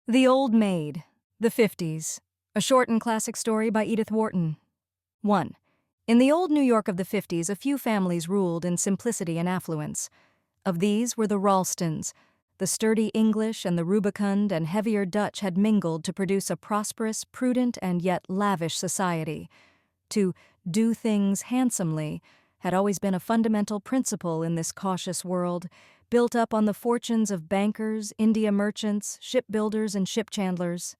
The Old Maid, the Fifties, a short and classic story by Edith Wharton. 1. In the old New York of the 50s, a few families ruled in simplicity and affluence. Of these were the Ralstons. The sturdy English and the rubicund and heavier Dutch had mingled to produce a prosperous, prudent, and yet lavish society. To do things handsomely had always been a fundamental principle in this cautious world, built up on the fortunes of bankers, India merchants, shipbuilders, and ship chandlers.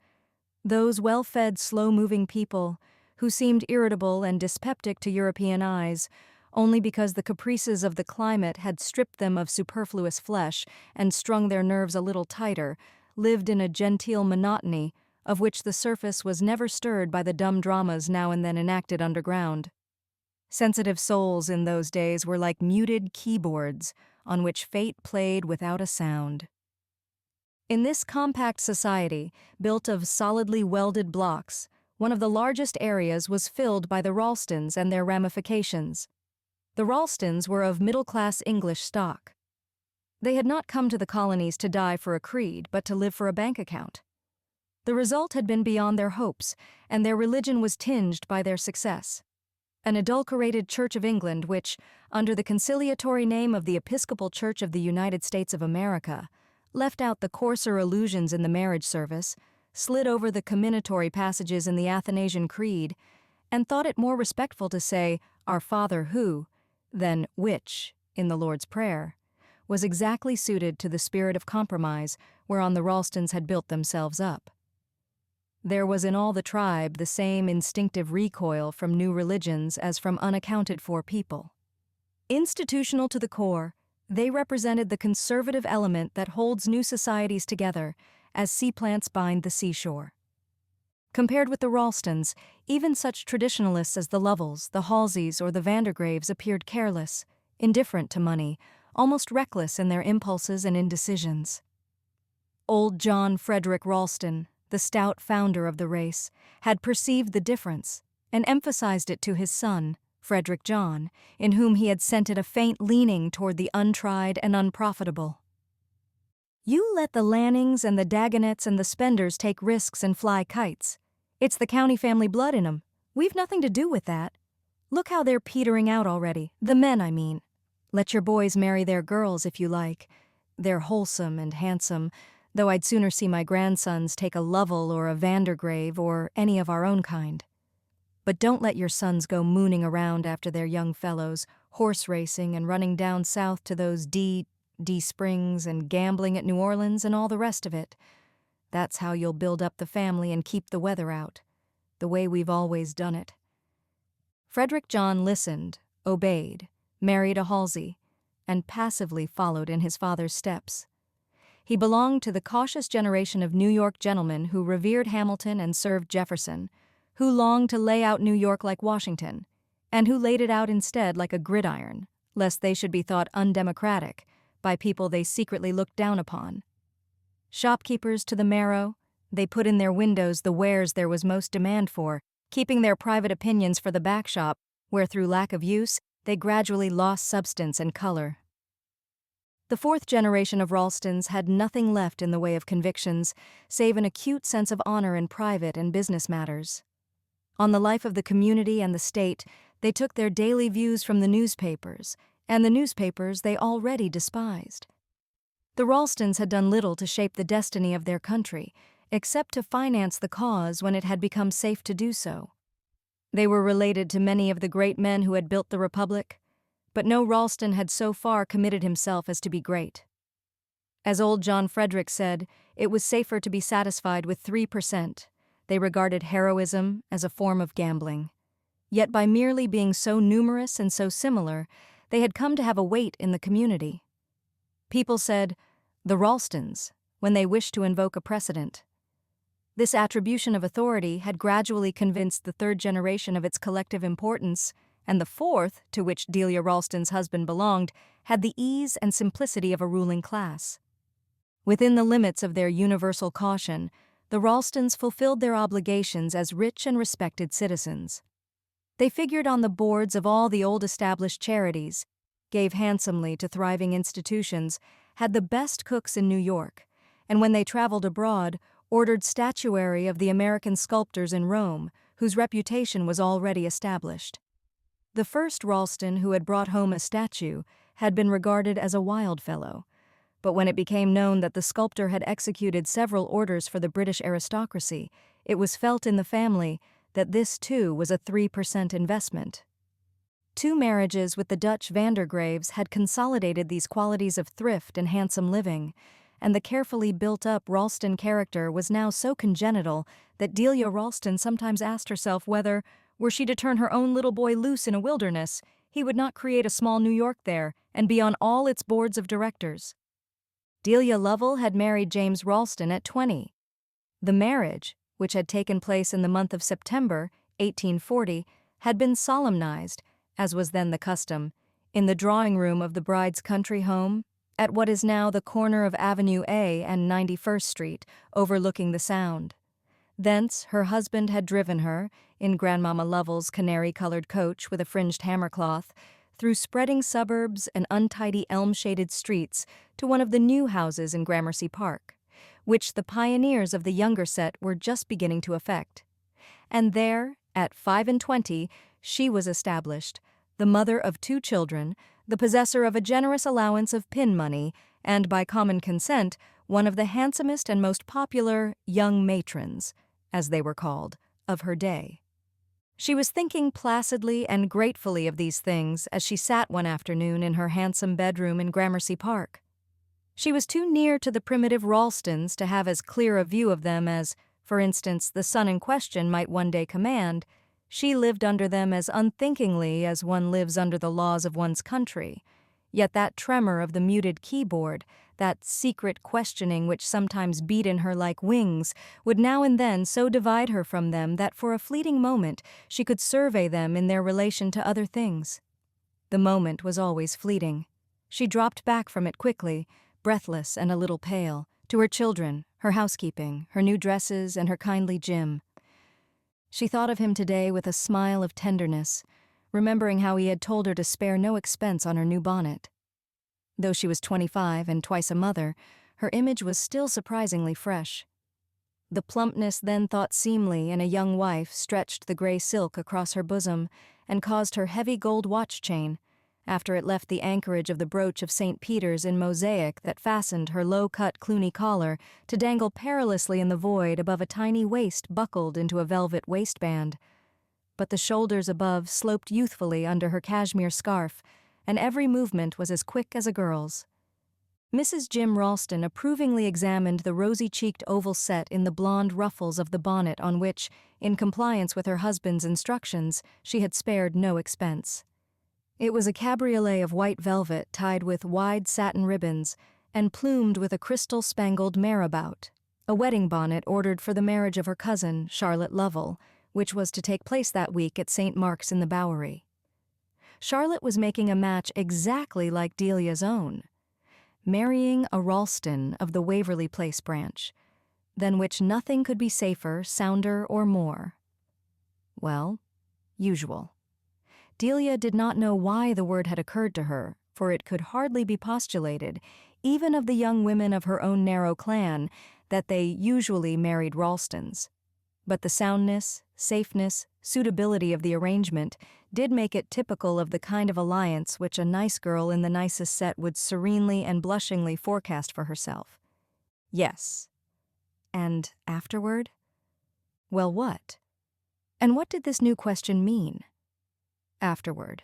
Those well-fed, slow-moving people, who seemed irritable and dyspeptic to European eyes, only because the caprices of the climate had stripped them of superfluous flesh and strung their nerves a little tighter, lived in a genteel monotony of which the surface was never stirred by the dumb dramas now and then enacted underground. Sensitive souls in those days were like muted keyboards on which fate played without a sound. In this compact society, built of solidly welded blocks, one of the largest areas was filled by the Ralstons and their ramifications. The Ralstons were of middle-class English stock. They had not come to the colonies to die for a creed, but to live for a bank account. The result had been beyond their hopes, and their religion was tinged by their success. An adulterated Church of England which, under the conciliatory name of the Episcopal Church of the United States of America, left out the coarser allusions in the marriage service, slid over the comminatory passages in the Athanasian Creed, and thought it more respectful to say, "Our Father who," than "which," in the Lord's Prayer, was exactly suited to the spirit of compromise whereon the Ralstons had built themselves up. There was in all the tribe the same instinctive recoil from new religions as from unaccounted-for people. Institutional to the core, they represented the conservative element that holds new societies together, as sea plants bind the seashore. Compared with the Ralstons, even such traditionalists as the Lovells, the Halseys, or the Vandergraves appeared careless, indifferent to money, almost reckless in their impulses and indecisions. Old John Frederick Ralston, the stout founder of the race, had perceived the difference and emphasized it to his son, Frederick John, in whom he had scented a faint leaning toward the untried and unprofitable. "You let the Lannings and the Dagonets and the Spenders take risks and fly kites. It's the county family blood in 'em. We've nothing to do with that. Look how they're petering out already, the men, I mean. Let your boys marry their girls if you like. They're wholesome and handsome, though I'd sooner see my grandsons take a Lovell or a Vandergrave or any of our own kind. But don't let your sons go mooning around after their young fellows, horse racing and running down south to those D Springs and gambling at New Orleans and all the rest of it. That's how you'll build up the family and keep the weather out, the way we've always done it." Frederick John listened, obeyed, married a Halsey, and passively followed in his father's steps. He belonged to the cautious generation of New York gentlemen who revered Hamilton and served Jefferson, who longed to lay out New York like Washington, and who laid it out instead like a gridiron, lest they should be thought undemocratic by people they secretly looked down upon. Shopkeepers to the marrow, they put in their windows the wares there was most demand for, keeping their private opinions for the back shop, where through lack of use, they gradually lost substance and color. The fourth generation of Ralstons had nothing left in the way of convictions, save an acute sense of honor in private and business matters. On the life of the community and the state, they took their daily views from the newspapers, and the newspapers they already despised. The Ralstons had done little to shape the destiny of their country, except to finance the cause when it had become safe to do so. They were related to many of the great men who had built the Republic, but no Ralston had so far committed himself as to be great. As old John Frederick said, it was safer to be satisfied with 3%. They regarded heroism as a form of gambling. Yet by merely being so numerous and so similar, they had come to have a weight in the community. People said, "the Ralstons," when they wished to invoke a precedent. This attribution of authority had gradually convinced the third generation of its collective importance, and the fourth, to which Delia Ralston's husband belonged, had the ease and simplicity of a ruling class. Within the limits of their universal caution, the Ralstons fulfilled their obligations as rich and respected citizens. They figured on the boards of all the old established charities, gave handsomely to thriving institutions, had the best cooks in New York, and when they traveled abroad, ordered statuary of the American sculptors in Rome, whose reputation was already established. The first Ralston who had brought home a statue had been regarded as a wild fellow, but when it became known that the sculptor had executed several orders for the British aristocracy, it was felt in the family that this too was a 3% investment. 2 marriages with the Dutch Vandergraves had consolidated these qualities of thrift and handsome living, and the carefully built-up Ralston character was now so congenital that Delia Ralston sometimes asked herself whether, were she to turn her own little boy loose in a wilderness, he would not create a small New York there and be on all its boards of directors. Delia Lovell had married James Ralston at 20. The marriage, which had taken place in the month of September, 1840, had been solemnized, as was then the custom, in the drawing-room of the bride's country home, at what is now the corner of Avenue A and 91st Street, overlooking the Sound. Thence her husband had driven her, in Grandmama Lovell's canary-colored coach with a fringed hammercloth, through spreading suburbs and untidy elm-shaded streets to one of the new houses in Gramercy Park, which the pioneers of the younger set were just beginning to effect. And there, at 25, she was established, the mother of 2 children, the possessor of a generous allowance of pin money, and by common consent, one of the handsomest and most popular young matrons, as they were called, of her day. She was thinking placidly and gratefully of these things as she sat one afternoon in her handsome bedroom in Gramercy Park. She was too near to the primitive Ralstons to have as clear a view of them as, for instance, the son in question might one day command. She lived under them as unthinkingly as one lives under the laws of one's country. Yet that tremor of the muted keyboard, that secret questioning which sometimes beat in her like wings, would now and then so divide her from them that for a fleeting moment she could survey them in their relation to other things. The moment was always fleeting. She dropped back from it quickly, breathless and a little pale, to her children, her housekeeping, her new dresses, and her kindly Jim. She thought of him today with a smile of tenderness, remembering how he had told her to spare no expense on her new bonnet. Though she was 25 and twice a mother, her image was still surprisingly fresh. The plumpness then thought seemly in a young wife stretched the gray silk across her bosom and caused her heavy gold watch chain, after it left the anchorage of the brooch of St. Peter's in mosaic that fastened her low-cut Cluny collar, to dangle perilously in the void above a tiny waist buckled into a velvet waistband. But the shoulders above sloped youthfully under her cashmere scarf, and every movement was as quick as a girl's. Mrs. Jim Ralston approvingly examined the rosy-cheeked oval set in the blonde ruffles of the bonnet on which, in compliance with her husband's instructions, she had spared no expense. It was a cabriolet of white velvet tied with wide satin ribbons and plumed with a crystal-spangled marabout, a wedding bonnet ordered for the marriage of her cousin, Charlotte Lovell, which was to take place that week at St. Mark's in the Bowery. Charlotte was making a match exactly like Delia's own, marrying a Ralston of the Waverly Place branch, than which nothing could be safer, sounder, or more. Well, usual. Delia did not know why the word had occurred to her, for it could hardly be postulated, even of the young women of her own narrow clan, that they usually married Ralstons. But the soundness, safeness, suitability of the arrangement did make it typical of the kind of alliance which a nice girl in the nicest set would serenely and blushingly forecast for herself. Yes. And afterward? Well, what? And what did this new question mean? Afterward.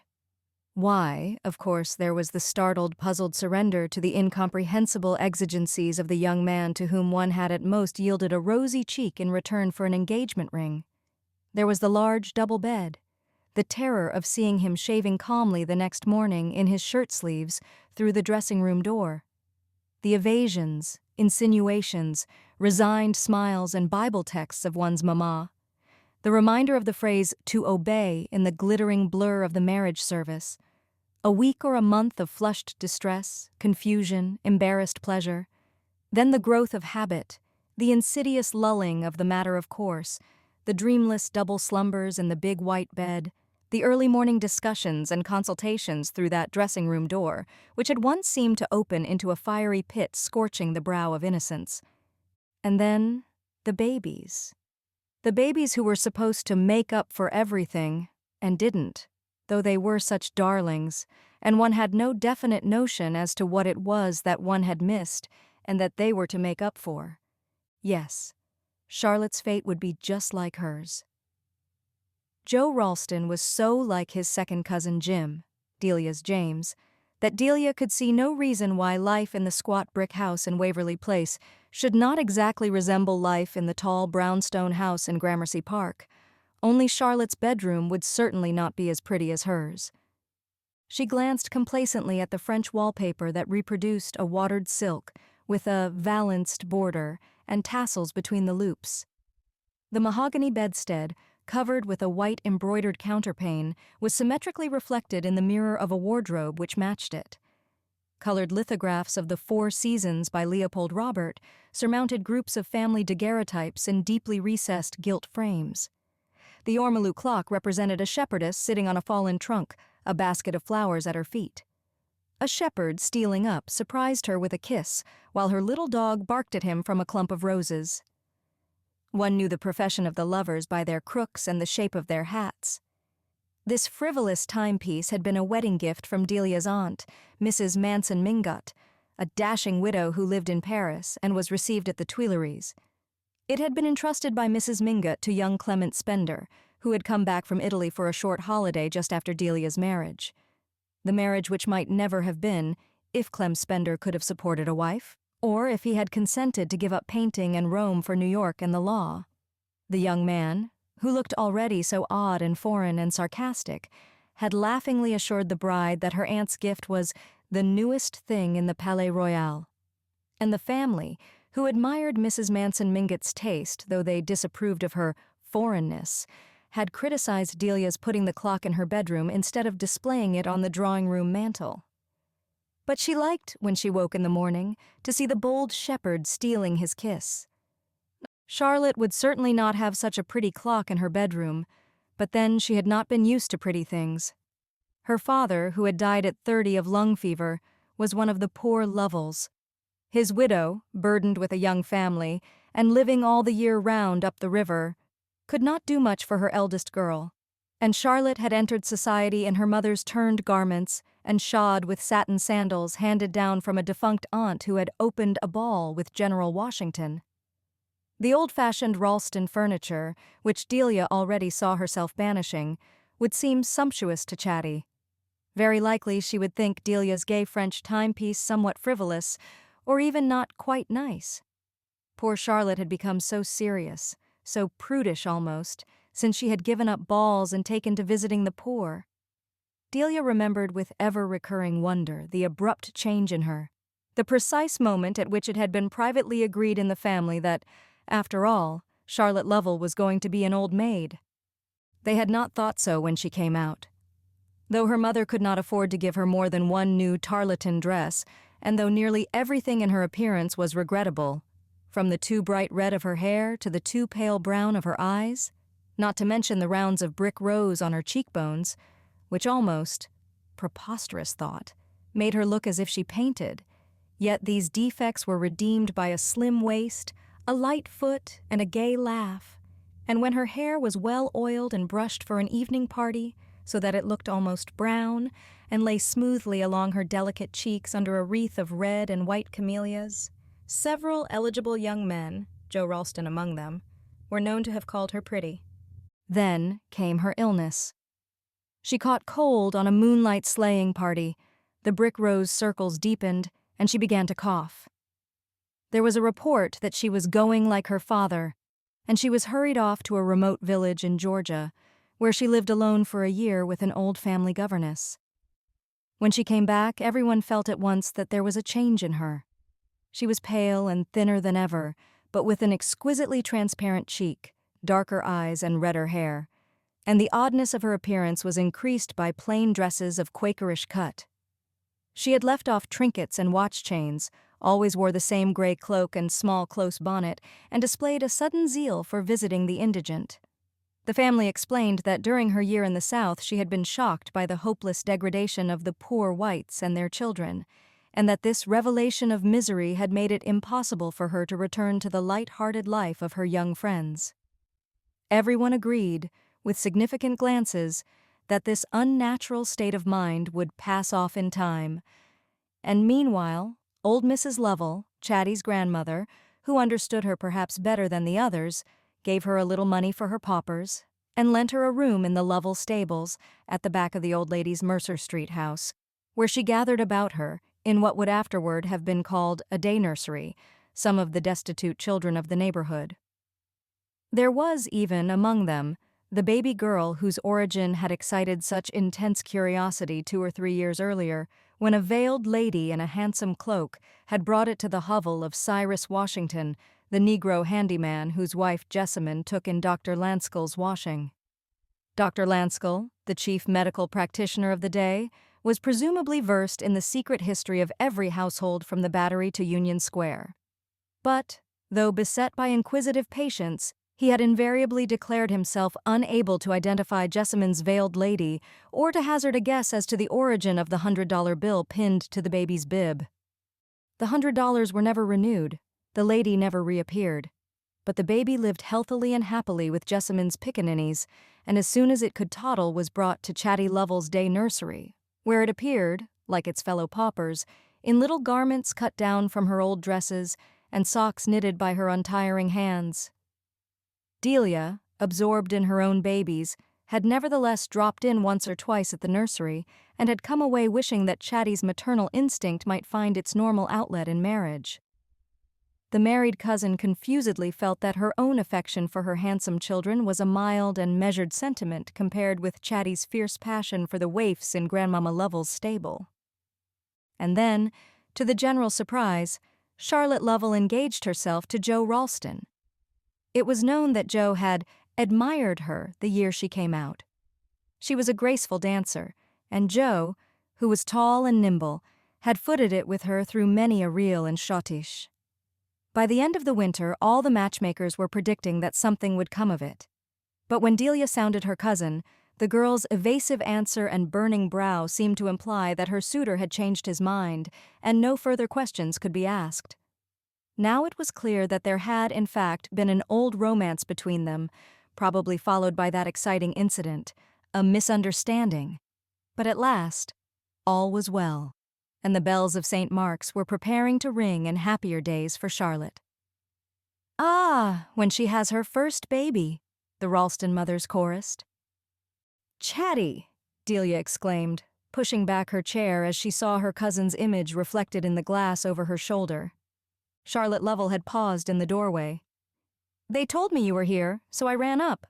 Why, of course, there was the startled, puzzled surrender to the incomprehensible exigencies of the young man to whom one had at most yielded a rosy cheek in return for an engagement ring. There was the large double bed, the terror of seeing him shaving calmly the next morning in his shirt-sleeves through the dressing-room door, the evasions, insinuations, resigned smiles and Bible texts of one's mamma, the reminder of the phrase "to obey" in the glittering blur of the marriage service, a week or a month of flushed distress, confusion, embarrassed pleasure, then the growth of habit, the insidious lulling of the matter of course, the dreamless double slumbers in the big white bed, the early morning discussions and consultations through that dressing-room door, which had once seemed to open into a fiery pit scorching the brow of innocence. And then The babies. The babies who were supposed to make up for everything, and didn't, though they were such darlings, and one had no definite notion as to what it was that one had missed and that they were to make up for. Yes, Charlotte's fate would be just like hers. Joe Ralston was so like his second cousin Jim, Delia's James, that Delia could see no reason why life in the squat brick house in Waverly Place should not exactly resemble life in the tall brownstone house in Gramercy Park. Only Charlotte's bedroom would certainly not be as pretty as hers. She glanced complacently at the French wallpaper that reproduced a watered silk with a valanced border and tassels between the loops. The mahogany bedstead, covered with a white embroidered counterpane, was symmetrically reflected in the mirror of a wardrobe which matched it. Colored lithographs of the Four Seasons by Leopold Robert surmounted groups of family daguerreotypes in deeply recessed gilt frames. The ormolu clock represented a shepherdess sitting on a fallen trunk, a basket of flowers at her feet. A shepherd, stealing up, surprised her with a kiss, while her little dog barked at him from a clump of roses. One knew the profession of the lovers by their crooks and the shape of their hats. This frivolous timepiece had been a wedding gift from Delia's aunt, Mrs. Manson Mingot, a dashing widow who lived in Paris and was received at the Tuileries. It had been entrusted by Mrs. Mingot to young Clement Spender, who had come back from Italy for a short holiday just after Delia's marriage. The marriage which might never have been, if Clem Spender could have supported a wife, or if he had consented to give up painting and roam for New York and the law. The young man, who looked already so odd and foreign and sarcastic, had laughingly assured the bride that her aunt's gift was the newest thing in the Palais Royal. And the family, who admired Mrs. Manson Mingot's taste, though they disapproved of her foreignness, had criticized Delia's putting the clock in her bedroom instead of displaying it on the drawing-room mantel. But she liked, when she woke in the morning, to see the bold shepherd stealing his kiss. Charlotte would certainly not have such a pretty clock in her bedroom, but then she had not been used to pretty things. Her father, who had died at 30 of lung fever, was one of the poor Lovells. His widow, burdened with a young family, and living all the year round up the river, could not do much for her eldest girl, and Charlotte had entered society in her mother's turned garments and shod with satin sandals handed down from a defunct aunt who had opened a ball with General Washington. The old-fashioned Ralston furniture, which Delia already saw herself banishing, would seem sumptuous to Chatty. Very likely she would think Delia's gay French timepiece somewhat frivolous, or even not quite nice. Poor Charlotte had become so serious, so prudish almost, since she had given up balls and taken to visiting the poor. Delia remembered with ever-recurring wonder the abrupt change in her, the precise moment at which it had been privately agreed in the family that, after all, Charlotte Lovell was going to be an old maid. They had not thought so when she came out. Though her mother could not afford to give her more than one new tarlatan dress, and though nearly everything in her appearance was regrettable, from the too bright red of her hair to the too pale brown of her eyes, not to mention the rounds of brick rose on her cheekbones, which almost, preposterous thought, made her look as if she painted, yet these defects were redeemed by a slim waist, a light foot, and a gay laugh, and when her hair was well oiled and brushed for an evening party, so that it looked almost brown, and lay smoothly along her delicate cheeks under a wreath of red and white camellias, several eligible young men, Joe Ralston among them, were known to have called her pretty. Then came her illness. She caught cold on a moonlight sleighing party, the brick rose circles deepened, and she began to cough. There was a report that she was going like her father, and she was hurried off to a remote village in Georgia, where she lived alone for a year with an old family governess. When she came back, everyone felt at once that there was a change in her. She was pale and thinner than ever, but with an exquisitely transparent cheek, darker eyes, and redder hair, and the oddness of her appearance was increased by plain dresses of Quakerish cut. She had left off trinkets and watch chains, always wore the same gray cloak and small close bonnet, and displayed a sudden zeal for visiting the indigent. The family explained that during her year in the South she had been shocked by the hopeless degradation of the poor whites and their children, and that this revelation of misery had made it impossible for her to return to the light-hearted life of her young friends. Everyone agreed, with significant glances, that this unnatural state of mind would pass off in time. And meanwhile, old Mrs. Lovell, Chatty's grandmother, who understood her perhaps better than the others, gave her a little money for her paupers, and lent her a room in the Lovell stables at the back of the old lady's Mercer Street house, where she gathered about her, in what would afterward have been called a day nursery, some of the destitute children of the neighborhood. There was even, among them, the baby girl whose origin had excited such intense curiosity 2 or 3 years earlier, when a veiled lady in a handsome cloak had brought it to the hovel of Cyrus Washington, the Negro handyman whose wife Jessamine took in Dr. Lanskull's washing. Dr. Lanskell, the chief medical practitioner of the day, was presumably versed in the secret history of every household from the Battery to Union Square. But, though beset by inquisitive patients, he had invariably declared himself unable to identify Jessamine's veiled lady or to hazard a guess as to the origin of the $100 bill pinned to the baby's bib. The $100 were never renewed, the lady never reappeared, but the baby lived healthily and happily with Jessamine's pickaninnies, and as soon as it could toddle was brought to Chatty Lovell's day nursery, where it appeared, like its fellow paupers, in little garments cut down from her old dresses and socks knitted by her untiring hands. Delia, absorbed in her own babies, had nevertheless dropped in once or twice at the nursery and had come away wishing that Chatty's maternal instinct might find its normal outlet in marriage. The married cousin confusedly felt that her own affection for her handsome children was a mild and measured sentiment compared with Chatty's fierce passion for the waifs in Grandmama Lovell's stable. And then, to the general surprise, Charlotte Lovell engaged herself to Joe Ralston. It was known that Joe had admired her the year she came out. She was a graceful dancer, and Joe, who was tall and nimble, had footed it with her through many a reel and schottische. By the end of the winter, all the matchmakers were predicting that something would come of it. But when Delia sounded her cousin, the girl's evasive answer and burning brow seemed to imply that her suitor had changed his mind, and no further questions could be asked. Now it was clear that there had, in fact, been an old romance between them, probably followed by that exciting incident, a misunderstanding. But at last, all was well, and the bells of St. Mark's were preparing to ring in happier days for Charlotte. "Ah, when she has her first baby," the Ralston mothers chorused. "Chatty!" Delia exclaimed, pushing back her chair as she saw her cousin's image reflected in the glass over her shoulder. Charlotte Lovell had paused in the doorway. "They told me you were here, so I ran up."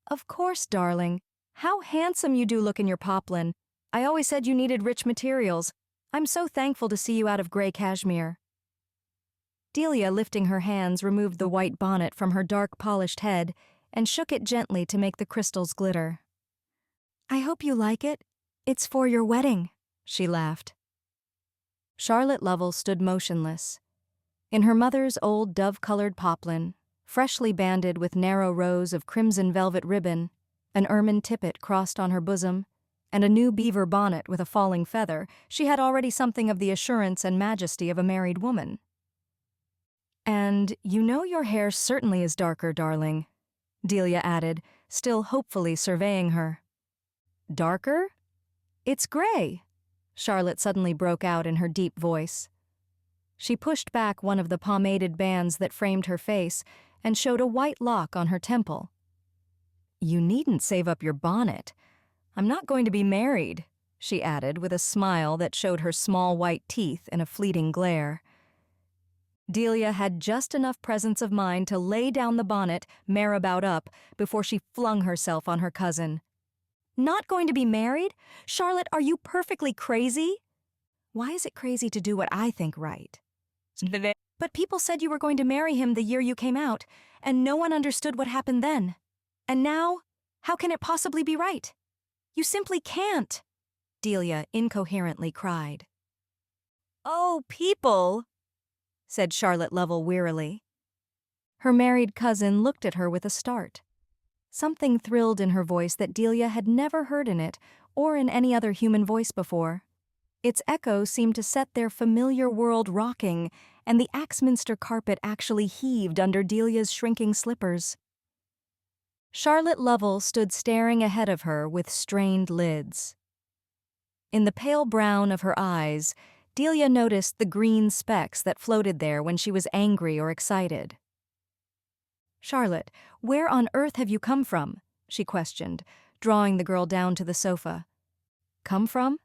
"Of course, darling. How handsome you do look in your poplin. I always said you needed rich materials. I'm so thankful to see you out of gray cashmere." Delia, lifting her hands, removed the white bonnet from her dark polished head and shook it gently to make the crystals glitter. "I hope you like it. It's for your wedding," she laughed. Charlotte Lovell stood motionless. In her mother's old dove-colored poplin, freshly banded with narrow rows of crimson velvet ribbon, an ermine tippet crossed on her bosom, and a new beaver bonnet with a falling feather, she had already something of the assurance and majesty of a married woman. "And you know your hair certainly is darker, darling," Delia added, still hopefully surveying her. "Darker? It's gray," Charlotte suddenly broke out in her deep voice. She pushed back one of the pomaded bands that framed her face and showed a white lock on her temple. "You needn't save up your bonnet. I'm not going to be married," she added with a smile that showed her small white teeth in a fleeting glare. Delia had just enough presence of mind to lay down the bonnet, marabout up, before she flung herself on her cousin. "Not going to be married? Charlotte, are you perfectly crazy?" "Why is it crazy to do what I think right?" "But people said you were going to marry him the year you came out, and no one understood what happened then. And now, how can it possibly be right? You simply can't," Delia incoherently cried. "Oh, people," said Charlotte Lovell wearily. Her married cousin looked at her with a start. Something thrilled in her voice that Delia had never heard in it or in any other human voice before. Its echo seemed to set their familiar world rocking, and the Axminster carpet actually heaved under Delia's shrinking slippers. Charlotte Lovell stood staring ahead of her with strained lids. In the pale brown of her eyes, Delia noticed the green specks that floated there when she was angry or excited. "Charlotte, where on earth have you come from?" she questioned, drawing the girl down to the sofa. "Come from?"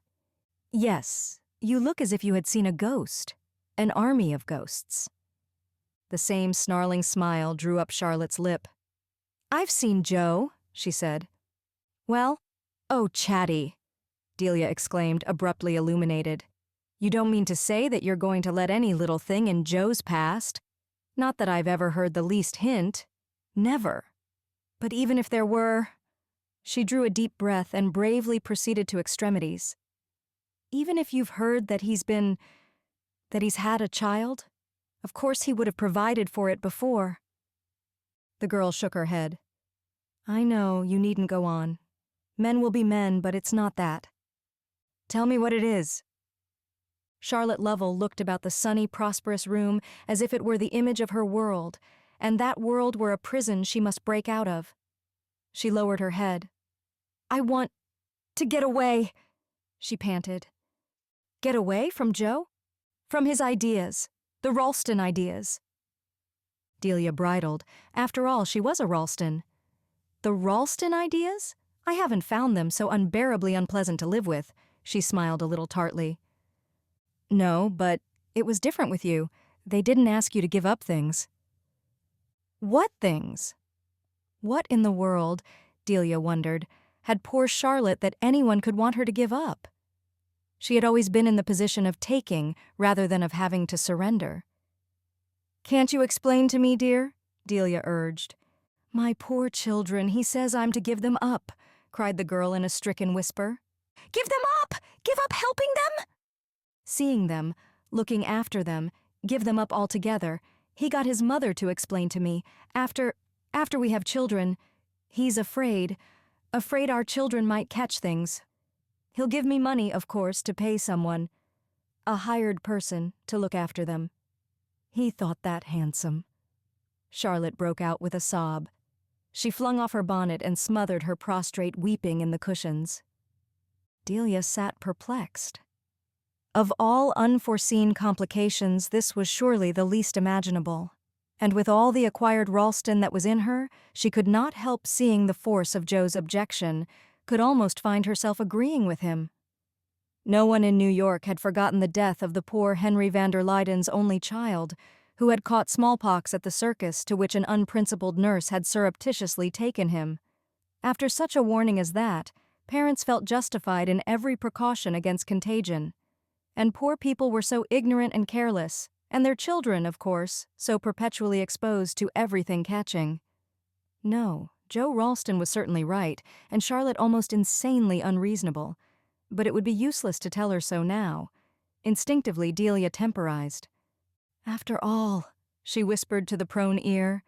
"Yes, you look as if you had seen a ghost. An army of ghosts." The same snarling smile drew up Charlotte's lip. "I've seen Joe," she said. "Well?" "Oh, chatty," Delia exclaimed, abruptly illuminated. "You don't mean to say that you're going to let any little thing in Joe's past? Not that I've ever heard the least hint. Never. But even if there were—" She drew a deep breath and bravely proceeded to extremities. "Even if you've heard that he's had a child? Of course he would have provided for it before." The girl shook her head. "I know, you needn't go on. Men will be men, but it's not that." "Tell me what it is." Charlotte Lovell looked about the sunny, prosperous room as if it were the image of her world, and that world were a prison she must break out of. She lowered her head. "I want to get away," she panted. "Get away from Joe?" "From his ideas. The Ralston ideas." Delia bridled. After all, she was a Ralston. "The Ralston ideas? I haven't found them so unbearably unpleasant to live with," she smiled a little tartly. "No, but it was different with you. They didn't ask you to give up things." "What things?" What in the world, Delia wondered, had poor Charlotte that anyone could want her to give up? She had always been in the position of taking rather than of having to surrender. "Can't you explain to me, dear?" Delia urged. "My poor children, he says I'm to give them up," cried the girl in a stricken whisper. "Give them up! Give up helping them?" "Seeing them, looking after them, give them up altogether. He got his mother to explain to me. After we have children, he's afraid our children might catch things. He'll give me money, of course, to pay someone, a hired person, to look after them. He thought that handsome." Charlotte broke out with a sob. She flung off her bonnet and smothered her prostrate weeping in the cushions. Delia sat perplexed. Of all unforeseen complications, this was surely the least imaginable. And with all the acquired Ralston that was in her, she could not help seeing the force of Joe's objection, could almost find herself agreeing with him. No one in New York had forgotten the death of the poor Henry van der Luyden's only child, who had caught smallpox at the circus to which an unprincipled nurse had surreptitiously taken him. After such a warning as that, parents felt justified in every precaution against contagion. And poor people were so ignorant and careless, and their children, of course, so perpetually exposed to everything catching. No, Joe Ralston was certainly right, and Charlotte almost insanely unreasonable. But it would be useless to tell her so now. Instinctively, Delia temporized. "After all," she whispered to the prone ear,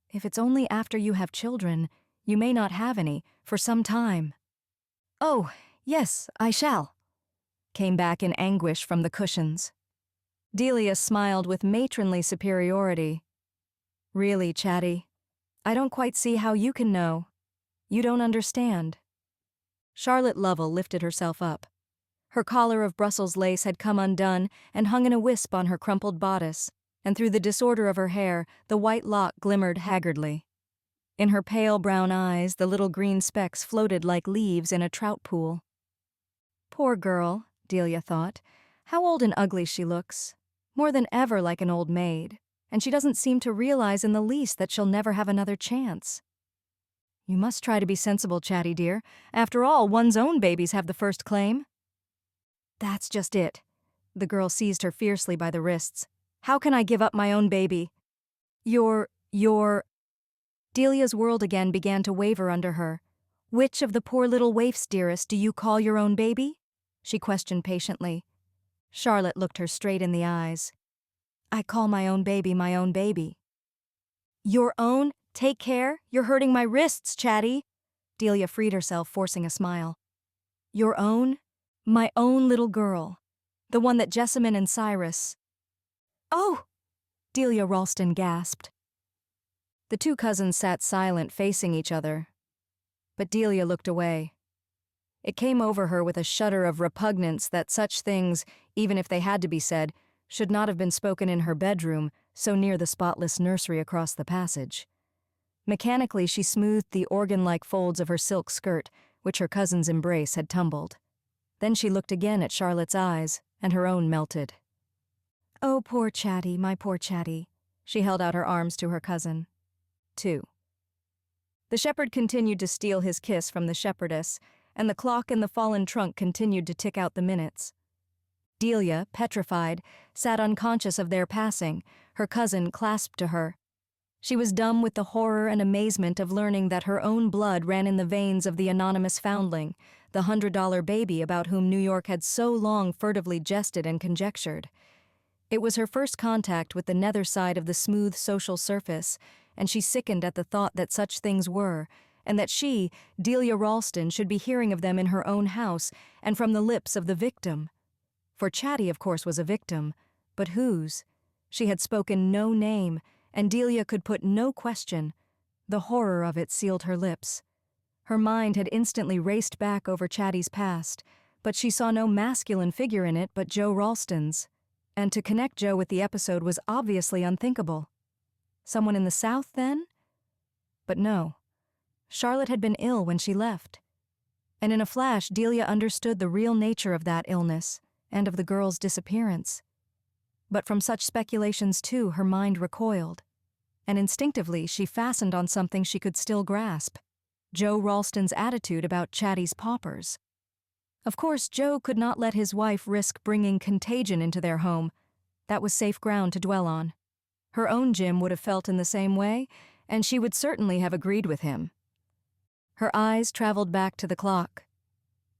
"if it's only after you have children, you may not have any, for some time." "Oh, yes, I shall," came back in anguish from the cushions. Delia smiled with matronly superiority. "Really, chatty, I don't quite see how you can know. You don't understand." Charlotte Lovell lifted herself up. Her collar of Brussels lace had come undone and hung in a wisp on her crumpled bodice, and through the disorder of her hair the white lock glimmered haggardly. In her pale brown eyes the little green specks floated like leaves in a trout pool. "Poor girl," Delia thought. "How old and ugly she looks. More than ever like an old maid, and she doesn't seem to realize in the least that she'll never have another chance." "You must try to be sensible, Chatty dear. After all, one's own babies have the first claim." "That's just it." The girl seized her fiercely by the wrists. "How can I give up my own baby?" Your... Delia's world again began to waver under her. "Which of the poor little waifs, dearest, do you call your own baby?" she questioned patiently. Charlotte looked her straight in the eyes. "I call my own baby. "Your own? Take care, you're hurting my wrists, Chatty." Delia freed herself, forcing a smile. "Your own? My own little girl. The one that Jessamine and Cyrus— "Oh!" Delia Ralston gasped. The two cousins sat silent, facing each other. But Delia looked away. It came over her with a shudder of repugnance that such things, even if they had to be said, should not have been spoken in her bedroom, so near the spotless nursery across the passage. Mechanically, she smoothed the organ-like folds of her silk skirt, which her cousin's embrace had tumbled. Then she looked again at Charlotte's eyes, and her own melted. "Oh, poor Chatty, my poor Chatty." She held out her arms to her cousin. 2. The shepherd continued to steal his kiss from the shepherdess, and the clock in the fallen trunk continued to tick out the minutes. Delia, petrified, sat unconscious of their passing, her cousin clasped to her. She was dumb with the horror and amazement of learning that her own blood ran in the veins of the anonymous foundling, the $100 baby about whom New York had so long furtively jested and conjectured. It was her first contact with the nether side of the smooth social surface, and she sickened at the thought that such things were, and that she, Delia Ralston, should be hearing of them in her own house and from the lips of the victim. For Chatty, of course, was a victim, but whose? She had spoken no name, and Delia could put no question. The horror of it sealed her lips. Her mind had instantly raced back over Chatty's past, but she saw no masculine figure in it but Joe Ralston's, and to connect Joe with the episode was obviously unthinkable. Someone in the South, then? But no. Charlotte had been ill when she left. And in a flash, Delia understood the real nature of that illness and of the girl's disappearance. But from such speculations, too, her mind recoiled. And instinctively, she fastened on something she could still grasp: Joe Ralston's attitude about Chatty's paupers. Of course, Joe could not let his wife risk bringing contagion into their home. That was safe ground to dwell on. Her own Jim would have felt in the same way, and she would certainly have agreed with him. Her eyes traveled back to the clock.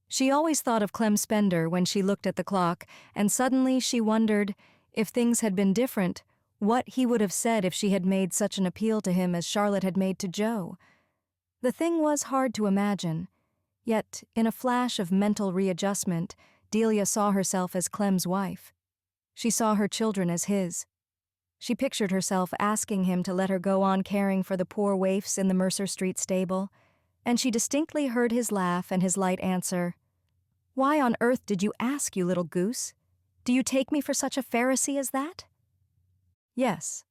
She always thought of Clem Spender when she looked at the clock, and suddenly she wondered, if things had been different, what he would have said if she had made such an appeal to him as Charlotte had made to Joe. The thing was hard to imagine, yet in a flash of mental readjustment, Delia saw herself as Clem's wife. She saw her children as his. She pictured herself asking him to let her go on caring for the poor waifs in the Mercer Street stable, and she distinctly heard his laugh and his light answer, "Why on earth did you ask, you little goose? Do you take me for such a Pharisee as that?" Yes,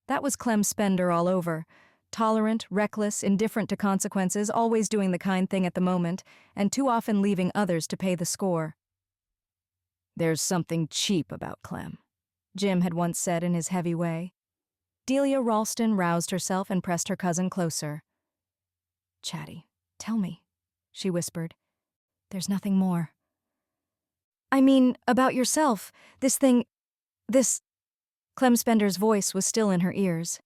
that was Clem Spender all over, tolerant, reckless, indifferent to consequences, always doing the kind thing at the moment, and too often leaving others to pay the score. "There's something cheap about Clem," Jim had once said in his heavy way. Delia Ralston roused herself and pressed her cousin closer. "Chatty, tell me," she whispered. "There's nothing more." "I mean, about yourself, this—" Clem Spender's voice was still in her ears.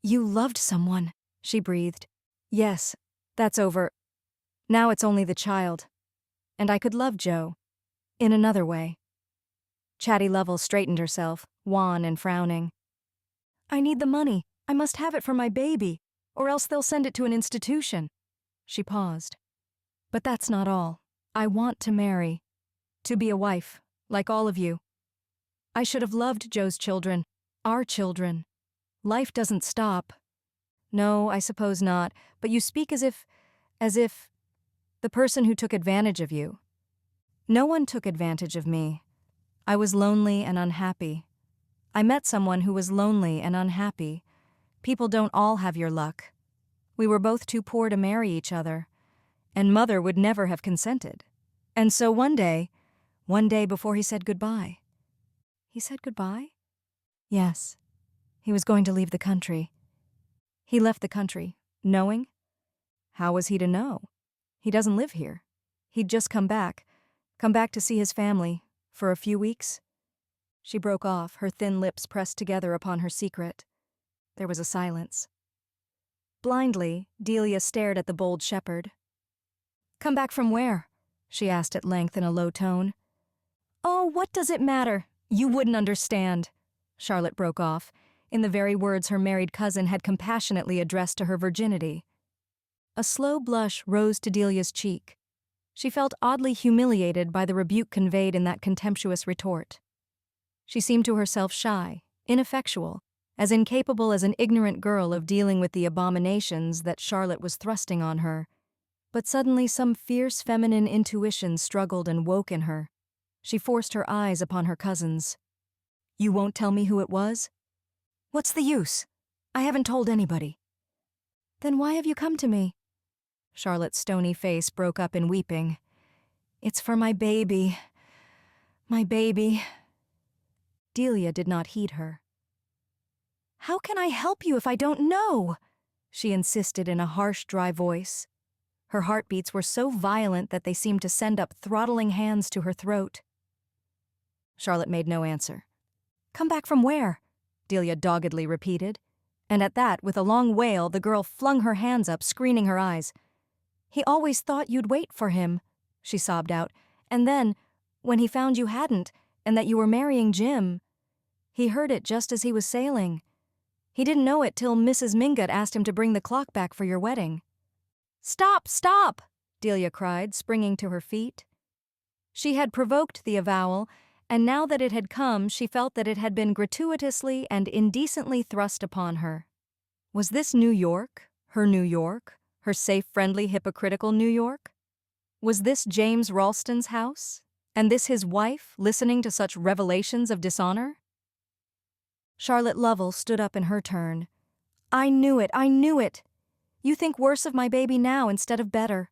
"You loved someone," she breathed. "Yes, that's over. Now it's only the child. And I could love Joe. In another way." Chatty Lovell straightened herself, wan and frowning. "I need the money. I must have it for my baby, or else they'll send it to an institution." She paused. "But that's not all. I want to marry. To be a wife, like all of you. I should have loved Joe's children, our children. Life doesn't stop." "No, I suppose not, but you speak as if, the person who took advantage of you." "No one took advantage of me. I was lonely and unhappy. I met someone who was lonely and unhappy. People don't all have your luck. We were both too poor to marry each other, and Mother would never have consented. And so one day before he said goodbye." "He said goodbye?" "Yes. He was going to leave the country." "He left the country, knowing?" "How was he to know? He doesn't live here. He'd just come back to see his family, for a few weeks." She broke off, her thin lips pressed together upon her secret. There was a silence. Blindly, Delia stared at the bold shepherd. "Come back from where?" she asked at length in a low tone. "Oh, what does it matter? You wouldn't understand," Charlotte broke off, in the very words her married cousin had compassionately addressed to her virginity. A slow blush rose to Delia's cheek. She felt oddly humiliated by the rebuke conveyed in that contemptuous retort. She seemed to herself shy, ineffectual, as incapable as an ignorant girl of dealing with the abominations that Charlotte was thrusting on her. But suddenly some fierce feminine intuition struggled and woke in her. She forced her eyes upon her cousins. "You won't tell me who it was?" "What's the use? I haven't told anybody." "Then why have you come to me?" Charlotte's stony face broke up in weeping. "It's for my baby. My baby." Delia did not heed her. "How can I help you if I don't know?" she insisted in a harsh, dry voice. Her heartbeats were so violent that they seemed to send up throttling hands to her throat. Charlotte made no answer. "Come back from where?" Delia doggedly repeated. And at that, with a long wail, the girl flung her hands up, screening her eyes. "He always thought you'd wait for him," she sobbed out. "And then, when he found you hadn't, and that you were marrying Jim, he heard it just as he was sailing. He didn't know it till Mrs. Mingott asked him to bring the clock back for your wedding." "Stop, stop!" Delia cried, springing to her feet. She had provoked the avowal, and now that it had come, she felt that it had been gratuitously and indecently thrust upon her. Was this New York, her safe, friendly, hypocritical New York? Was this James Ralston's house, and this his wife, listening to such revelations of dishonor? Charlotte Lovell stood up in her turn. I knew it. You think worse of my baby now instead of better.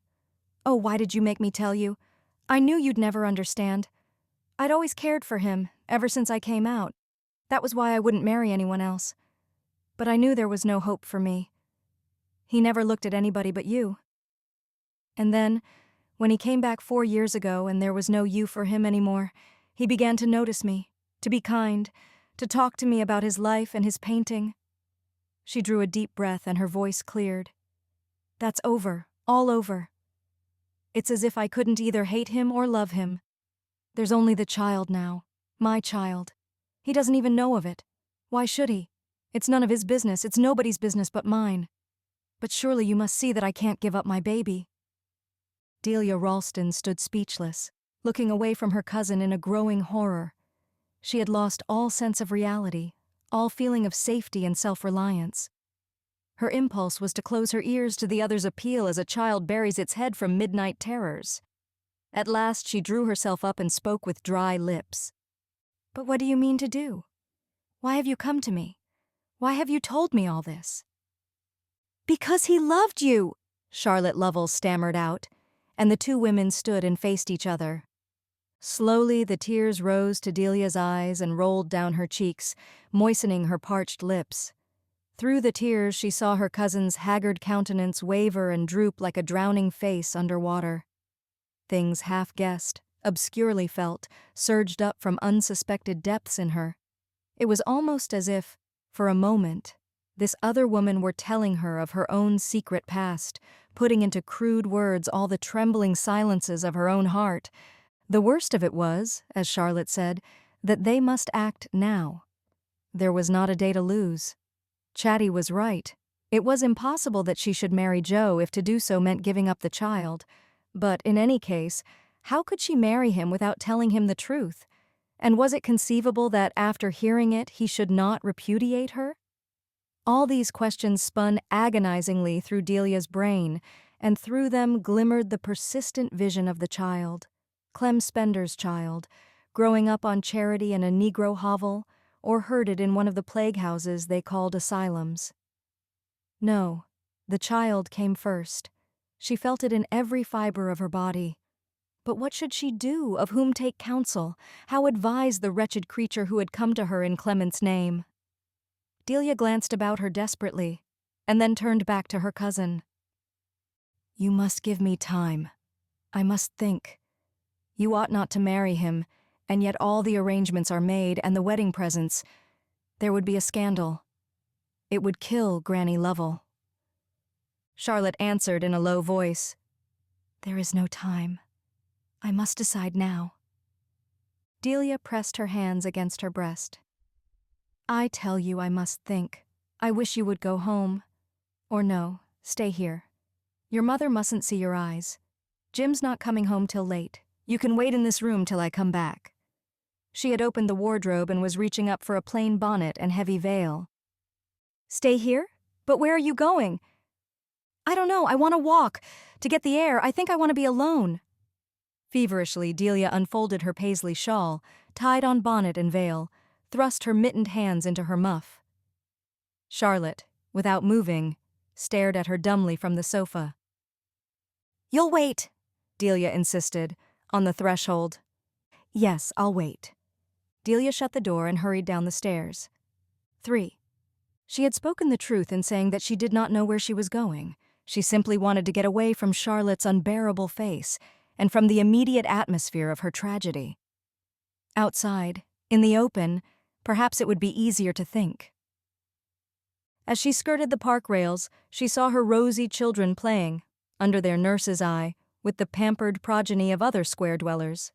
Oh, why did you make me tell you? I knew you'd never understand. I'd always cared for him, ever since I came out. That was why I wouldn't marry anyone else. But I knew there was no hope for me. He never looked at anybody but you. And then, when he came back 4 years ago and there was no you for him anymore, he began to notice me, to be kind, to talk to me about his life and his painting." She drew a deep breath and her voice cleared. "That's over, all over. It's as if I couldn't either hate him or love him. There's only the child now, my child. He doesn't even know of it. Why should he? It's none of his business, it's nobody's business but mine. But surely you must see that I can't give up my baby." Delia Ralston stood speechless, looking away from her cousin in a growing horror. She had lost all sense of reality, all feeling of safety and self-reliance. Her impulse was to close her ears to the other's appeal as a child buries its head from midnight terrors. At last she drew herself up and spoke with dry lips. "But what do you mean to do? Why have you come to me? Why have you told me all this?" "Because he loved you," Charlotte Lovell stammered out, and the two women stood and faced each other. Slowly the tears rose to Delia's eyes and rolled down her cheeks, moistening her parched lips. Through the tears she saw her cousin's haggard countenance waver and droop like a drowning face under water. Things half-guessed, obscurely felt, surged up from unsuspected depths in her. It was almost as if, for a moment, this other woman were telling her of her own secret past, putting into crude words all the trembling silences of her own heart. The worst of it was, as Charlotte said, that they must act now. There was not a day to lose. Chatty was right. It was impossible that she should marry Joe if to do so meant giving up the child. But in any case, how could she marry him without telling him the truth? And was it conceivable that after hearing it he should not repudiate her? All these questions spun agonizingly through Delia's brain, and through them glimmered the persistent vision of the child. Clem Spender's child, growing up on charity in a Negro hovel, or herded in one of the plague houses they called asylums. No, the child came first. She felt it in every fiber of her body. But what should she do? Of whom take counsel? How advise the wretched creature who had come to her in Clement's name? Delia glanced about her desperately, and then turned back to her cousin. "You must give me time. I must think. You ought not to marry him, and yet all the arrangements are made, and the wedding presents. There would be a scandal. It would kill Granny Lovell." Charlotte answered in a low voice, "There is no time. I must decide now." Delia pressed her hands against her breast. "I tell you I must think. I wish you would go home. Or no, stay here. Your mother mustn't see your eyes. Jim's not coming home till late. You can wait in this room till I come back." She had opened the wardrobe and was reaching up for a plain bonnet and heavy veil. "Stay here? But where are you going?" "I don't know, I want to walk. To get the air, I think I want to be alone." Feverishly, Delia unfolded her paisley shawl, tied on bonnet and veil, thrust her mittened hands into her muff. Charlotte, without moving, stared at her dumbly from the sofa. "You'll wait," Delia insisted, on the threshold. "Yes, I'll wait." Delia shut the door and hurried down the stairs. 3. She had spoken the truth in saying that she did not know where she was going. She simply wanted to get away from Charlotte's unbearable face and from the immediate atmosphere of her tragedy. Outside, in the open, perhaps it would be easier to think. As she skirted the park rails, she saw her rosy children playing, under their nurse's eye, with the pampered progeny of other square dwellers.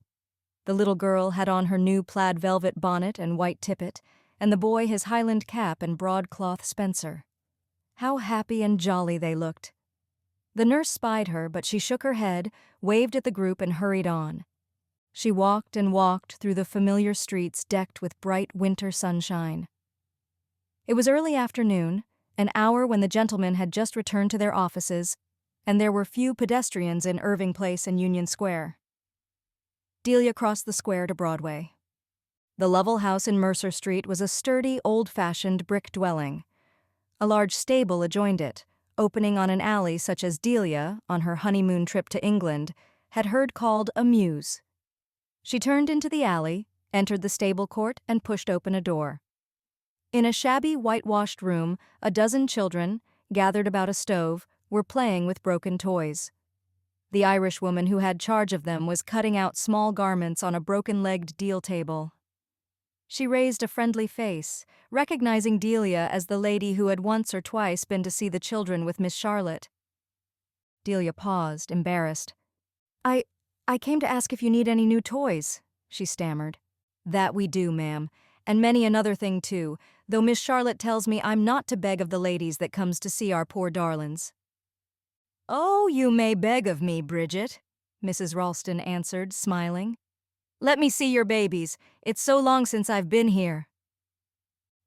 The little girl had on her new plaid velvet bonnet and white tippet, and the boy his Highland cap and broadcloth spencer. How happy and jolly they looked. The nurse spied her, but she shook her head, waved at the group, and hurried on. She walked and walked through the familiar streets decked with bright winter sunshine. It was early afternoon, an hour when the gentlemen had just returned to their offices, and there were few pedestrians in Irving Place and Union Square. Delia crossed the square to Broadway. The Lovell house in Mercer Street was a sturdy, old-fashioned brick dwelling. A large stable adjoined it, opening on an alley such as Delia, on her honeymoon trip to England, had heard called a mews. She turned into the alley, entered the stable court, and pushed open a door. In a shabby, whitewashed room, a dozen children, gathered about a stove, were playing with broken toys. The Irish woman who had charge of them was cutting out small garments on a broken-legged deal table. She raised a friendly face, recognizing Delia as the lady who had once or twice been to see the children with Miss Charlotte. Delia paused, embarrassed. I came to ask if you need any new toys," she stammered. "That we do, ma'am, and many another thing too, though Miss Charlotte tells me I'm not to beg of the ladies that comes to see our poor darlings." "Oh, you may beg of me, Bridget," Mrs. Ralston answered, smiling. "Let me see your babies. It's so long since I've been here."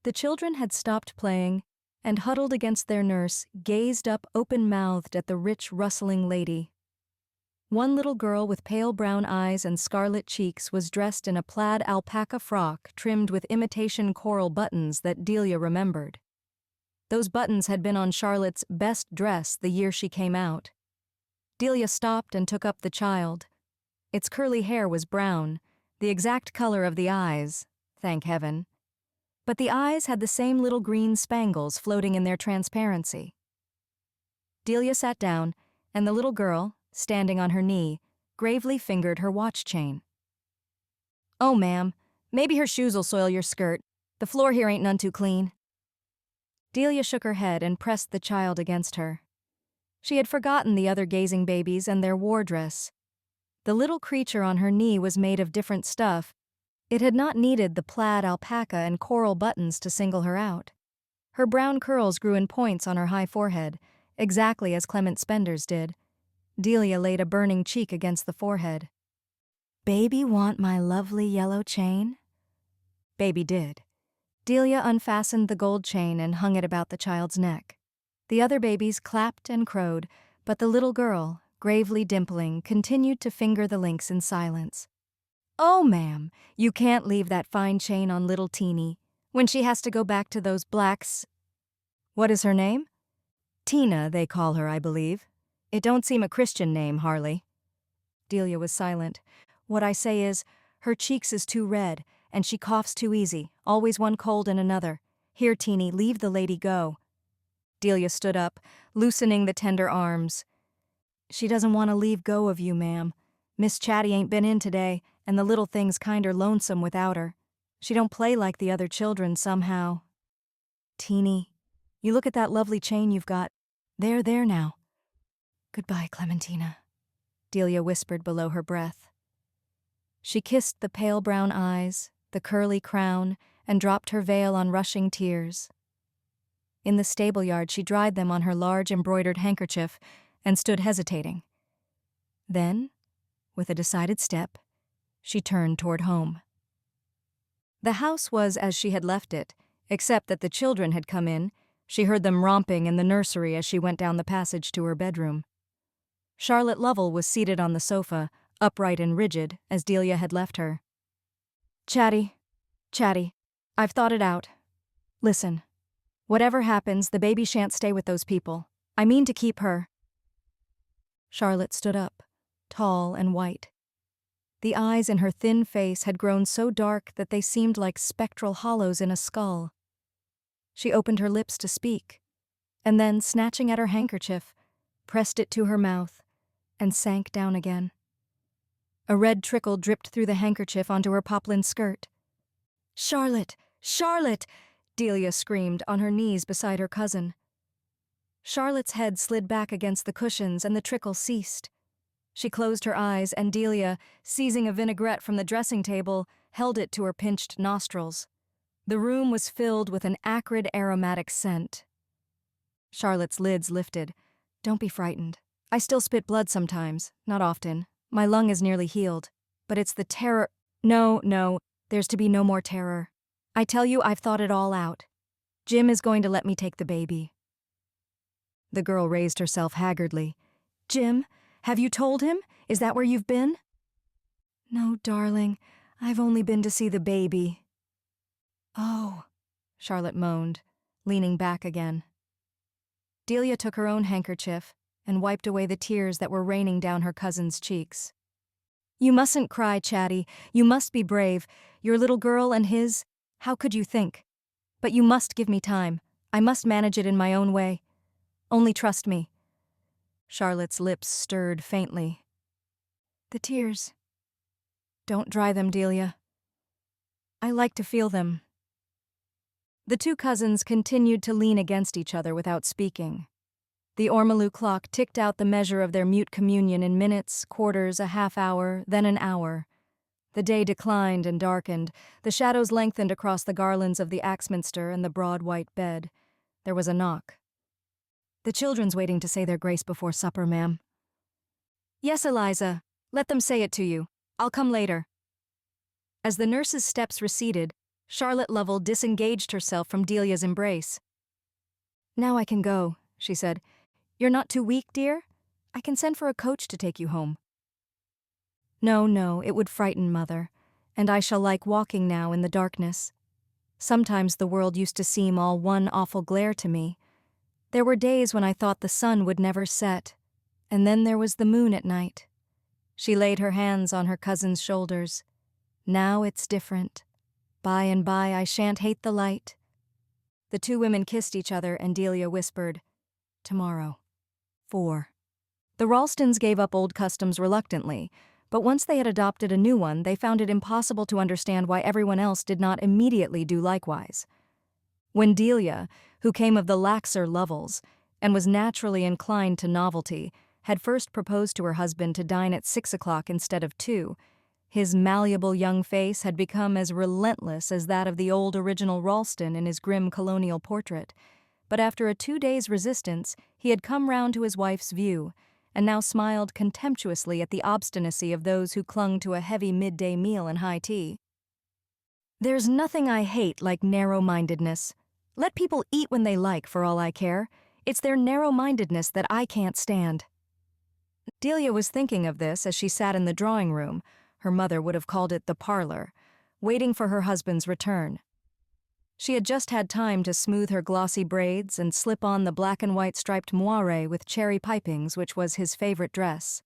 The children had stopped playing and, huddled against their nurse, gazed up open-mouthed at the rich, rustling lady. One little girl with pale brown eyes and scarlet cheeks was dressed in a plaid alpaca frock trimmed with imitation coral buttons that Delia remembered. Those buttons had been on Charlotte's best dress the year she came out. Delia stopped and took up the child. Its curly hair was brown, the exact color of the eyes, thank heaven. But the eyes had the same little green spangles floating in their transparency. Delia sat down, and the little girl, standing on her knee, gravely fingered her watch chain. "Oh, ma'am, maybe her shoes'll soil your skirt. The floor here ain't none too clean." Delia shook her head and pressed the child against her. She had forgotten the other gazing babies and their war dress. The little creature on her knee was made of different stuff. It had not needed the plaid alpaca and coral buttons to single her out. Her brown curls grew in points on her high forehead, exactly as Clement Spender's did. Delia laid a burning cheek against the forehead. "Baby want my lovely yellow chain?" Baby did. Delia unfastened the gold chain and hung it about the child's neck. The other babies clapped and crowed, but the little girl, gravely dimpling, continued to finger the links in silence. "Oh, ma'am, you can't leave that fine chain on little Teeny, when she has to go back to those blacks." "What is her name?" "Tina, they call her, I believe. It don't seem a Christian name, Harley." Delia was silent. "What I say is, her cheeks is too red, and she coughs too easy, always one cold and another. Here, Teeny, leave the lady go." Delia stood up, loosening the tender arms. "She doesn't want to leave go of you, ma'am. Miss Chatty ain't been in today, and the little thing's kinder lonesome without her. She don't play like the other children somehow. Teeny, you look at that lovely chain you've got. There now." "Goodbye, Clementina," Delia whispered below her breath. She kissed the pale brown eyes, the curly crown, and dropped her veil on rushing tears. In the stable yard she dried them on her large embroidered handkerchief and stood hesitating. Then, with a decided step, she turned toward home. The house was as she had left it, except that the children had come in. She heard them romping in the nursery as she went down the passage to her bedroom. Charlotte Lovell was seated on the sofa, upright and rigid, as Delia had left her. Chatty, I've thought it out. Listen, whatever happens, the baby shan't stay with those people. I mean to keep her. Charlotte stood up, tall and white. The eyes in her thin face had grown so dark that they seemed like spectral hollows in a skull. She opened her lips to speak, and then, snatching at her handkerchief, pressed it to her mouth and sank down again. A red trickle dripped through the handkerchief onto her poplin skirt. Charlotte! Charlotte! Delia screamed, on her knees beside her cousin. Charlotte's head slid back against the cushions and the trickle ceased. She closed her eyes and Delia, seizing a vinaigrette from the dressing table, held it to her pinched nostrils. The room was filled with an acrid aromatic scent. Charlotte's lids lifted. Don't be frightened. I still spit blood sometimes, not often. My lung is nearly healed. But it's the terror— No, there's to be no more terror. I tell you, I've thought it all out. Jim is going to let me take the baby. The girl raised herself haggardly. Jim? Have you told him? Is that where you've been? No, darling. I've only been to see the baby. Oh, Charlotte moaned, leaning back again. Delia took her own handkerchief and wiped away the tears that were raining down her cousin's cheeks. You mustn't cry, Chatty. You must be brave. Your little girl and his— How could you think? But you must give me time. I must manage it in my own way. Only trust me. Charlotte's lips stirred faintly. The tears. Don't dry them, Delia. I like to feel them. The two cousins continued to lean against each other without speaking. The ormolu clock ticked out the measure of their mute communion in minutes, quarters, a half hour, then an hour. The day declined and darkened. The shadows lengthened across the garlands of the Axminster and the broad white bed. There was a knock. The children's waiting to say their grace before supper, ma'am. Yes, Eliza. Let them say it to you. I'll come later. As the nurse's steps receded, Charlotte Lovell disengaged herself from Delia's embrace. Now I can go, she said. You're not too weak, dear? I can send for a coach to take you home. No, it would frighten Mother, and I shall like walking now in the darkness. Sometimes the world used to seem all one awful glare to me. There were days when I thought the sun would never set, and then there was the moon at night. She laid her hands on her cousin's shoulders. Now it's different. By and by I shan't hate the light. The two women kissed each other and Delia whispered, Tomorrow. 4. The Ralstons gave up old customs reluctantly, but once they had adopted a new one, they found it impossible to understand why everyone else did not immediately do likewise. When Delia, who came of the laxer Lovells, and was naturally inclined to novelty, had first proposed to her husband to dine at 6 o'clock instead of 2, his malleable young face had become as relentless as that of the old original Ralston in his grim colonial portrait. But after a 2 days' resistance, he had come round to his wife's view, and now smiled contemptuously at the obstinacy of those who clung to a heavy midday meal and high tea. There's nothing I hate like narrow-mindedness. Let people eat when they like, for all I care. It's their narrow-mindedness that I can't stand. Delia was thinking of this as she sat in the drawing room, her mother would have called it the parlor, waiting for her husband's return. She had just had time to smooth her glossy braids and slip on the black and white striped moire with cherry pipings, which was his favorite dress.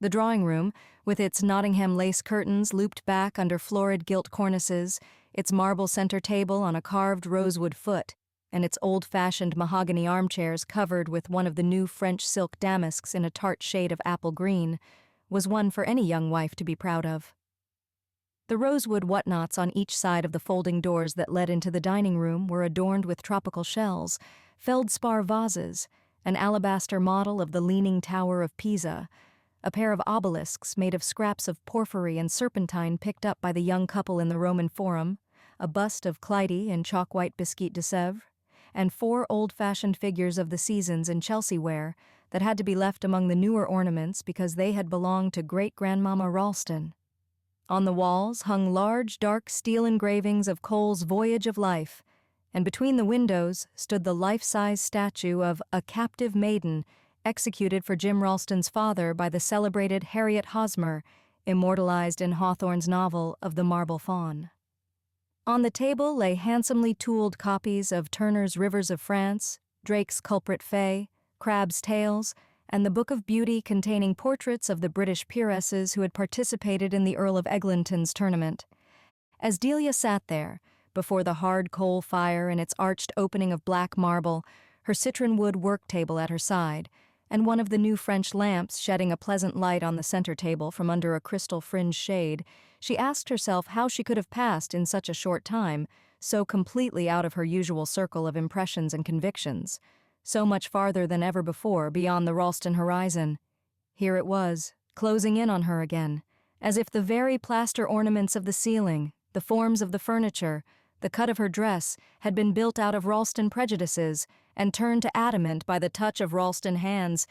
The drawing room, with its Nottingham lace curtains looped back under florid gilt cornices, its marble center table on a carved rosewood foot, and its old-fashioned mahogany armchairs covered with one of the new French silk damasks in a tart shade of apple green, was one for any young wife to be proud of. The rosewood whatnots on each side of the folding doors that led into the dining room were adorned with tropical shells, feldspar vases, an alabaster model of the Leaning Tower of Pisa, a pair of obelisks made of scraps of porphyry and serpentine picked up by the young couple in the Roman Forum, a bust of Clytie in chalk-white biscuit de Sèvres, and 4 old-fashioned figures of the seasons in Chelsea ware that had to be left among the newer ornaments because they had belonged to great-grandmama Ralston. On the walls hung large, dark steel engravings of Cole's Voyage of Life, and between the windows stood the life-size statue of a captive maiden executed for Jim Ralston's father by the celebrated Harriet Hosmer, immortalized in Hawthorne's novel of the Marble Faun. On the table lay handsomely tooled copies of Turner's Rivers of France, Drake's Culprit Fay, Crabbe's Tales, and the Book of Beauty containing portraits of the British peeresses who had participated in the Earl of Eglinton's tournament. As Delia sat there, before the hard coal fire and its arched opening of black marble, her citron-wood work table at her side, and one of the new French lamps shedding a pleasant light on the center table from under a crystal-fringed shade, she asked herself how she could have passed in such a short time, so completely out of her usual circle of impressions and convictions, so much farther than ever before beyond the Ralston horizon. Here it was, closing in on her again, as if the very plaster ornaments of the ceiling, the forms of the furniture, the cut of her dress, had been built out of Ralston prejudices and turned to adamant by the touch of Ralston hands.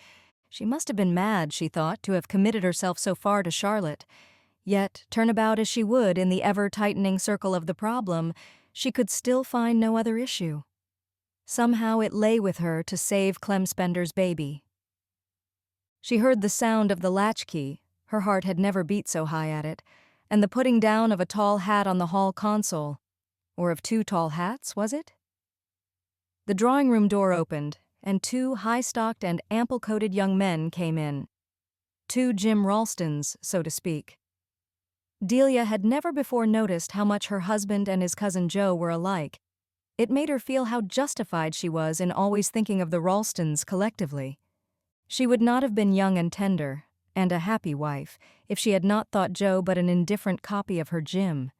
She must have been mad, she thought, to have committed herself so far to Charlotte. Yet, turn about as she would in the ever-tightening circle of the problem, she could still find no other issue. Somehow it lay with her to save Clem Spender's baby. She heard the sound of the latchkey, her heart had never beat so high at it, and the putting down of a tall hat on the hall console. Or of 2 tall hats, was it? The drawing-room door opened, and 2 high-stocked and ample-coated young men came in. 2 Jim Ralstons, so to speak. Delia had never before noticed how much her husband and his cousin Joe were alike. It made her feel how justified she was in always thinking of the Ralstons collectively. She would not have been young and tender, and a happy wife, if she had not thought Joe but an indifferent copy of her Jim.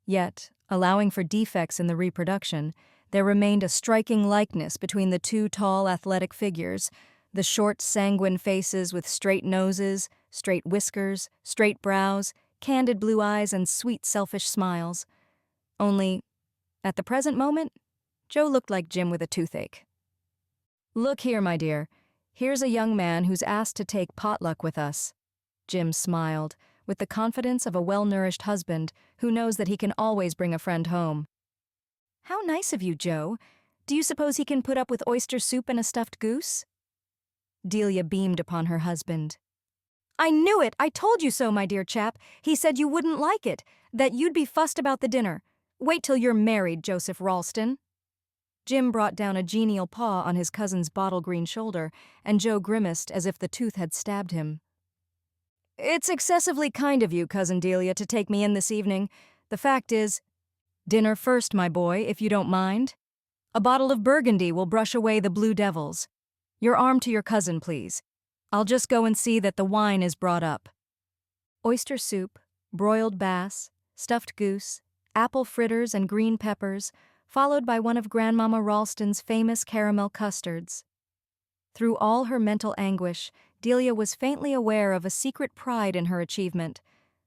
Yet, allowing for defects in the reproduction, there remained a striking likeness between the 2 tall, athletic figures, the short, sanguine faces with straight noses, straight whiskers, straight brows, candid blue eyes, and sweet, selfish smiles. Only, at the present moment, Joe looked like Jim with a toothache. "Look here, my dear. Here's a young man who's asked to take potluck with us." Jim smiled, with the confidence of a well-nourished husband who knows that he can always bring a friend home. "How nice of you, Joe. Do you suppose he can put up with oyster soup and a stuffed goose?" Delia beamed upon her husband. "I knew it! I told you so, my dear chap. He said you wouldn't like it, that you'd be fussed about the dinner. Wait till you're married, Joseph Ralston." Jim brought down a genial paw on his cousin's bottle-green shoulder, and Joe grimaced as if the tooth had stabbed him. "It's excessively kind of you, Cousin Delia, to take me in this evening. The fact is—" "Dinner first, my boy, if you don't mind. A bottle of Burgundy will brush away the blue devils. Your arm to your cousin, please. I'll just go and see that the wine is brought up." Oyster soup, broiled bass, stuffed goose, apple fritters and green peppers, followed by one of Grandmama Ralston's famous caramel custards. Through all her mental anguish, Delia was faintly aware of a secret pride in her achievement.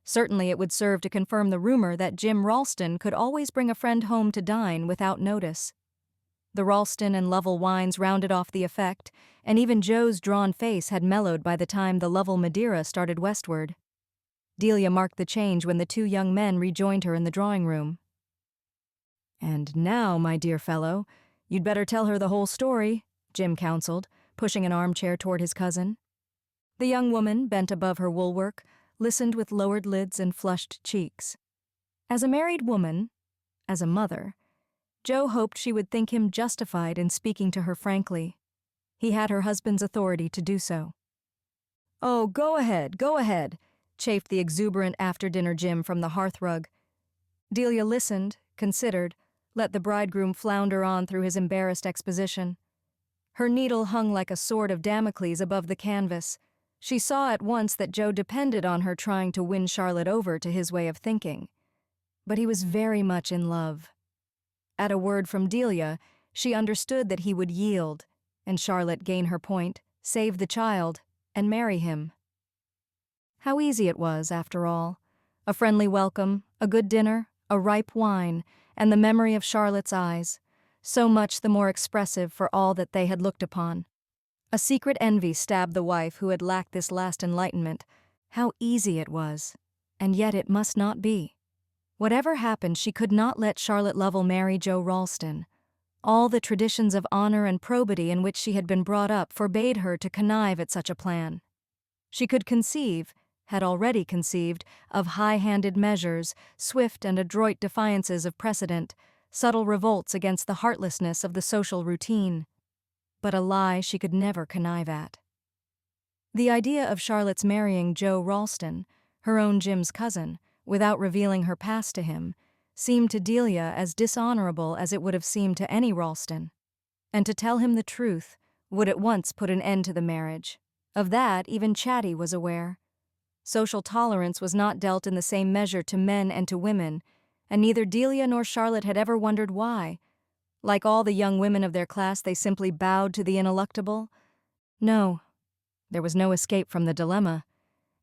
Certainly it would serve to confirm the rumor that Jim Ralston could always bring a friend home to dine without notice. The Ralston and Lovell wines rounded off the effect, and even Joe's drawn face had mellowed by the time the Lovell Madeira started westward. Delia marked the change when the 2 young men rejoined her in the drawing-room. "And now, my dear fellow, you'd better tell her the whole story," Jim counseled, pushing an armchair toward his cousin. The young woman, bent above her woolwork, listened with lowered lids and flushed cheeks. As a married woman, as a mother, Joe hoped she would think him justified in speaking to her frankly. He had her husband's authority to do so. "Oh, go ahead," chafed the exuberant after-dinner Jim from the hearthrug. Delia listened, considered, let the bridegroom flounder on through his embarrassed exposition. Her needle hung like a sword of Damocles above the canvas. She saw at once that Joe depended on her trying to win Charlotte over to his way of thinking. But he was very much in love. At a word from Delia, she understood that he would yield, and Charlotte gain her point, save the child, and marry him. How easy it was, after all. A friendly welcome, a good dinner, a ripe wine, and the memory of Charlotte's eyes, so much the more expressive for all that they had looked upon. A secret envy stabbed the wife who had lacked this last enlightenment. How easy it was. And yet it must not be. Whatever happened, she could not let Charlotte Lovell marry Joe Ralston. All the traditions of honor and probity in which she had been brought up forbade her to connive at such a plan. She could conceive, had already conceived, of high-handed measures, swift and adroit defiances of precedent, subtle revolts against the heartlessness of the social routine. But a lie she could never connive at. The idea of Charlotte's marrying Joe Ralston, her own Jim's cousin, without revealing her past to him, seemed to Delia as dishonorable as it would have seemed to any Ralston. And to tell him the truth would at once put an end to the marriage. Of that even Chatty was aware. Social tolerance was not dealt in the same measure to men and to women, and neither Delia nor Charlotte had ever wondered why. Like all the young women of their class, they simply bowed to the ineluctable. No, there was no escape from the dilemma.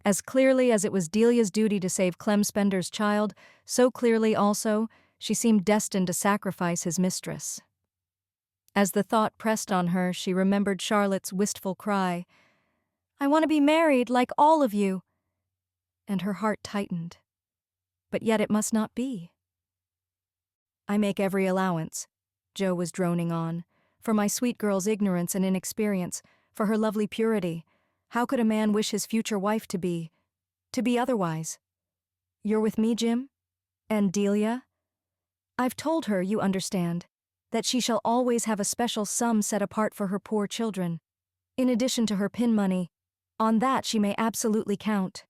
As clearly as it was Delia's duty to save Clem Spender's child, so clearly also she seemed destined to sacrifice his mistress. As the thought pressed on her, she remembered Charlotte's wistful cry, "I want to be married like all of you," and her heart tightened. But yet it must not be. "I make every allowance," Joe was droning on, "for my sweet girl's ignorance and inexperience, for her lovely purity. How could a man wish his future wife to be otherwise? You're with me, Jim? And Delia? I've told her, you understand, that she shall always have a special sum set apart for her poor children. In addition to her pin money, on that she may absolutely count.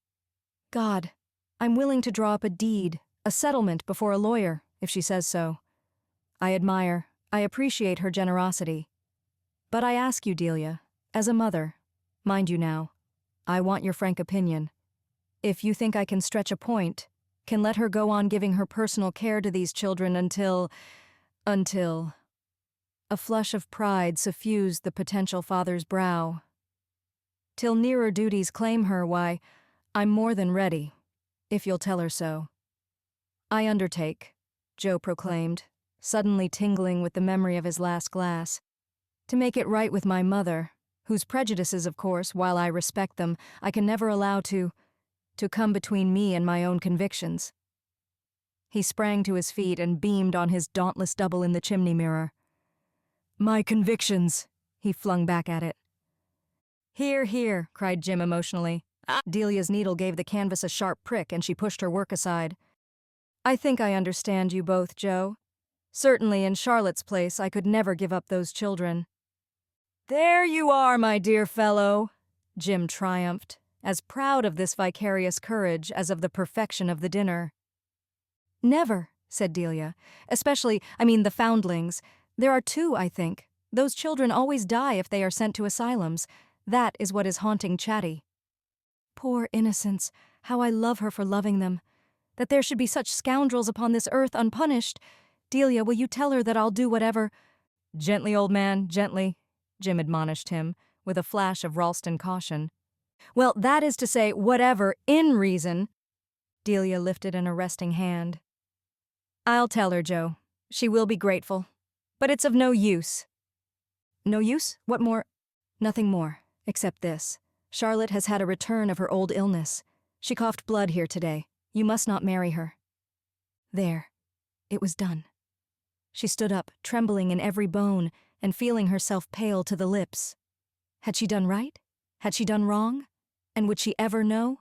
God, I'm willing to draw up a deed, a settlement before a lawyer, if she says so. I appreciate her generosity. But I ask you, Delia, as a mother, mind you now, I want your frank opinion. If you think I can stretch a point, can let her go on giving her personal care to these children until... A flush of pride suffused the potential father's brow. Till nearer duties claim her, why, I'm more than ready, if you'll tell her so. I undertake, Joe proclaimed, suddenly tingling with the memory of his last glass, to make it right with my mother, whose prejudices, of course, while I respect them, I can never allow to come between me and my own convictions. He sprang to his feet and beamed on his dauntless double in the chimney mirror. My convictions, he flung back at it. Hear, hear, cried Jim emotionally. Delia's needle gave the canvas a sharp prick and she pushed her work aside. I think I understand you both, Joe. Certainly in Charlotte's place I could never give up those children. There you are, my dear fellow, Jim triumphed, as proud of this vicarious courage as of the perfection of the dinner. Never, said Delia. Especially, the foundlings. There are 2, I think. Those children always die if they are sent to asylums. That is what is haunting Chatty. Poor innocents, how I love her for loving them. That there should be such scoundrels upon this earth unpunished. Delia, will you tell her that I'll do whatever— Gently, old man, gently, Jim admonished him, with a flash of Ralston caution. Well, that is to say, whatever, in reason. Delia lifted an arresting hand. I'll tell her, Joe. She will be grateful. But it's of no use. No use? What more? Nothing more, except this. Charlotte has had a return of her old illness. She coughed blood here today. You must not marry her. There. It was done. She stood up, trembling in every bone, and feeling herself pale to the lips. Had she done right? Had she done wrong? And would she ever know?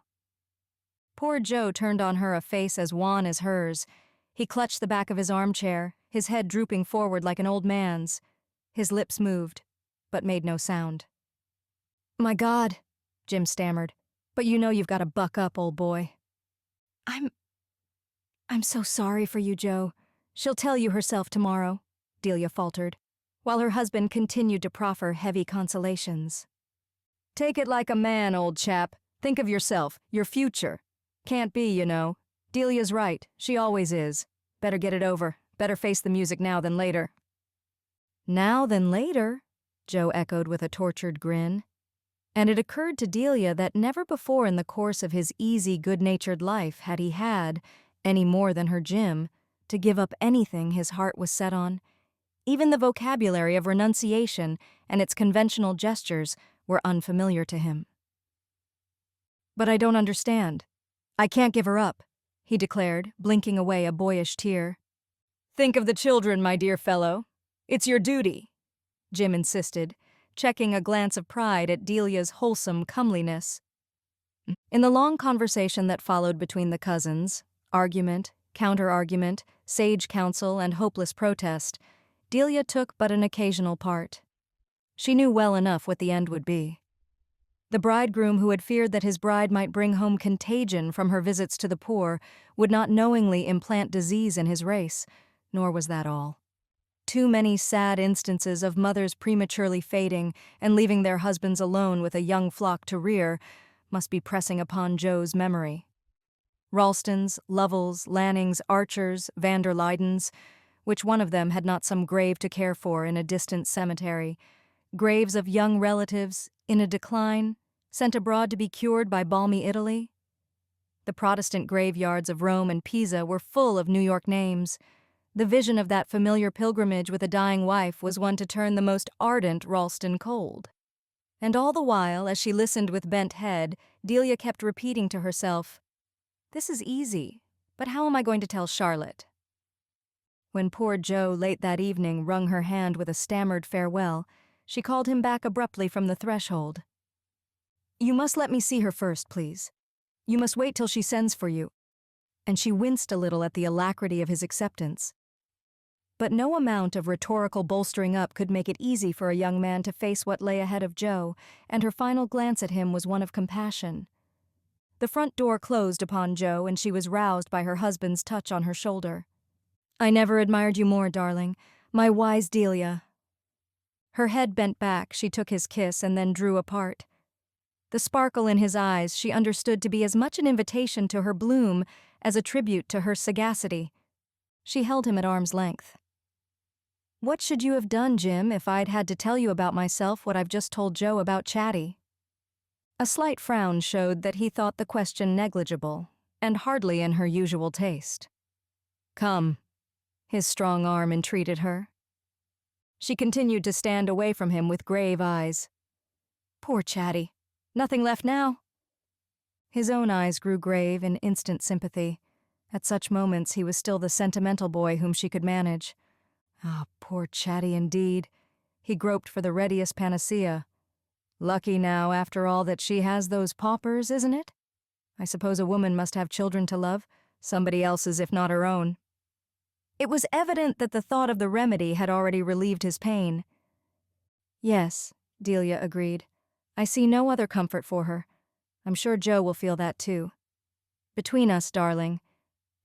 Poor Joe turned on her a face as wan as hers. He clutched the back of his armchair, his head drooping forward like an old man's. His lips moved, but made no sound. My God, Jim stammered, but you know you've got to buck up, old boy. I'm so sorry for you, Joe. She'll tell you herself tomorrow, Delia faltered, while her husband continued to proffer heavy consolations. Take it like a man, old chap. Think of yourself, your future. Can't be, you know. Delia's right. She always is. Better get it over. Better face the music now than later. Now than later, Joe echoed with a tortured grin. And it occurred to Delia that never before in the course of his easy, good-natured life had he had, any more than her Jim, to give up anything his heart was set on, Even the vocabulary of renunciation and its conventional gestures were unfamiliar to him. "But I don't understand. I can't give her up," he declared, blinking away a boyish tear. "Think of the children, my dear fellow. It's your duty," Jim insisted, checking a glance of pride at Delia's wholesome comeliness. In the long conversation that followed between the cousins, argument, counter-argument, sage counsel, and hopeless protest, Delia took but an occasional part. She knew well enough what the end would be. The bridegroom who had feared that his bride might bring home contagion from her visits to the poor would not knowingly implant disease in his race, nor was that all. Too many sad instances of mothers prematurely fading and leaving their husbands alone with a young flock to rear must be pressing upon Joe's memory. Ralstons, Lovells, Lannings, Archers, van der Luydens, which one of them had not some grave to care for in a distant cemetery, graves of young relatives, in a decline, sent abroad to be cured by balmy Italy? The Protestant graveyards of Rome and Pisa were full of New York names. The vision of that familiar pilgrimage with a dying wife was one to turn the most ardent Ralston cold. And all the while, as she listened with bent head, Delia kept repeating to herself, "This is easy, but how am I going to tell Charlotte?" When poor Joe late that evening wrung her hand with a stammered farewell, she called him back abruptly from the threshold. "You must let me see her first, please. You must wait till she sends for you." And she winced a little at the alacrity of his acceptance. But no amount of rhetorical bolstering up could make it easy for a young man to face what lay ahead of Joe, and her final glance at him was one of compassion. The front door closed upon Joe, and she was roused by her husband's touch on her shoulder. "I never admired you more, darling. My wise Delia." Her head bent back, she took his kiss and then drew apart. The sparkle in his eyes she understood to be as much an invitation to her bloom as a tribute to her sagacity. She held him at arm's length. "What should you have done, Jim, if I'd had to tell you about myself what I've just told Joe about Chatty?" A slight frown showed that he thought the question negligible, and hardly in her usual taste. "Come," his strong arm entreated her. She continued to stand away from him with grave eyes. "Poor Chatty. Nothing left now?" His own eyes grew grave in instant sympathy. At such moments he was still the sentimental boy whom she could manage. Ah, poor Chatty indeed. He groped for the readiest panacea. "Lucky now, after all, that she has those paupers, isn't it? I suppose a woman must have children to love, somebody else's if not her own." It was evident that the thought of the remedy had already relieved his pain. "Yes," Delia agreed. "I see no other comfort for her. I'm sure Joe will feel that too. Between us, darling,"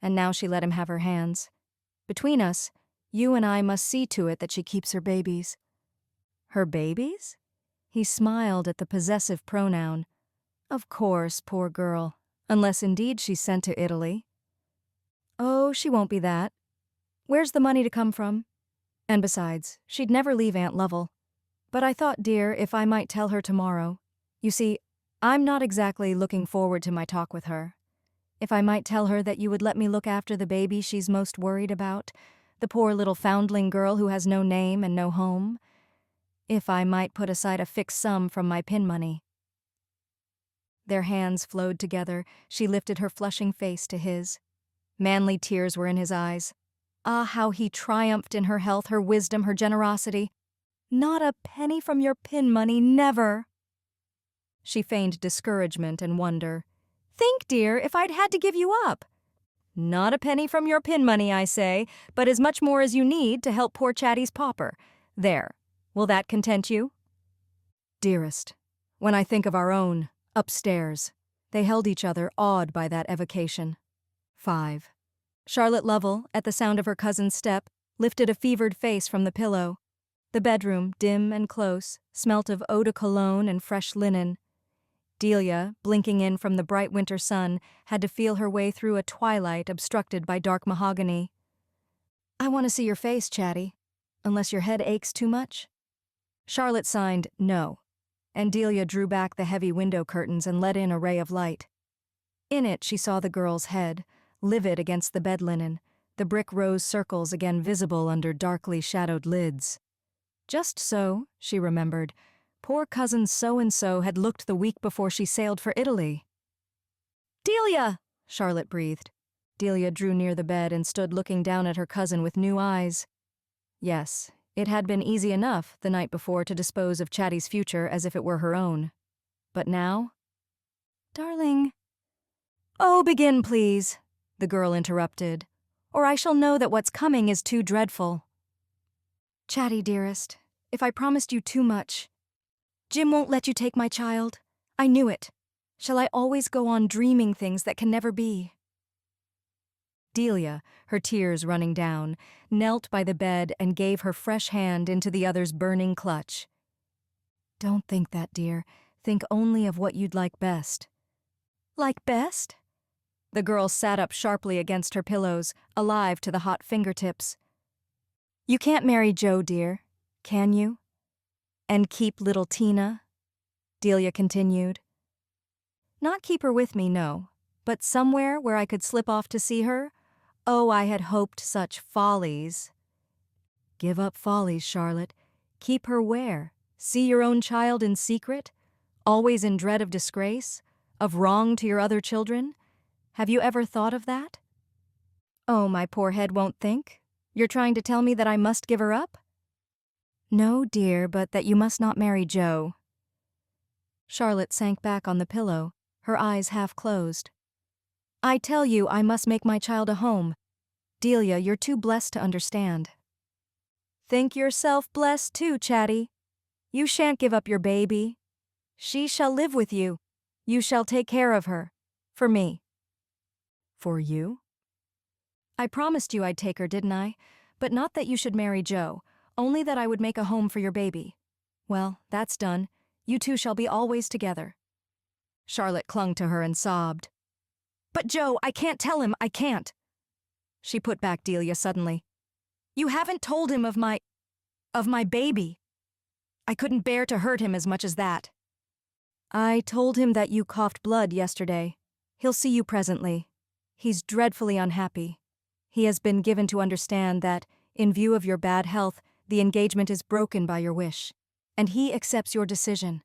and now she let him have her hands, "between us, you and I must see to it that she keeps her babies." "Her babies?" He smiled at the possessive pronoun. "Of course, poor girl, unless indeed she's sent to Italy." "Oh, she won't be that. Where's the money to come from? And besides, she'd never leave Aunt Lovell. But I thought, dear, if I might tell her tomorrow. You see, I'm not exactly looking forward to my talk with her. If I might tell her that you would let me look after the baby she's most worried about, the poor little foundling girl who has no name and no home. If I might put aside a fixed sum from my pin money." Their hands flowed together. She lifted her flushing face to his. Manly tears were in his eyes. Ah, how he triumphed in her health, her wisdom, her generosity. "Not a penny from your pin money, never." She feigned discouragement and wonder. "Think, dear, if I'd had to give you up." "Not a penny from your pin money, I say, but as much more as you need to help poor Chatty's pauper. There, will that content you?" "Dearest, when I think of our own, upstairs." They held each other, awed by that evocation. 5. Charlotte Lovell, at the sound of her cousin's step, lifted a fevered face from the pillow. The bedroom, dim and close, smelt of eau de cologne and fresh linen. Delia, blinking in from the bright winter sun, had to feel her way through a twilight obstructed by dark mahogany. "I want to see your face, Chatty, unless your head aches too much." Charlotte signed no, and Delia drew back the heavy window curtains and let in a ray of light. In it she saw the girl's head, livid against the bed linen, the brick rose circles again visible under darkly shadowed lids. Just so, she remembered, poor cousin so-and-so had looked the week before she sailed for Italy. "Delia!" Charlotte breathed. Delia drew near the bed and stood looking down at her cousin with new eyes. Yes, it had been easy enough the night before to dispose of Chatty's future as if it were her own. But now? "Darling." "Oh, begin, please," the girl interrupted, "or I shall know that what's coming is too dreadful." "Chatty, dearest, if I promised you too much. Jim won't let you take my child. I knew it. Shall I always go on dreaming things that can never be?" Delia, her tears running down, knelt by the bed and gave her fresh hand into the other's burning clutch. "Don't think that, dear. Think only of what you'd like best." "Like best?" The girl sat up sharply against her pillows, alive to the hot fingertips. "You can't marry Joe, dear, can you? And keep little Tina?" Delia continued. "Not keep her with me, no, but somewhere where I could slip off to see her? Oh, I had hoped such follies." "Give up follies, Charlotte. Keep her where? See your own child in secret? Always in dread of disgrace? Of wrong to your other children? Have you ever thought of that?" "Oh, my poor head won't think? You're trying to tell me that I must give her up?" "No, dear, but that you must not marry Joe." Charlotte sank back on the pillow, her eyes half closed. "I tell you I must make my child a home. Delia, you're too blessed to understand." "Think yourself blessed too, Chatty. You shan't give up your baby. She shall live with you. You shall take care of her. For me." "For you?" "I promised you I'd take her, didn't I? But not that you should marry Joe, only that I would make a home for your baby. Well, that's done. You two shall be always together." Charlotte clung to her and sobbed. "But Joe, I can't tell him, I can't." She put back Delia suddenly. "You haven't told him of my baby. I couldn't bear to hurt him as much as that." "I told him that you coughed blood yesterday. He'll see you presently. He's dreadfully unhappy. He has been given to understand that, in view of your bad health, the engagement is broken by your wish, and he accepts your decision.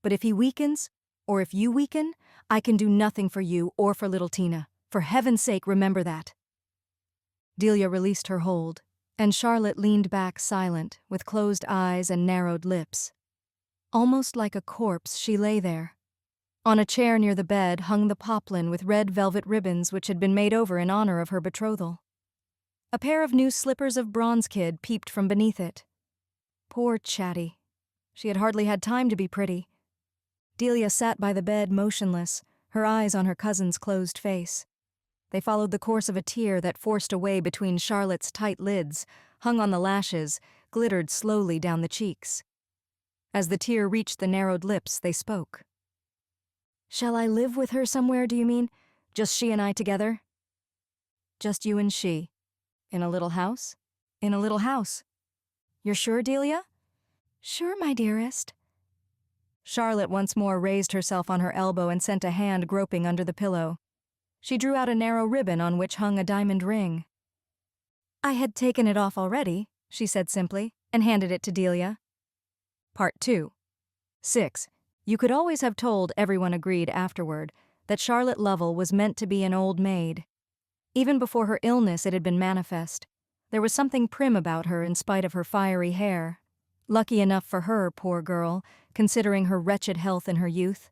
But if he weakens, or if you weaken, I can do nothing for you or for little Tina. For heaven's sake, remember that." Delia released her hold, and Charlotte leaned back silent, with closed eyes and narrowed lips. Almost like a corpse, she lay there. On a chair near the bed hung the poplin with red velvet ribbons which had been made over in honor of her betrothal. A pair of new slippers of bronze kid peeped from beneath it. Poor Chatty. She had hardly had time to be pretty. Delia sat by the bed motionless, her eyes on her cousin's closed face. They followed the course of a tear that forced a way between Charlotte's tight lids, hung on the lashes, glittered slowly down the cheeks. As the tear reached the narrowed lips, they spoke. "Shall I live with her somewhere, do you mean? Just she and I together?" "Just you and she. In a little house?" "In a little house." "You're sure, Delia?" "Sure, my dearest." Charlotte once more raised herself on her elbow and sent a hand groping under the pillow. She drew out a narrow ribbon on which hung a diamond ring. "I had taken it off already," she said simply, and handed it to Delia. Part 2. 6. You could always have told, everyone agreed afterward, that Charlotte Lovell was meant to be an old maid. Even before her illness it had been manifest. There was something prim about her in spite of her fiery hair. Lucky enough for her, poor girl, considering her wretched health in her youth.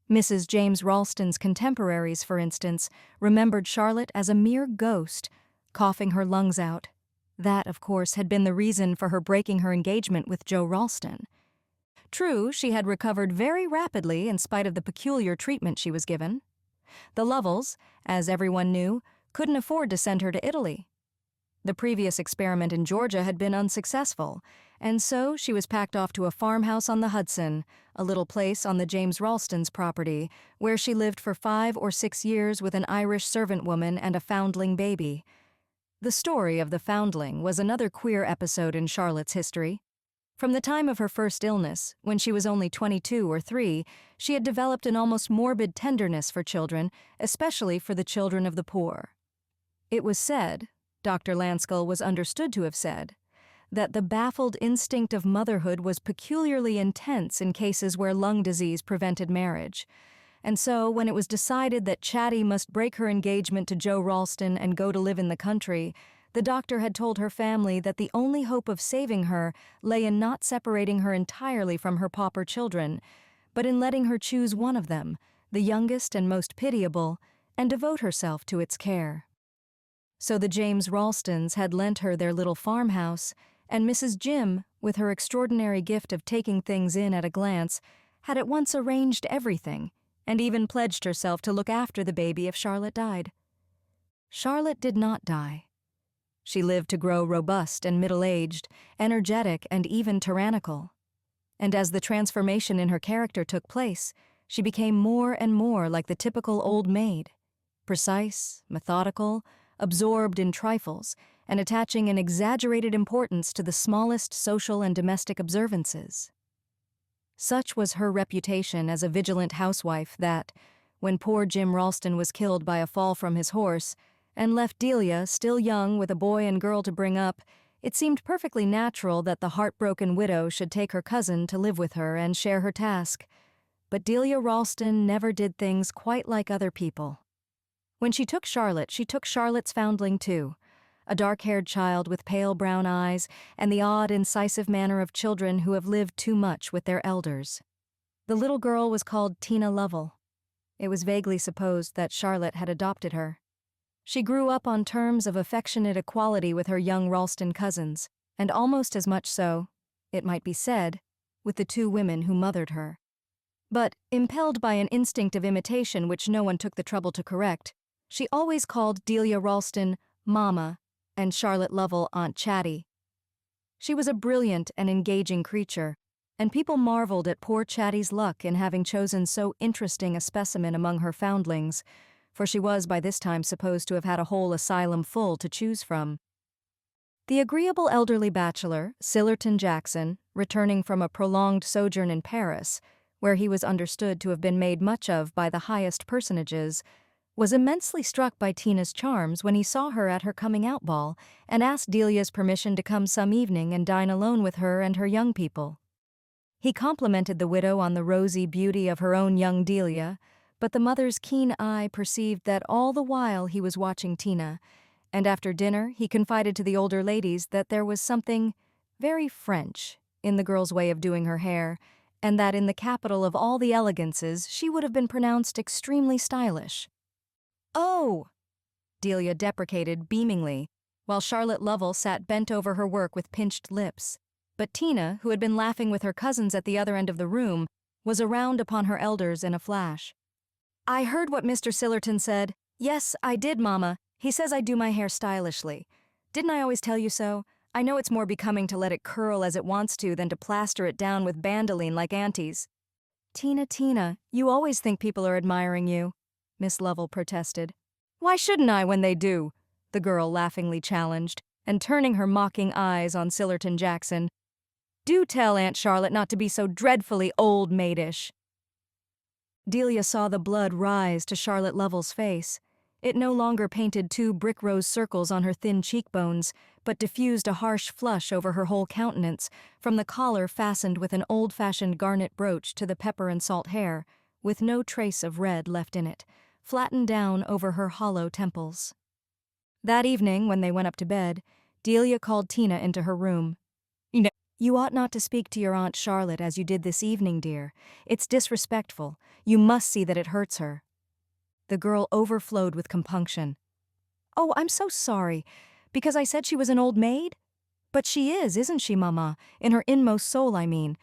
Mrs. James Ralston's contemporaries, for instance, remembered Charlotte as a mere ghost, coughing her lungs out. That, of course, had been the reason for her breaking her engagement with Joe Ralston. True, she had recovered very rapidly in spite of the peculiar treatment she was given. The Lovells, as everyone knew, couldn't afford to send her to Italy. The previous experiment in Georgia had been unsuccessful, and so she was packed off to a farmhouse on the Hudson, a little place on the James Ralston's property, where she lived for 5 or 6 years with an Irish servant woman and a foundling baby. The story of the foundling was another queer episode in Charlotte's history. From the time of her first illness, when she was only 22 or 3, she had developed an almost morbid tenderness for children, especially for the children of the poor. It was said, Dr. Lanskull was understood to have said, that the baffled instinct of motherhood was peculiarly intense in cases where lung disease prevented marriage. And so, when it was decided that Chatty must break her engagement to Joe Ralston and go to live in the country, the doctor had told her family that the only hope of saving her lay in not separating her entirely from her pauper children, but in letting her choose one of them, the youngest and most pitiable, and devote herself to its care. So the James Ralstons had lent her their little farmhouse, and Mrs. Jim, with her extraordinary gift of taking things in at a glance, had at once arranged everything, and even pledged herself to look after the baby if Charlotte died. Charlotte did not die. She lived to grow robust and middle-aged, energetic and even tyrannical. And as the transformation in her character took place, she became more and more like the typical old maid, precise, methodical, absorbed in trifles, and attaching an exaggerated importance to the smallest social and domestic observances. Such was her reputation as a vigilant housewife that, when poor Jim Ralston was killed by a fall from his horse, and left Delia, still young, with a boy and girl to bring up, it seemed perfectly natural that the heartbroken widow should take her cousin to live with her and share her task. But Delia Ralston never did things quite like other people. When she took Charlotte's foundling too, a dark-haired child with pale brown eyes and the odd, incisive manner of children who have lived too much with their elders. The little girl was called Tina Lovell. It was vaguely supposed that Charlotte had adopted her. She grew up on terms of affectionate equality with her young Ralston cousins, and almost as much so, it might be said, with the two women who mothered her. But, impelled by an instinct of imitation which no one took the trouble to correct, she always called Delia Ralston Mama and Charlotte Lovell Aunt Chatty. She was a brilliant and engaging creature, and people marveled at poor Chatty's luck in having chosen so interesting a specimen among her foundlings, for she was by this time supposed to have had a whole asylum full to choose from. The agreeable elderly bachelor, Sillerton Jackson, returning from a prolonged sojourn in Paris, where he was understood to have been made much of by the highest personages, was immensely struck by Tina's charms when he saw her at her coming-out ball and asked Delia's permission to come some evening and dine alone with her and her young people. He complimented the widow on the rosy beauty of her own young Delia, but the mother's keen eye perceived that all the while he was watching Tina, and after dinner he confided to the older ladies that there was something very French in the girl's way of doing her hair, and that in the capital of all the elegances she would have been pronounced extremely stylish. "Oh!" Delia deprecated beamingly, while Charlotte Lovell sat bent over her work with pinched lips. But Tina, who had been laughing with her cousins at the other end of the room, was around upon her elders in a flash. "I heard what Mr. Sillerton said. Yes, I did, Mama. He says I do my hair stylishly. Didn't I always tell you so? I know it's more becoming to let it curl as it wants to than to plaster it down with bandoline like aunties." Tina, you always think people are admiring you," Miss Lovell protested. "Why shouldn't I when they do?" the girl laughingly challenged, and turning her mocking eyes on Sillerton Jackson. "Do tell Aunt Charlotte not to be so dreadfully old maidish." Delia saw the blood rise to Charlotte Lovell's face. It no longer painted two brick-rose circles on her thin cheekbones, but diffused a harsh flush over her whole countenance, from the collar fastened with an old-fashioned garnet brooch to the pepper and salt hair, with no trace of red left in it, flattened down over her hollow temples. That evening, when they went up to bed, Delia called Tina into her room. "You ought not to speak to your Aunt Charlotte as you did this evening, dear. It's disrespectful. You must see that it hurts her." The girl overflowed with compunction. "Oh, I'm so sorry. Because I said she was an old maid? But she is, isn't she, Mama? In her inmost soul, I mean.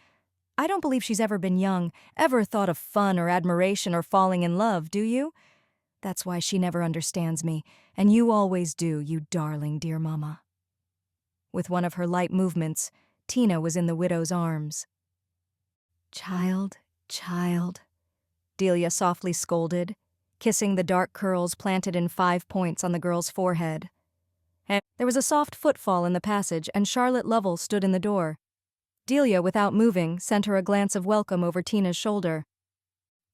I don't believe she's ever been young, ever thought of fun or admiration or falling in love, do you? That's why she never understands me, and you always do, you darling dear Mama." With one of her light movements, Tina was in the widow's arms. Child," Delia softly scolded, kissing the dark curls planted in 5 points on the girl's forehead. There was a soft footfall in the passage, and Charlotte Lovell stood in the door. Delia, without moving, sent her a glance of welcome over Tina's shoulder.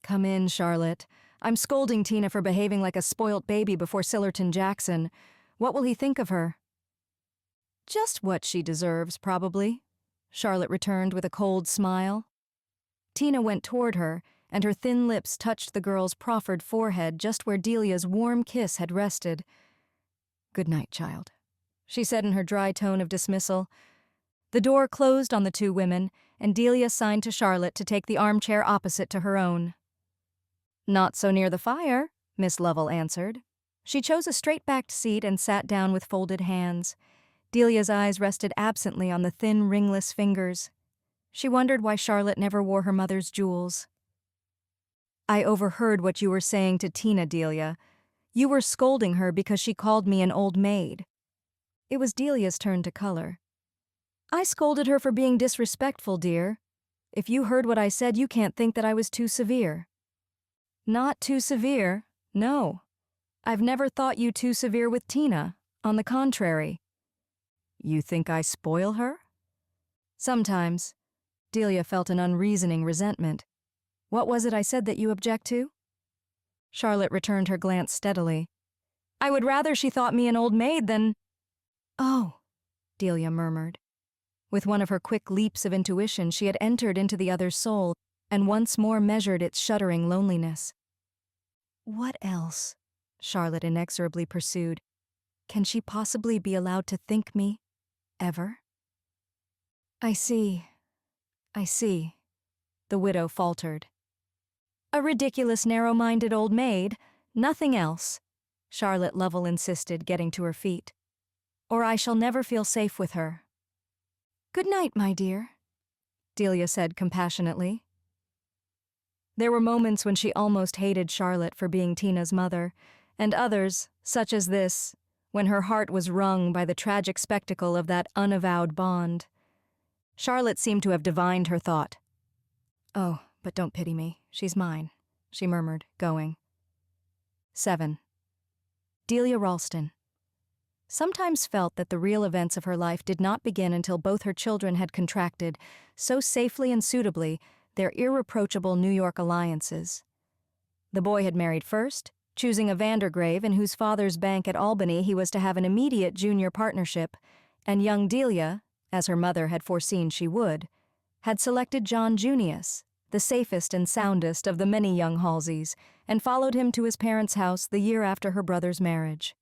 "Come in, Charlotte. I'm scolding Tina for behaving like a spoilt baby before Sillerton Jackson. What will he think of her? Just what she deserves, probably, Charlotte returned with a cold smile. Tina went toward her, and her thin lips touched the girl's proffered forehead just where Delia's warm kiss had rested. "Good night, child," she said in her dry tone of dismissal. The door closed on the two women, and Delia signed to Charlotte to take the armchair opposite to her own. "Not so near the fire," Miss Lovell answered. She chose a straight-backed seat and sat down with folded hands. Delia's eyes rested absently on the thin, ringless fingers. She wondered why Charlotte never wore her mother's jewels. "I overheard what you were saying to Tina, Delia. You were scolding her because she called me an old maid." It was Delia's turn to color. "I scolded her for being disrespectful, dear. If you heard what I said, you can't think that I was too severe." "Not too severe, no. I've never thought you too severe with Tina. On the contrary." "You think I spoil her?" "Sometimes." Delia felt an unreasoning resentment. "What was it I said that you object to?" Charlotte returned her glance steadily. "I would rather she thought me an old maid than—" "Oh," Delia murmured. With one of her quick leaps of intuition, she had entered into the other's soul and once more measured its shuddering loneliness. "What else?" Charlotte inexorably pursued. "Can she possibly be allowed to think me? Ever?" I see," the widow faltered. "A ridiculous, narrow-minded old maid, nothing else," Charlotte Lovell insisted, getting to her feet. "Or I shall never feel safe with her." "Good night, my dear," Delia said compassionately. There were moments when she almost hated Charlotte for being Tina's mother, and others, such as this, when her heart was wrung by the tragic spectacle of that unavowed bond. Charlotte seemed to have divined her thought. "Oh, but don't pity me. She's mine," she murmured, going. 7. Delia Ralston. Sometimes felt that the real events of her life did not begin until both her children had contracted, so safely and suitably, their irreproachable New York alliances. The boy had married first, choosing a Vandergrave in whose father's bank at Albany he was to have an immediate junior partnership, and young Delia, as her mother had foreseen she would, had selected John Junius, the safest and soundest of the many young Halseys, and followed him to his parents' house the year after her brother's marriage.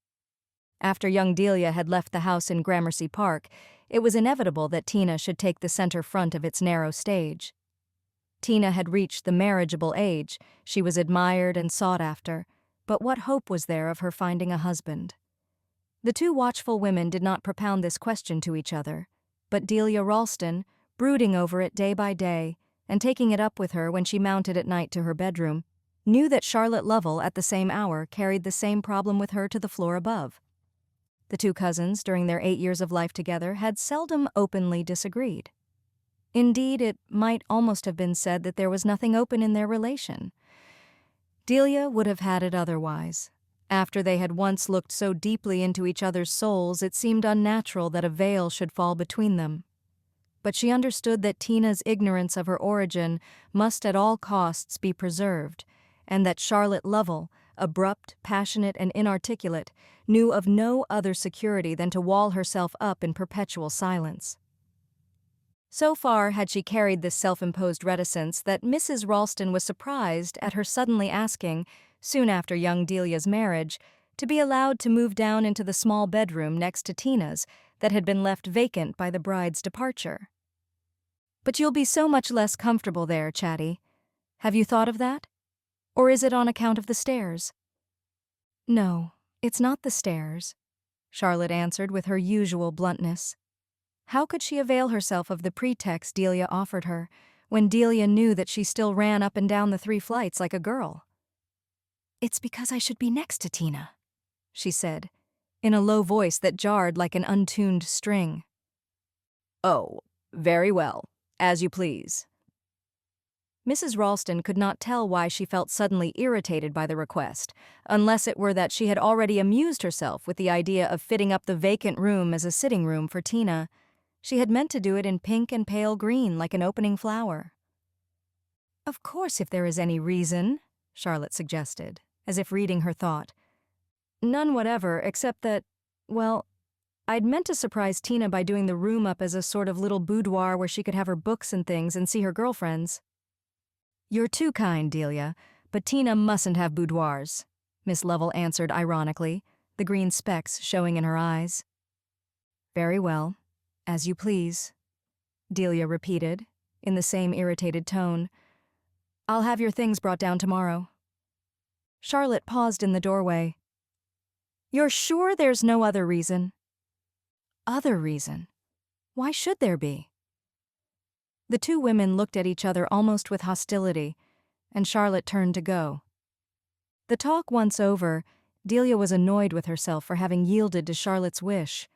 After young Delia had left the house in Gramercy Park, it was inevitable that Tina should take the center front of its narrow stage. Tina had reached the marriageable age, she was admired and sought after, but what hope was there of her finding a husband? The two watchful women did not propound this question to each other, but Delia Ralston, brooding over it day by day, and taking it up with her when she mounted at night to her bedroom, knew that Charlotte Lovell at the same hour carried the same problem with her to the floor above. The two cousins, during their 8 years of life together, had seldom openly disagreed. Indeed, it might almost have been said that there was nothing open in their relation. Delia would have had it otherwise. After they had once looked so deeply into each other's souls, it seemed unnatural that a veil should fall between them. But she understood that Tina's ignorance of her origin must at all costs be preserved, and that Charlotte Lovell, abrupt, passionate, and inarticulate, knew of no other security than to wall herself up in perpetual silence. So far had she carried this self-imposed reticence that Mrs. Ralston was surprised at her suddenly asking, soon after young Delia's marriage, to be allowed to move down into the small bedroom next to Tina's that had been left vacant by the bride's departure. "But you'll be so much less comfortable there, Chatty. Have you thought of that? Or is it on account of the stairs?" "No, it's not the stairs," Charlotte answered with her usual bluntness. How could she avail herself of the pretext Delia offered her, when Delia knew that she still ran up and down the 3 flights like a girl? "It's because I should be next to Tina," she said, in a low voice that jarred like an untuned string. "Oh, very well, as you please." Mrs. Ralston could not tell why she felt suddenly irritated by the request, unless it were that she had already amused herself with the idea of fitting up the vacant room as a sitting room for Tina. She had meant to do it in pink and pale green like an opening flower. "Of course, if there is any reason," Charlotte suggested, as if reading her thought. "None whatever, except that, Well, I'd meant to surprise Tina by doing the room up as a sort of little boudoir where she could have her books and things and see her girlfriends." "You're too kind, Delia, but Tina mustn't have boudoirs," Miss Lovell answered ironically, the green specks showing in her eyes. "Very well, as you please," Delia repeated, in the same irritated tone. "I'll have your things brought down tomorrow." Charlotte paused in the doorway. "You're sure there's no other reason?" "Other reason? Why should there be?" The two women looked at each other almost with hostility, and Charlotte turned to go. The talk once over, Delia was annoyed with herself for having yielded to Charlotte's wish.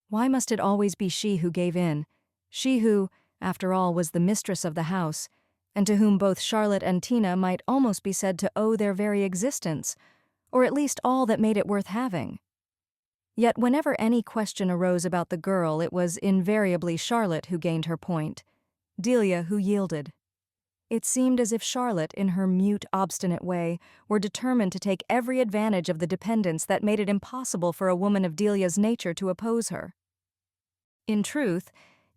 Why must it always be she who gave in, she who, after all, was the mistress of the house, and to whom both Charlotte and Tina might almost be said to owe their very existence, or at least all that made it worth having? Yet whenever any question arose about the girl, it was invariably Charlotte who gained her point, Delia who yielded. It seemed as if Charlotte, in her mute, obstinate way, were determined to take every advantage of the dependence that made it impossible for a woman of Delia's nature to oppose her. In truth,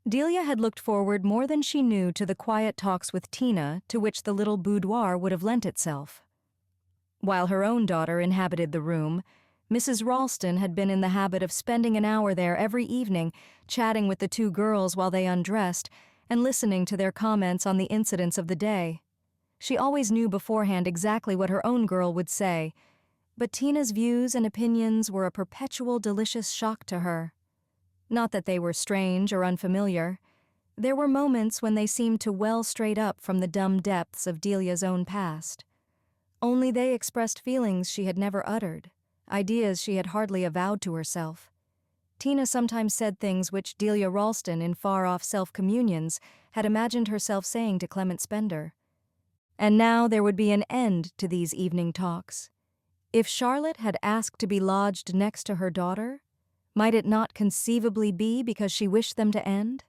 Delia had looked forward more than she knew to the quiet talks with Tina to which the little boudoir would have lent itself. While her own daughter inhabited the room, Mrs. Ralston had been in the habit of spending an hour there every evening, chatting with the two girls while they undressed, and listening to their comments on the incidents of the day. She always knew beforehand exactly what her own girl would say, but Tina's views and opinions were a perpetual delicious shock to her. Not that they were strange or unfamiliar. There were moments when they seemed to well straight up from the dumb depths of Delia's own past. Only they expressed feelings she had never uttered, ideas she had hardly avowed to herself. Tina sometimes said things which Delia Ralston, in far-off self-communions, had imagined herself saying to Clement Spender. And now there would be an end to these evening talks. If Charlotte had asked to be lodged next to her daughter, might it not conceivably be because she wished them to end?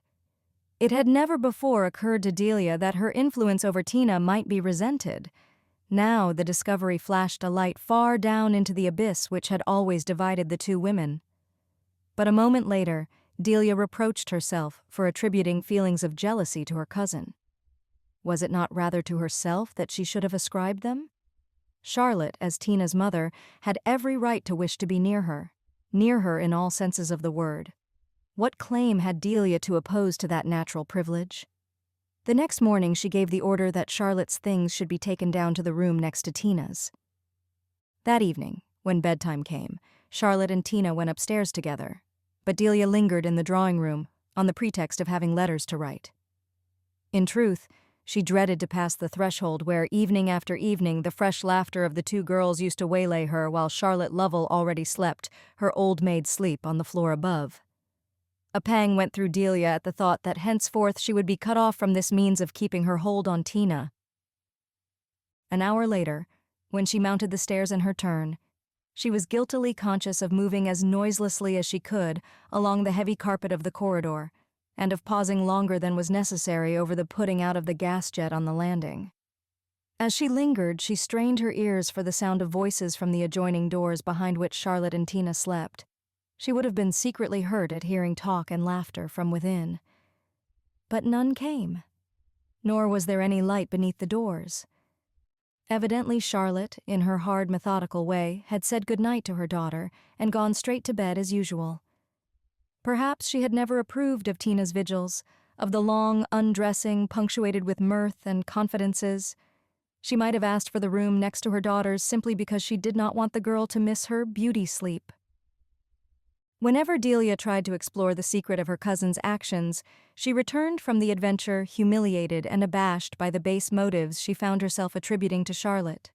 It had never before occurred to Delia that her influence over Tina might be resented. Now the discovery flashed a light far down into the abyss which had always divided the two women. But a moment later, Delia reproached herself for attributing feelings of jealousy to her cousin. Was it not rather to herself that she should have ascribed them? Charlotte, as Tina's mother, had every right to wish to be near her in all senses of the word. What claim had Delia to oppose to that natural privilege? The next morning she gave the order that Charlotte's things should be taken down to the room next to Tina's. That evening, when bedtime came, Charlotte and Tina went upstairs together, but Delia lingered in the drawing room on the pretext of having letters to write. In truth, she dreaded to pass the threshold where, evening after evening, the fresh laughter of the two girls used to waylay her while Charlotte Lovell already slept, her old maid sleep, on the floor above. A pang went through Delia at the thought that henceforth she would be cut off from this means of keeping her hold on Tina. An hour later, when she mounted the stairs in her turn, she was guiltily conscious of moving as noiselessly as she could along the heavy carpet of the corridor, and of pausing longer than was necessary over the putting out of the gas jet on the landing. As she lingered, she strained her ears for the sound of voices from the adjoining doors behind which Charlotte and Tina slept. She would have been secretly hurt at hearing talk and laughter from within. But none came, nor was there any light beneath the doors. Evidently Charlotte, in her hard, methodical way, had said good night to her daughter and gone straight to bed as usual. Perhaps she had never approved of Tina's vigils, of the long undressing punctuated with mirth and confidences. She might have asked for the room next to her daughter's simply because she did not want the girl to miss her beauty sleep. Whenever Delia tried to explore the secret of her cousin's actions, she returned from the adventure humiliated and abashed by the base motives she found herself attributing to Charlotte.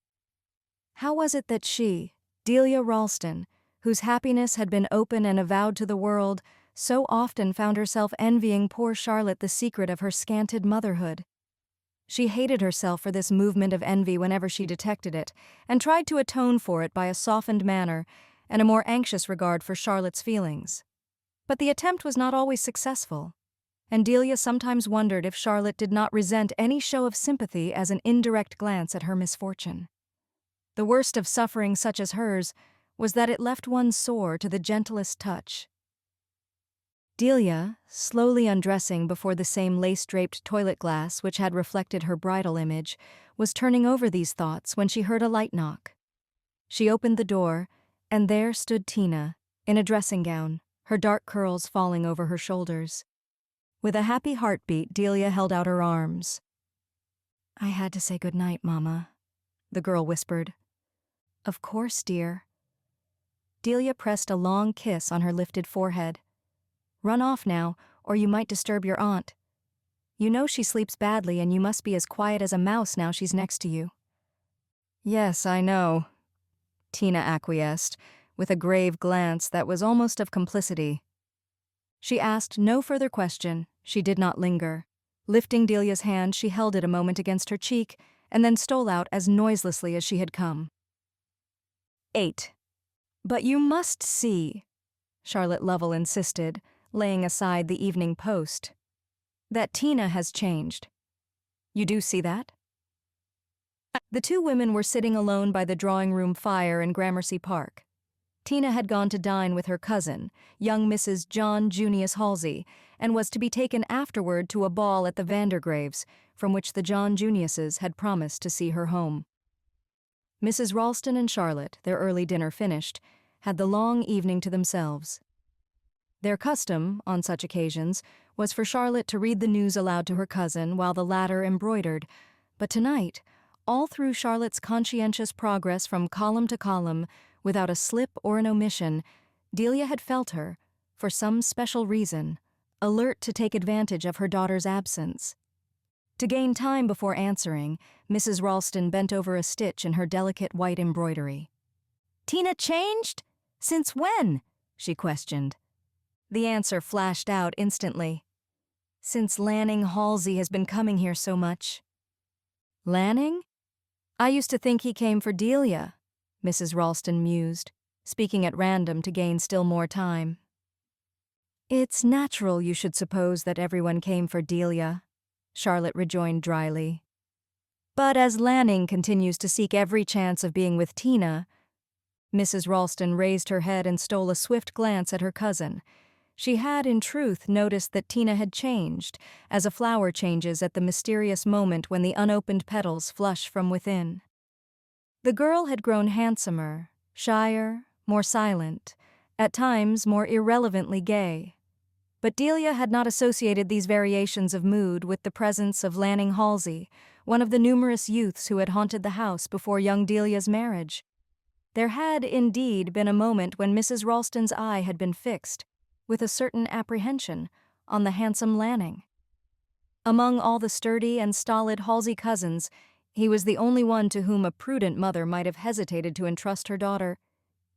How was it that she, Delia Ralston, whose happiness had been open and avowed to the world, so often found herself envying poor Charlotte the secret of her scanted motherhood? She hated herself for this movement of envy whenever she detected it, and tried to atone for it by a softened manner and a more anxious regard for Charlotte's feelings. But the attempt was not always successful, and Delia sometimes wondered if Charlotte did not resent any show of sympathy as an indirect glance at her misfortune. The worst of suffering such as hers was that it left one sore to the gentlest touch. Delia, slowly undressing before the same lace-draped toilet glass which had reflected her bridal image, was turning over these thoughts when she heard a light knock. She opened the door, and there stood Tina, in a dressing gown, her dark curls falling over her shoulders. With a happy heartbeat, Delia held out her arms. "I had to say good night, Mama," the girl whispered. "Of course, dear." Delia pressed a long kiss on her lifted forehead. "Run off now, or you might disturb your aunt. You know she sleeps badly and you must be as quiet as a mouse now she's next to you." "Yes, I know," Tina acquiesced, with a grave glance that was almost of complicity. She asked no further question, she did not linger. Lifting Delia's hand, she held it a moment against her cheek, and then stole out as noiselessly as she had come. 8. "But you must see," Charlotte Lovell insisted, laying aside the Evening Post, "that Tina has changed. You do see that?" The two women were sitting alone by the drawing-room fire in Gramercy Park. Tina had gone to dine with her cousin, young Mrs. John Junius Halsey, and was to be taken afterward to a ball at the Vandergraves, from which the John Juniuses had promised to see her home. Mrs. Ralston and Charlotte, their early dinner finished, had the long evening to themselves. Their custom, on such occasions, was for Charlotte to read the news aloud to her cousin while the latter embroidered, but tonight, all through Charlotte's conscientious progress from column to column, without a slip or an omission, Delia had felt her, for some special reason, alert to take advantage of her daughter's absence. To gain time before answering, Mrs. Ralston bent over a stitch in her delicate white embroidery. "Tina changed? Since when?" she questioned. The answer flashed out instantly. "Since Lanning Halsey has been coming here so much." "Lanning? I used to think he came for Delia," Mrs. Ralston mused, speaking at random to gain still more time. "It's natural you should suppose that everyone came for Delia," Charlotte rejoined dryly. "But as Lanning continues to seek every chance of being with Tina—" Mrs. Ralston raised her head and stole a swift glance at her cousin. She had, in truth, noticed that Tina had changed, as a flower changes at the mysterious moment when the unopened petals flush from within. The girl had grown handsomer, shyer, more silent, at times more irrelevantly gay. But Delia had not associated these variations of mood with the presence of Lanning Halsey, one of the numerous youths who had haunted the house before young Delia's marriage. There had, indeed, been a moment when Mrs. Ralston's eye had been fixed, with a certain apprehension, on the handsome Lanning. Among all the sturdy and stolid Halsey cousins, he was the only one to whom a prudent mother might have hesitated to entrust her daughter.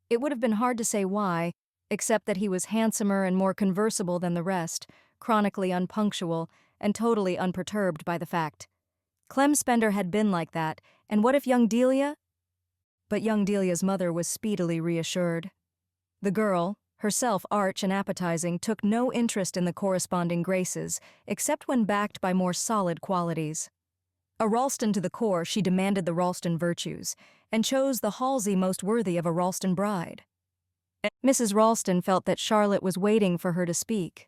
It would have been hard to say why, except that he was handsomer and more conversable than the rest, chronically unpunctual, and totally unperturbed by the fact. Clem Spender had been like that, and what if young Delia? But young Delia's mother was speedily reassured. The girl, herself arch and appetizing, took no interest in the corresponding graces, except when backed by more solid qualities. A Ralston to the core, she demanded the Ralston virtues, and chose the Halsey most worthy of a Ralston bride. Mrs. Ralston felt that Charlotte was waiting for her to speak.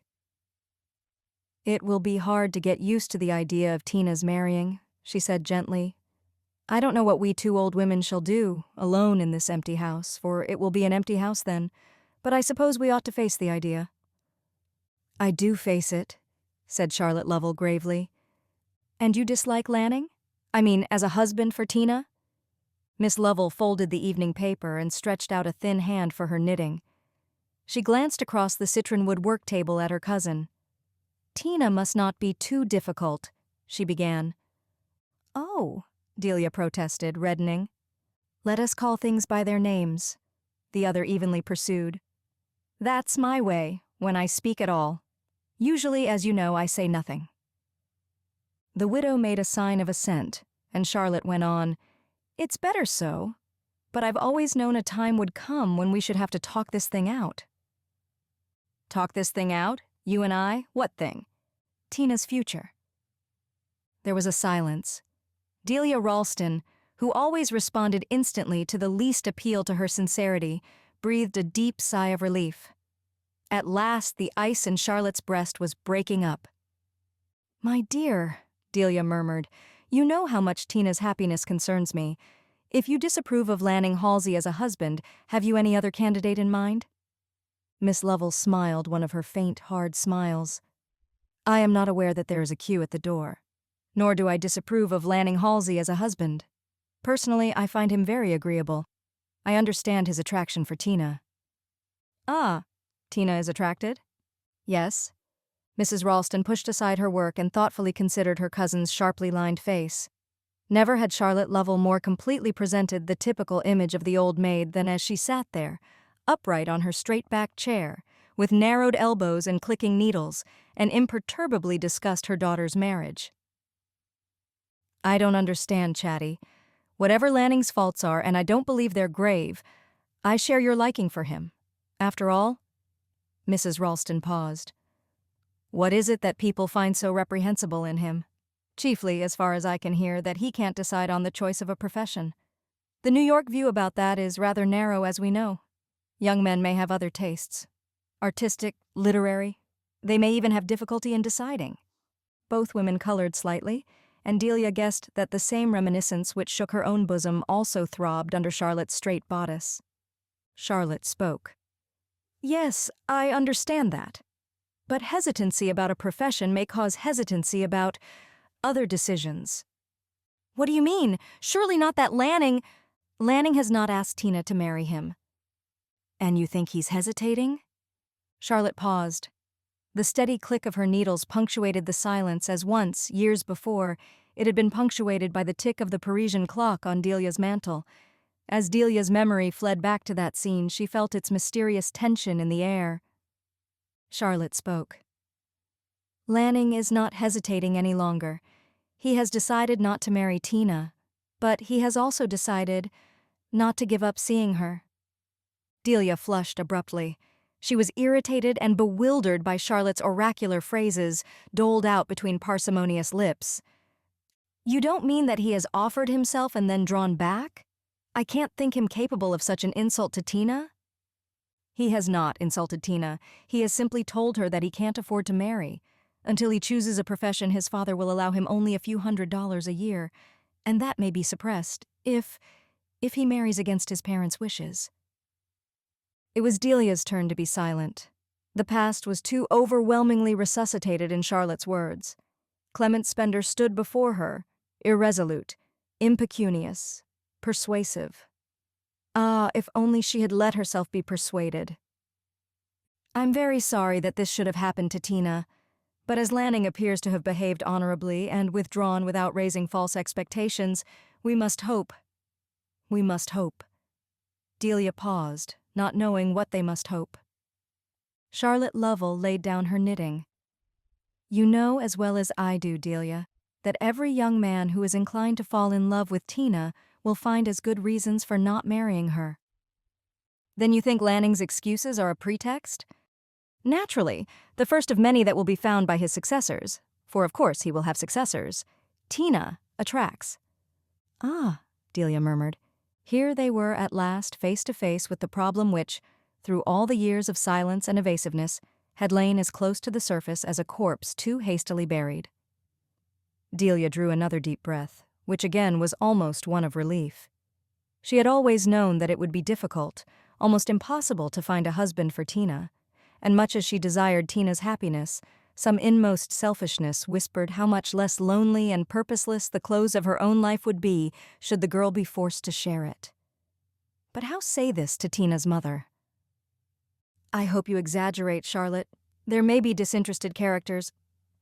"It will be hard to get used to the idea of Tina's marrying," she said gently. "I don't know what we two old women shall do, alone in this empty house, for it will be an empty house then, but I suppose we ought to face the idea." "I do face it," said Charlotte Lovell gravely. "And you dislike Lanning? I mean, as a husband for Tina?" Miss Lovell folded the evening paper and stretched out a thin hand for her knitting. She glanced across the citronwood work table at her cousin. "Tina must not be too difficult," she began. "Oh," Delia protested, reddening. "Let us call things by their names," the other evenly pursued. "That's my way, when I speak at all. Usually, as you know, I say nothing." The widow made a sign of assent, and Charlotte went on, "It's better so, but I've always known a time would come when we should have to talk this thing out." "Talk this thing out? You and I? What thing?" "Tina's future." There was a silence. Delia Ralston, who always responded instantly to the least appeal to her sincerity, breathed a deep sigh of relief. At last, the ice in Charlotte's breast was breaking up. "My dear," Delia murmured, "you know how much Tina's happiness concerns me. If you disapprove of Lanning Halsey as a husband, have you any other candidate in mind?" Miss Lovell smiled one of her faint, hard smiles. "I am not aware that there is a queue at the door. Nor do I disapprove of Lanning Halsey as a husband. Personally, I find him very agreeable. I understand his attraction for Tina." "Ah, Tina is attracted?" "Yes." Mrs. Ralston pushed aside her work and thoughtfully considered her cousin's sharply lined face. Never had Charlotte Lovell more completely presented the typical image of the old maid than as she sat there, upright on her straight-backed chair, with narrowed elbows and clicking needles, and imperturbably discussed her daughter's marriage. "I don't understand, Chatty. Whatever Lanning's faults are, and I don't believe they're grave, I share your liking for him. After all—" Mrs. Ralston paused. "What is it that people find so reprehensible in him? Chiefly, as far as I can hear, that he can't decide on the choice of a profession. The New York view about that is rather narrow, as we know. Young men may have other tastes. Artistic, literary. They may even have difficulty in deciding." Both women colored slightly, and Delia guessed that the same reminiscence which shook her own bosom also throbbed under Charlotte's straight bodice. Charlotte spoke. "Yes, I understand that. But hesitancy about a profession may cause hesitancy about other decisions." "What do you mean? Surely not that Lanning—" "Lanning has not asked Tina to marry him." "And you think he's hesitating?" Charlotte paused. The steady click of her needles punctuated the silence as once, years before, it had been punctuated by the tick of the Parisian clock on Delia's mantel. As Delia's memory fled back to that scene, she felt its mysterious tension in the air. Charlotte spoke. "Lanning is not hesitating any longer. He has decided not to marry Tina, but he has also decided not to give up seeing her." Delia flushed abruptly. She was irritated and bewildered by Charlotte's oracular phrases, doled out between parsimonious lips. "You don't mean that he has offered himself and then drawn back? I can't think him capable of such an insult to Tina." "He has not insulted Tina. He has simply told her that he can't afford to marry. Until he chooses a profession, his father will allow him only a few $100s a year, and that may be suppressed if he marries against his parents' wishes." It was Delia's turn to be silent. The past was too overwhelmingly resuscitated in Charlotte's words. Clement Spender stood before her, irresolute, impecunious, persuasive. Ah, if only she had let herself be persuaded. "I'm very sorry that this should have happened to Tina, but as Lanning appears to have behaved honorably and withdrawn without raising false expectations, we must hope. We must hope." Delia paused, not knowing what they must hope. Charlotte Lovell laid down her knitting. "You know as well as I do, Delia, that every young man who is inclined to fall in love with Tina will find as good reasons for not marrying her." "Then you think Lanning's excuses are a pretext?" "Naturally, the first of many that will be found by his successors, for of course he will have successors. Tina attracts." "Ah," Delia murmured. Here they were at last face to face with the problem which, through all the years of silence and evasiveness, had lain as close to the surface as a corpse too hastily buried. Delia drew another deep breath, which again was almost one of relief. She had always known that it would be difficult, almost impossible to find a husband for Tina, and much as she desired Tina's happiness, some inmost selfishness whispered how much less lonely and purposeless the close of her own life would be should the girl be forced to share it. But how say this to Tina's mother? "I hope you exaggerate, Charlotte. There may be disinterested characters,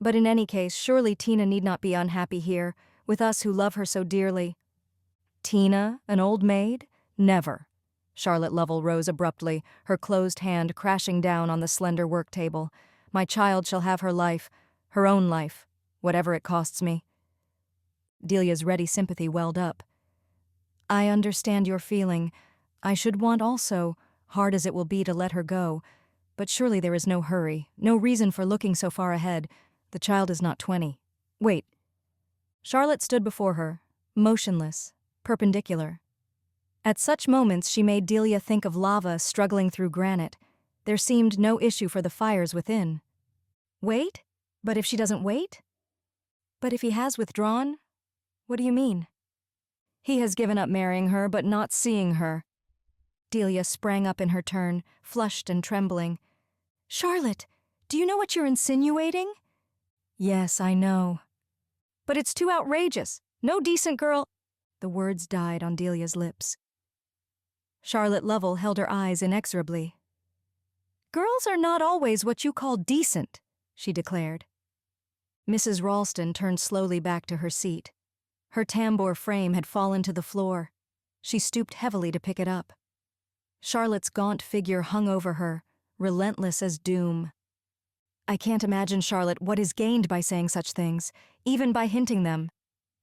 but in any case, surely Tina need not be unhappy here, with us who love her so dearly." "Tina, an old maid? Never." Charlotte Lovell rose abruptly, her closed hand crashing down on the slender work table. "My child shall have her life, her own life, whatever it costs me." Delia's ready sympathy welled up. "I understand your feeling. I should want also, hard as it will be to let her go, but surely there is no hurry, no reason for looking so far ahead. The child is not 20. Wait." Charlotte stood before her, motionless, perpendicular. At such moments she made Delia think of lava struggling through granite. There seemed no issue for the fires within. Wait? But if she doesn't wait? But if he has withdrawn? What do you mean? He has given up marrying her, but not seeing her. Delia sprang up in her turn, flushed and trembling. Charlotte, do you know what you're insinuating? Yes, I know. But it's too outrageous. No decent girl. The words died on Delia's lips. Charlotte Lovell held her eyes inexorably. Girls are not always what you call decent, she declared. Mrs. Ralston turned slowly back to her seat. Her tambour frame had fallen to the floor. She stooped heavily to pick it up. Charlotte's gaunt figure hung over her, relentless as doom. I can't imagine, Charlotte, what is gained by saying such things, even by hinting them.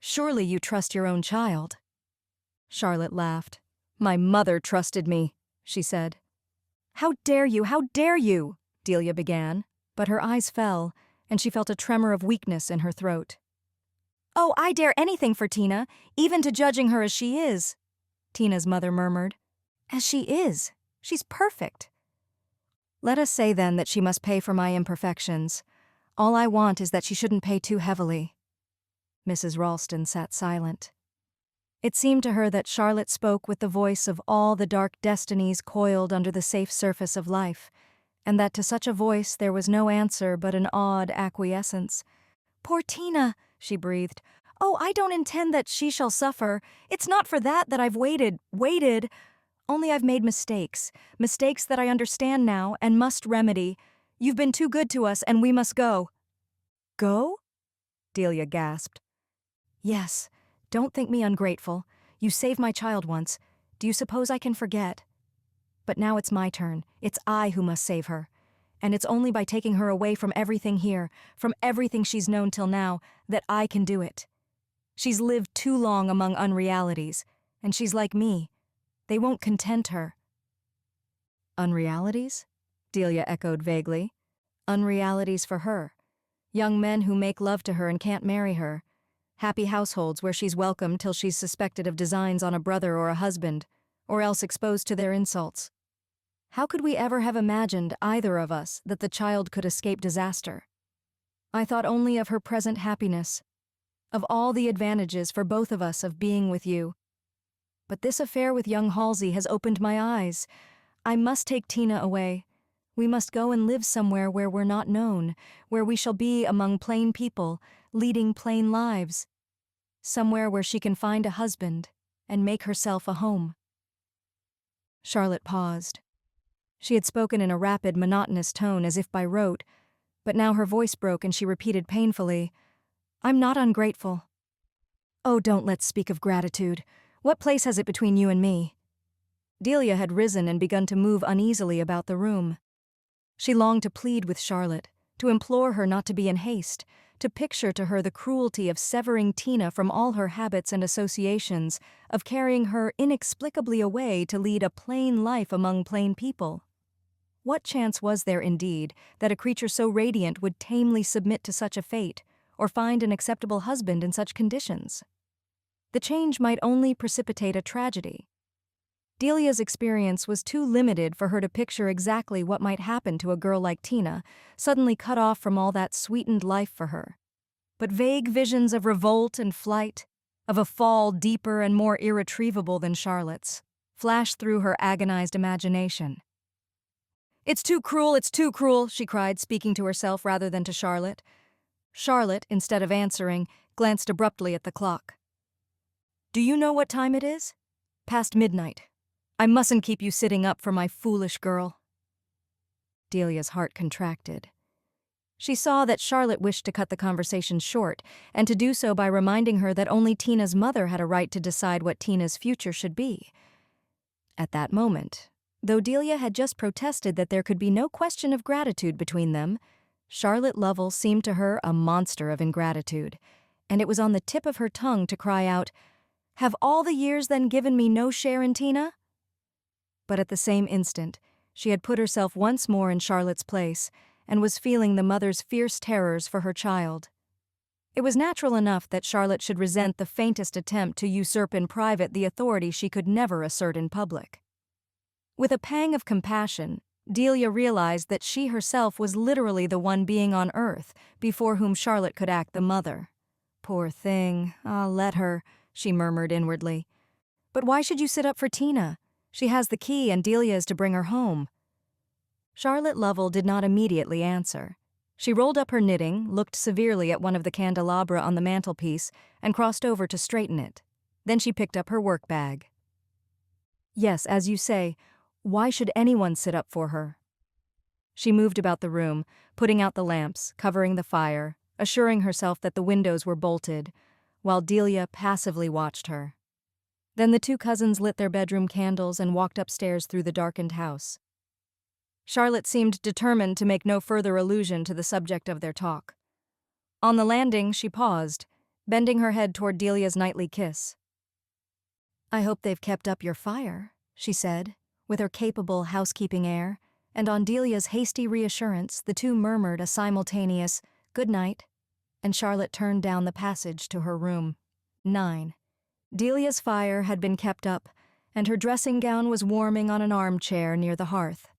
Surely you trust your own child. Charlotte laughed. My mother trusted me, she said. How dare you, Delia began, but her eyes fell, and she felt a tremor of weakness in her throat. Oh, I dare anything for Tina, even to judging her as she is, Tina's mother murmured. As she is. She's perfect. Let us say then that she must pay for my imperfections. All I want is that she shouldn't pay too heavily. Mrs. Ralston sat silent. It seemed to her that Charlotte spoke with the voice of all the dark destinies coiled under the safe surface of life, and that to such a voice there was no answer but an awed acquiescence. Poor Tina, she breathed. Oh, I don't intend that she shall suffer. It's not for that I've waited. Only I've made mistakes that I understand now and must remedy. You've been too good to us and we must go. Go? Delia gasped. Yes, don't think me ungrateful. You saved my child once. Do you suppose I can forget? But now it's my turn. It's I who must save her. And it's only by taking her away from everything here, from everything she's known till now, that I can do it. She's lived too long among unrealities, and she's like me. They won't content her. Unrealities? Delia echoed vaguely. Unrealities for her. Young men who make love to her and can't marry her. Happy households where she's welcome till she's suspected of designs on a brother or a husband, or else exposed to their insults. How could we ever have imagined, either of us, that the child could escape disaster? I thought only of her present happiness, of all the advantages for both of us of being with you. But this affair with young Halsey has opened my eyes. I must take Tina away. We must go and live somewhere where we're not known, where we shall be among plain people, leading plain lives. Somewhere where she can find a husband and make herself a home. Charlotte paused. She had spoken in a rapid, monotonous tone as if by rote, but now her voice broke and she repeated painfully, I'm not ungrateful. Oh, don't let's speak of gratitude. What place has it between you and me? Delia had risen and begun to move uneasily about the room. She longed to plead with Charlotte, to implore her not to be in haste, to picture to her the cruelty of severing Tina from all her habits and associations, of carrying her inexplicably away to lead a plain life among plain people. What chance was there, indeed, that a creature so radiant would tamely submit to such a fate, or find an acceptable husband in such conditions? The change might only precipitate a tragedy. Delia's experience was too limited for her to picture exactly what might happen to a girl like Tina, suddenly cut off from all that sweetened life for her. But vague visions of revolt and flight, of a fall deeper and more irretrievable than Charlotte's, flashed through her agonized imagination. It's too cruel, she cried, speaking to herself rather than to Charlotte. Charlotte, instead of answering, glanced abruptly at the clock. Do you know what time it is? Past midnight. I mustn't keep you sitting up for my foolish girl. Delia's heart contracted. She saw that Charlotte wished to cut the conversation short, and to do so by reminding her that only Tina's mother had a right to decide what Tina's future should be. At that moment, though Delia had just protested that there could be no question of gratitude between them, Charlotte Lovell seemed to her a monster of ingratitude, and it was on the tip of her tongue to cry out, Have all the years then given me no share in Tina? But at the same instant, she had put herself once more in Charlotte's place, and was feeling the mother's fierce terrors for her child. It was natural enough that Charlotte should resent the faintest attempt to usurp in private the authority she could never assert in public. With a pang of compassion, Delia realized that she herself was literally the one being on earth before whom Charlotte could act the mother. "Poor thing, I'll let her," she murmured inwardly. "But why should you sit up for Tina? She has the key and Delia is to bring her home." Charlotte Lovell did not immediately answer. She rolled up her knitting, looked severely at one of the candelabra on the mantelpiece, and crossed over to straighten it. Then she picked up her work bag. "Yes, as you say, why should anyone sit up for her?" She moved about the room, putting out the lamps, covering the fire, assuring herself that the windows were bolted, while Delia passively watched her. Then the two cousins lit their bedroom candles and walked upstairs through the darkened house. Charlotte seemed determined to make no further allusion to the subject of their talk. On the landing, she paused, bending her head toward Delia's nightly kiss. "I hope they've kept up your fire," she said, with her capable housekeeping air, and on Delia's hasty reassurance, the two murmured a simultaneous "good night," and Charlotte turned down the passage to her room. 9. Delia's fire had been kept up, and her dressing gown was warming on an armchair near the hearth.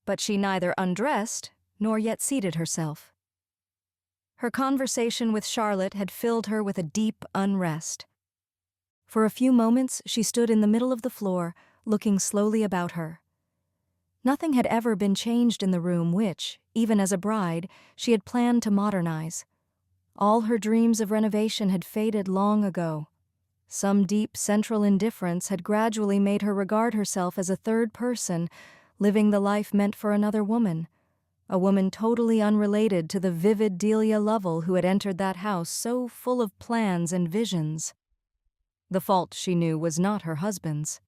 But she neither undressed nor yet seated herself. Her conversation with Charlotte had filled her with a deep unrest. For a few moments she stood in the middle of the floor, looking slowly about her. Nothing had ever been changed in the room which, even as a bride, she had planned to modernize. All her dreams of renovation had faded long ago. Some deep central indifference had gradually made her regard herself as a third person, living the life meant for another woman, a woman totally unrelated to the vivid Delia Lovell who had entered that house so full of plans and visions. The fault, she knew, was not her husband's.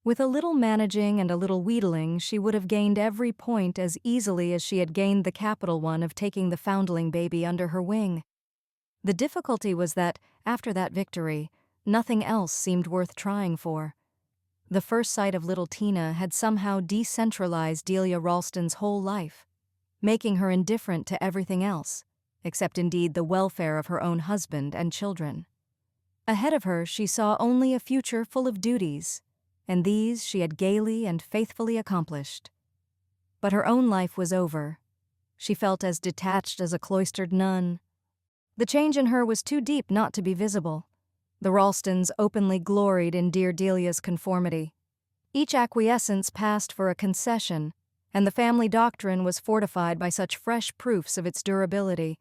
With a little managing and a little wheedling, she would have gained every point as easily as she had gained the capital one of taking the foundling baby under her wing. The difficulty was that, after that victory, nothing else seemed worth trying for. The first sight of little Tina had somehow decentralized Delia Ralston's whole life, making her indifferent to everything else, except indeed the welfare of her own husband and children. Ahead of her she saw only a future full of duties, and these she had gaily and faithfully accomplished. But her own life was over. She felt as detached as a cloistered nun. The change in her was too deep not to be visible. The Ralstons openly gloried in dear Delia's conformity. Each acquiescence passed for a concession, and the family doctrine was fortified by such fresh proofs of its durability.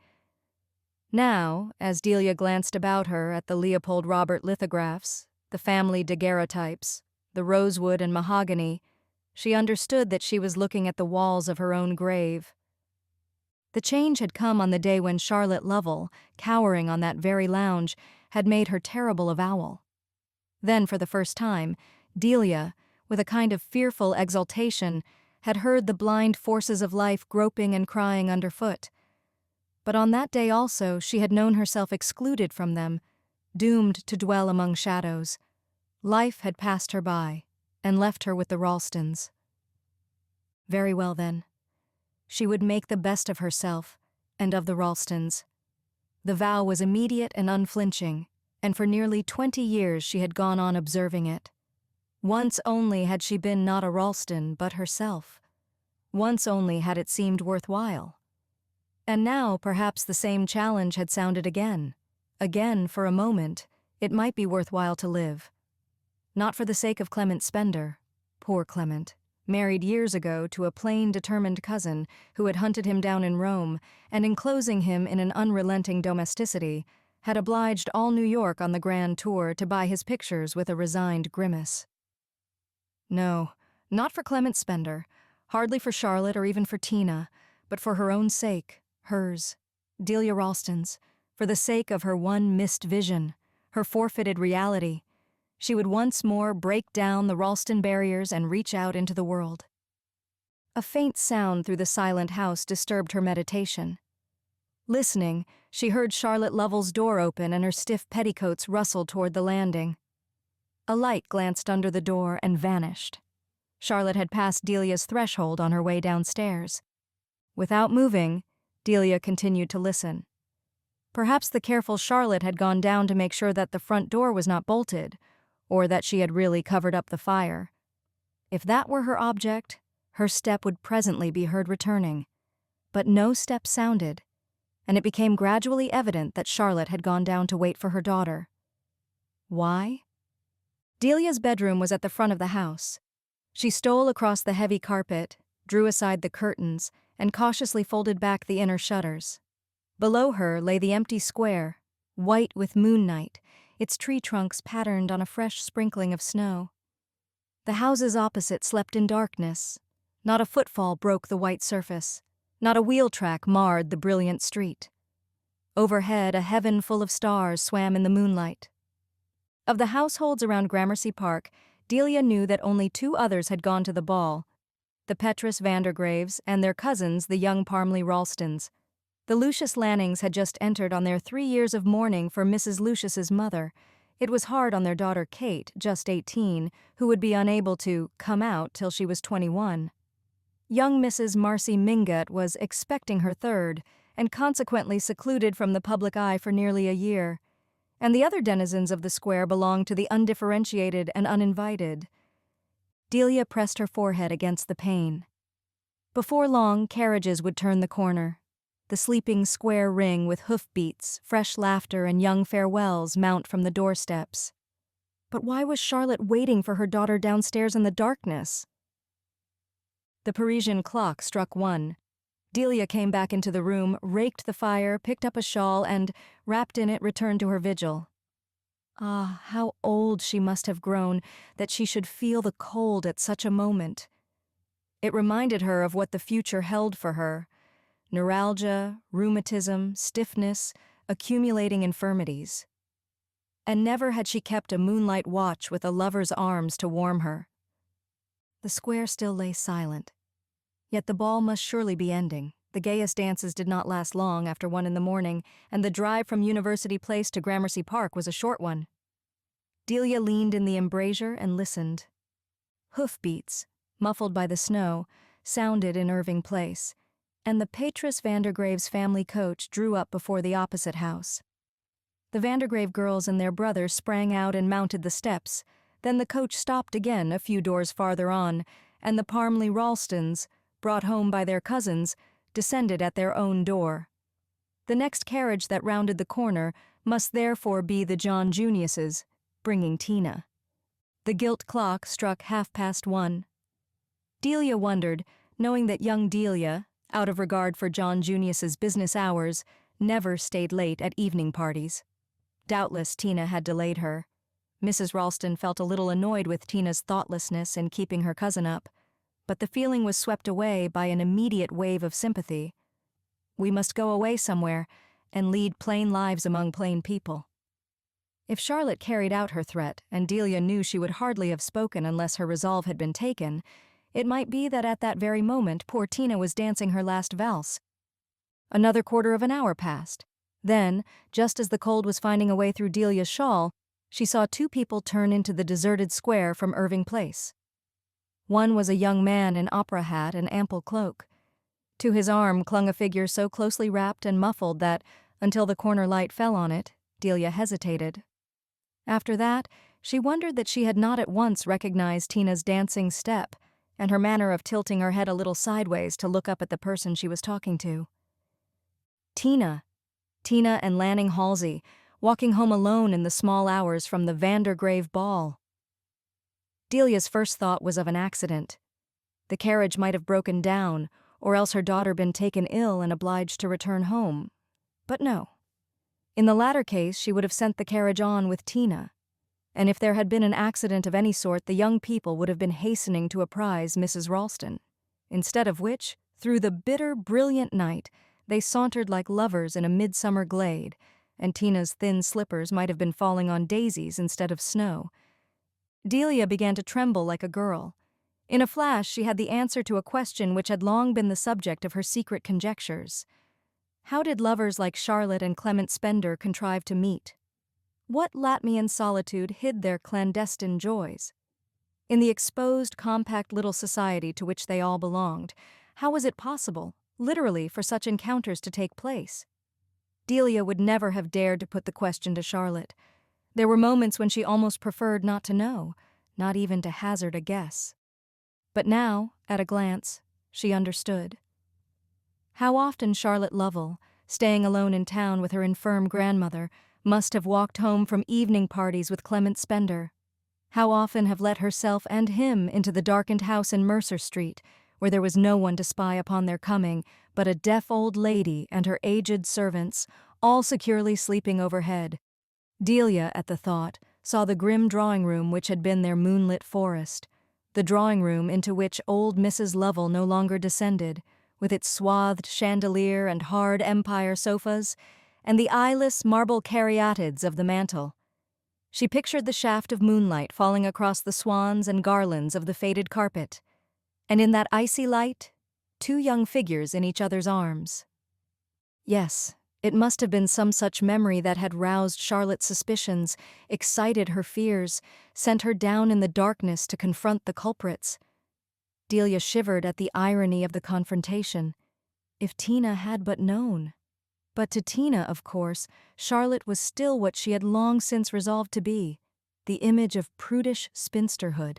Now, as Delia glanced about her at the Leopold Robert lithographs, the family daguerreotypes, the rosewood and mahogany, she understood that she was looking at the walls of her own grave. The change had come on the day when Charlotte Lovell, cowering on that very lounge, had made her terrible avowal. Then, for the first time, Delia, with a kind of fearful exultation, had heard the blind forces of life groping and crying underfoot. But on that day also she had known herself excluded from them, doomed to dwell among shadows. Life had passed her by, and left her with the Ralstons. Very well, then. She would make the best of herself, and of the Ralstons. The vow was immediate and unflinching, and for nearly 20 years she had gone on observing it. Once only had she been not a Ralston, but herself. Once only had it seemed worthwhile. And now perhaps the same challenge had sounded again. Again, for a moment, it might be worthwhile to live. Not for the sake of Clement Spender, poor Clement, married years ago to a plain, determined cousin who had hunted him down in Rome and, enclosing him in an unrelenting domesticity, had obliged all New York on the grand tour to buy his pictures with a resigned grimace. No, not for Clement Spender, hardly for Charlotte or even for Tina, but for her own sake, hers, Delia Ralston's, for the sake of her one missed vision, her forfeited reality. She would once more break down the Ralston barriers and reach out into the world. A faint sound through the silent house disturbed her meditation. Listening, she heard Charlotte Lovell's door open and her stiff petticoats rustle toward the landing. A light glanced under the door and vanished. Charlotte had passed Delia's threshold on her way downstairs. Without moving, Delia continued to listen. Perhaps the careful Charlotte had gone down to make sure that the front door was not bolted, or that she had really covered up the fire. If that were her object, her step would presently be heard returning. But no step sounded, and it became gradually evident that Charlotte had gone down to wait for her daughter. Why? Delia's bedroom was at the front of the house. She stole across the heavy carpet, drew aside the curtains, and cautiously folded back the inner shutters. Below her lay the empty square, white with moonlight, its tree trunks patterned on a fresh sprinkling of snow. The houses opposite slept in darkness. Not a footfall broke the white surface. Not a wheel track marred the brilliant street. Overhead, a heaven full of stars swam in the moonlight. Of the households around Gramercy Park, Delia knew that only 2 others had gone to the ball: the Petrus Vandergraves and their cousins, the young Parmley Ralstons. The Lucius Lannings had just entered on their 3 years of mourning for Mrs. Lucius's mother. It was hard on their daughter Kate, just 18, who would be unable to come out till she was 21. Young Mrs. Marcy Mingott was expecting her 3rd, and consequently secluded from the public eye for nearly a year. And the other denizens of the square belonged to the undifferentiated and uninvited. Delia pressed her forehead against the pane. Before long, carriages would turn the corner. The sleeping square ring with hoofbeats, fresh laughter, and young farewells mount from the doorsteps. But why was Charlotte waiting for her daughter downstairs in the darkness? The Parisian clock struck 1. Delia came back into the room, raked the fire, picked up a shawl, and, wrapped in it, returned to her vigil. Ah, how old she must have grown, that she should feel the cold at such a moment. It reminded her of what the future held for her: neuralgia, rheumatism, stiffness, accumulating infirmities. And never had she kept a moonlight watch with a lover's arms to warm her. The square still lay silent. Yet the ball must surely be ending. The gayest dances did not last long after 1 in the morning, and the drive from University Place to Gramercy Park was a short one. Delia leaned in the embrasure and listened. Hoofbeats, muffled by the snow, sounded in Irving Place, and the Petrus Vandergraves family coach drew up before the opposite house. The Vandergrave girls and their brother sprang out and mounted the steps. Then the coach stopped again a few doors farther on, and the Parmley Ralstons, brought home by their cousins, descended at their own door. The next carriage that rounded the corner must therefore be the John Juniuses, bringing Tina. The gilt clock struck 1:30. Delia wondered, knowing that young Delia, out of regard for John Junius's business hours, never stayed late at evening parties. Doubtless Tina had delayed her. Mrs. Ralston felt a little annoyed with Tina's thoughtlessness in keeping her cousin up, but the feeling was swept away by an immediate wave of sympathy. We must go away somewhere and lead plain lives among plain people. If Charlotte carried out her threat, and Delia knew she would hardly have spoken unless her resolve had been taken, it might be that at that very moment poor Tina was dancing her last valse. Another quarter of an hour passed. Then, just as the cold was finding a way through Delia's shawl, she saw 2 people turn into the deserted square from Irving Place. One was a young man in opera hat and ample cloak. To his arm clung a figure so closely wrapped and muffled that, until the corner light fell on it, Delia hesitated. After that, she wondered that she had not at once recognized Tina's dancing step and her manner of tilting her head a little sideways to look up at the person she was talking to. Tina and Lanning Halsey, walking home alone in the small hours from the Vandergrave ball. Delia's first thought was of an accident. The carriage might have broken down, or else her daughter been taken ill and obliged to return home. But no. In the latter case, she would have sent the carriage on with Tina. And if there had been an accident of any sort, the young people would have been hastening to apprise Mrs. Ralston. Instead of which, through the bitter, brilliant night, they sauntered like lovers in a midsummer glade, and Tina's thin slippers might have been falling on daisies instead of snow. Delia began to tremble like a girl. In a flash, she had the answer to a question which had long been the subject of her secret conjectures. How did lovers like Charlotte and Clement Spender contrive to meet? What Latmian solitude hid their clandestine joys? In the exposed, compact little society to which they all belonged, how was it possible, literally, for such encounters to take place? Delia would never have dared to put the question to Charlotte. There were moments when she almost preferred not to know, not even to hazard a guess. But now, at a glance, she understood. How often Charlotte Lovell, staying alone in town with her infirm grandmother, must have walked home from evening parties with Clement Spender. How often have let herself and him into the darkened house in Mercer Street, where there was no one to spy upon their coming but a deaf old lady and her aged servants, all securely sleeping overhead. Delia, at the thought, saw the grim drawing-room which had been their moonlit forest, the drawing-room into which old Mrs. Lovell no longer descended, with its swathed chandelier and hard empire sofas, and the eyeless marble caryatids of the mantel. She pictured the shaft of moonlight falling across the swans and garlands of the faded carpet, and in that icy light, 2 young figures in each other's arms. Yes, it must have been some such memory that had roused Charlotte's suspicions, excited her fears, sent her down in the darkness to confront the culprits. Delia shivered at the irony of the confrontation. If Tina had but known. But to Tina, of course, Charlotte was still what she had long since resolved to be, the image of prudish spinsterhood.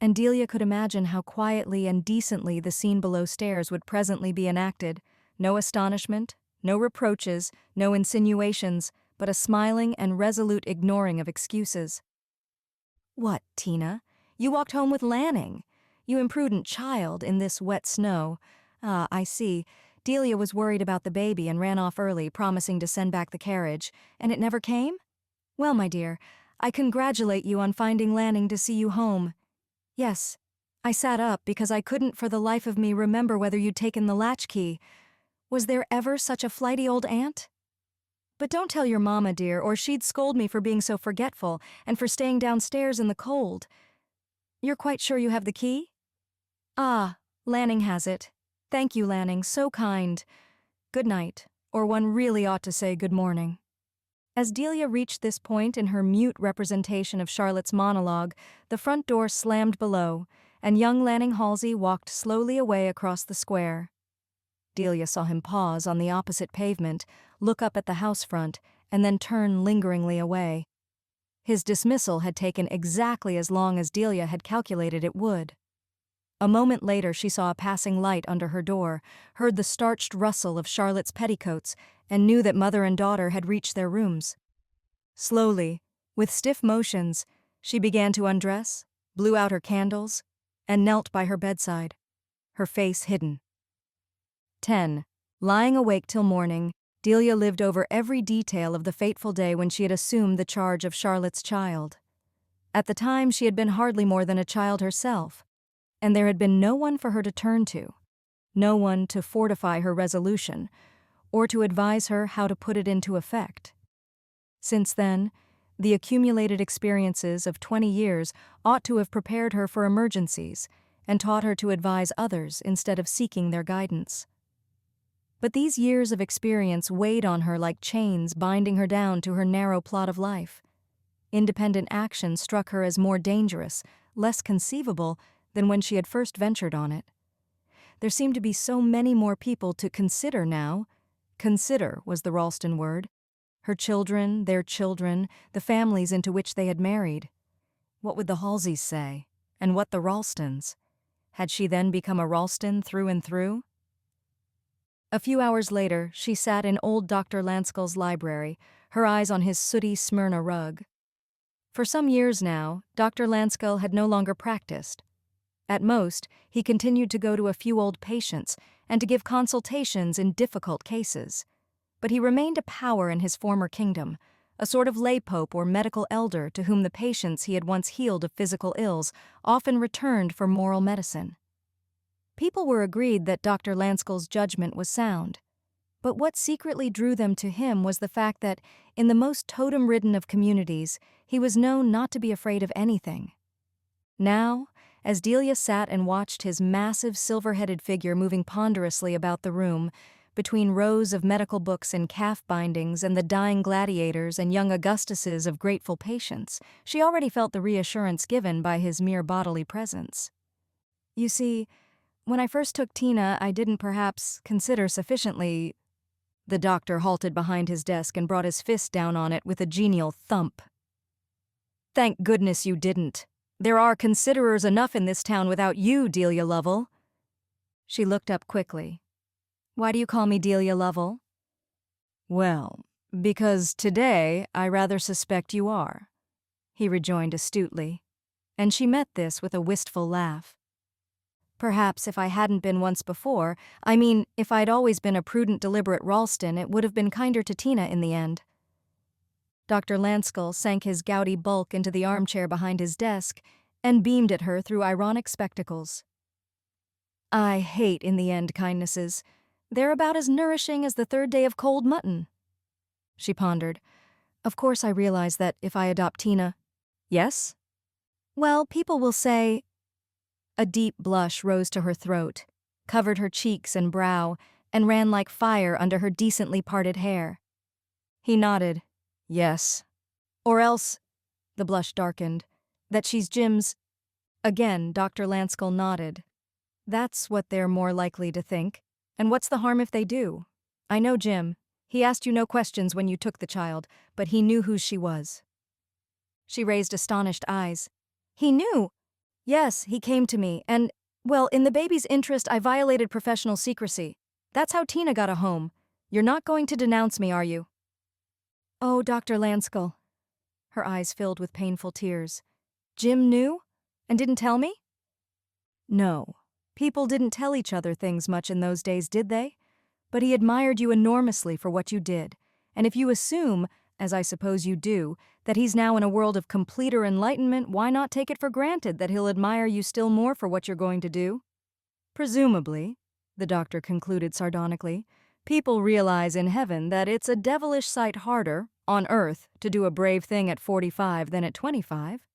And Delia could imagine how quietly and decently the scene below stairs would presently be enacted. No astonishment, no reproaches, no insinuations, but a smiling and resolute ignoring of excuses. "What, Tina? You walked home with Lanning? You imprudent child, in this wet snow. Ah, I see. Delia was worried about the baby and ran off early, promising to send back the carriage. And it never came? Well, my dear, I congratulate you on finding Lanning to see you home. Yes, I sat up because I couldn't for the life of me remember whether you'd taken the latchkey. Was there ever such a flighty old aunt? But don't tell your mamma, dear, or she'd scold me for being so forgetful and for staying downstairs in the cold. You're quite sure you have the key? Ah, Lanning has it. Thank you, Lanning, so kind. Good night, or one really ought to say good morning." As Delia reached this point in her mute representation of Charlotte's monologue, the front door slammed below, and young Lanning Halsey walked slowly away across the square. Delia saw him pause on the opposite pavement, look up at the house front, and then turn lingeringly away. His dismissal had taken exactly as long as Delia had calculated it would. A moment later she saw a passing light under her door, heard the starched rustle of Charlotte's petticoats, and knew that mother and daughter had reached their rooms. Slowly, with stiff motions, she began to undress, blew out her candles, and knelt by her bedside, her face hidden. 10. Lying awake till morning, Delia lived over every detail of the fateful day when she had assumed the charge of Charlotte's child. At the time she had been hardly more than a child herself, and there had been no one for her to turn to, no one to fortify her resolution, or to advise her how to put it into effect. Since then, the accumulated experiences of 20 years ought to have prepared her for emergencies and taught her to advise others instead of seeking their guidance. But these years of experience weighed on her like chains binding her down to her narrow plot of life. Independent action struck her as more dangerous, less conceivable than when she had first ventured on it. There seemed to be so many more people to consider now. Consider was the Ralston word. Her children, their children, the families into which they had married. What would the Halseys say? And what the Ralstons? Had she then become a Ralston through and through? A few hours later, she sat in old Dr. Lanskull's library, her eyes on his sooty Smyrna rug. For some years now, Dr. Lanskull had no longer practiced. At most, he continued to go to a few old patients and to give consultations in difficult cases. But he remained a power in his former kingdom, a sort of lay pope or medical elder to whom the patients he had once healed of physical ills often returned for moral medicine. People were agreed that Dr. Lanskull's judgment was sound. But what secretly drew them to him was the fact that, in the most totem-ridden of communities, he was known not to be afraid of anything. Now, as Delia sat and watched his massive silver-headed figure moving ponderously about the room, between rows of medical books in calf bindings and the dying gladiators and young Augustuses of grateful patients, she already felt the reassurance given by his mere bodily presence. You see, when I first took Tina, I didn't perhaps consider sufficiently The doctor halted behind his desk and brought his fist down on it with a genial thump. "Thank goodness you didn't. There are considerers enough in this town without you, Delia Lovell." She looked up quickly. "Why do you call me Delia Lovell?" "Well, because today I rather suspect you are," he rejoined astutely, and she met this with a wistful laugh. "Perhaps if I hadn't been once before, I mean, if I'd always been a prudent, deliberate Ralston, it would have been kinder to Tina in the end." Dr. Lanskull sank his gouty bulk into the armchair behind his desk and beamed at her through ironic spectacles. "I hate in the end kindnesses. They're about as nourishing as the third day of cold mutton." She pondered. "Of course I realize that if I adopt Tina—" "Yes?" "Well, people will say—" A deep blush rose to her throat, covered her cheeks and brow, and ran like fire under her decently parted hair. He nodded. "Yes. Or else—" the blush darkened. "That she's Jim's—" Again, Dr. Lanskull nodded. "That's what they're more likely to think. And what's the harm if they do? I know Jim. He asked you no questions when you took the child, but he knew who she was." She raised astonished eyes. "He knew?" "Yes, he came to me, and, well, in the baby's interest, I violated professional secrecy. That's how Tina got a home. You're not going to denounce me, are you?" "Oh, Dr. Lanskull." Her eyes filled with painful tears. "Jim knew? And didn't tell me?" "No. People didn't tell each other things much in those days, did they? But he admired you enormously for what you did, and if you assume, as I suppose you do, that he's now in a world of completer enlightenment, why not take it for granted that he'll admire you still more for what you're going to do? Presumably," the doctor concluded sardonically, "people realize in heaven that it's a devilish sight harder, on earth, to do a brave thing at 45 than at 25.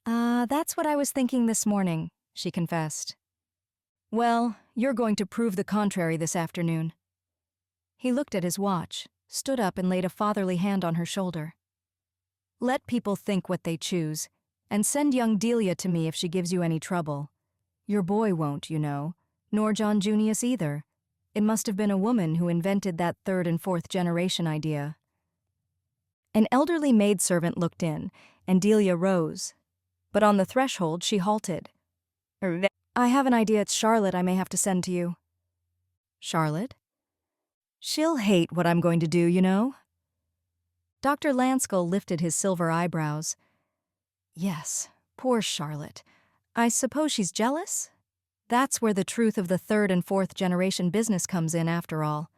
That's what I was thinking this morning," she confessed. "Well, you're going to prove the contrary this afternoon." He looked at his watch, stood up and laid a fatherly hand on her shoulder. "Let people think what they choose, and send young Delia to me if she gives you any trouble. Your boy won't, you know, nor John Junius either. It must have been a woman who invented that third and fourth generation idea." An elderly maidservant looked in, and Delia rose. But on the threshold she halted. "I have an idea it's Charlotte I may have to send to you." "Charlotte?" "She'll hate what I'm going to do, you know." Dr. Lanskull lifted his silver eyebrows. "Yes, poor Charlotte. I suppose she's jealous? That's where the truth of the third and fourth generation business comes in, after all.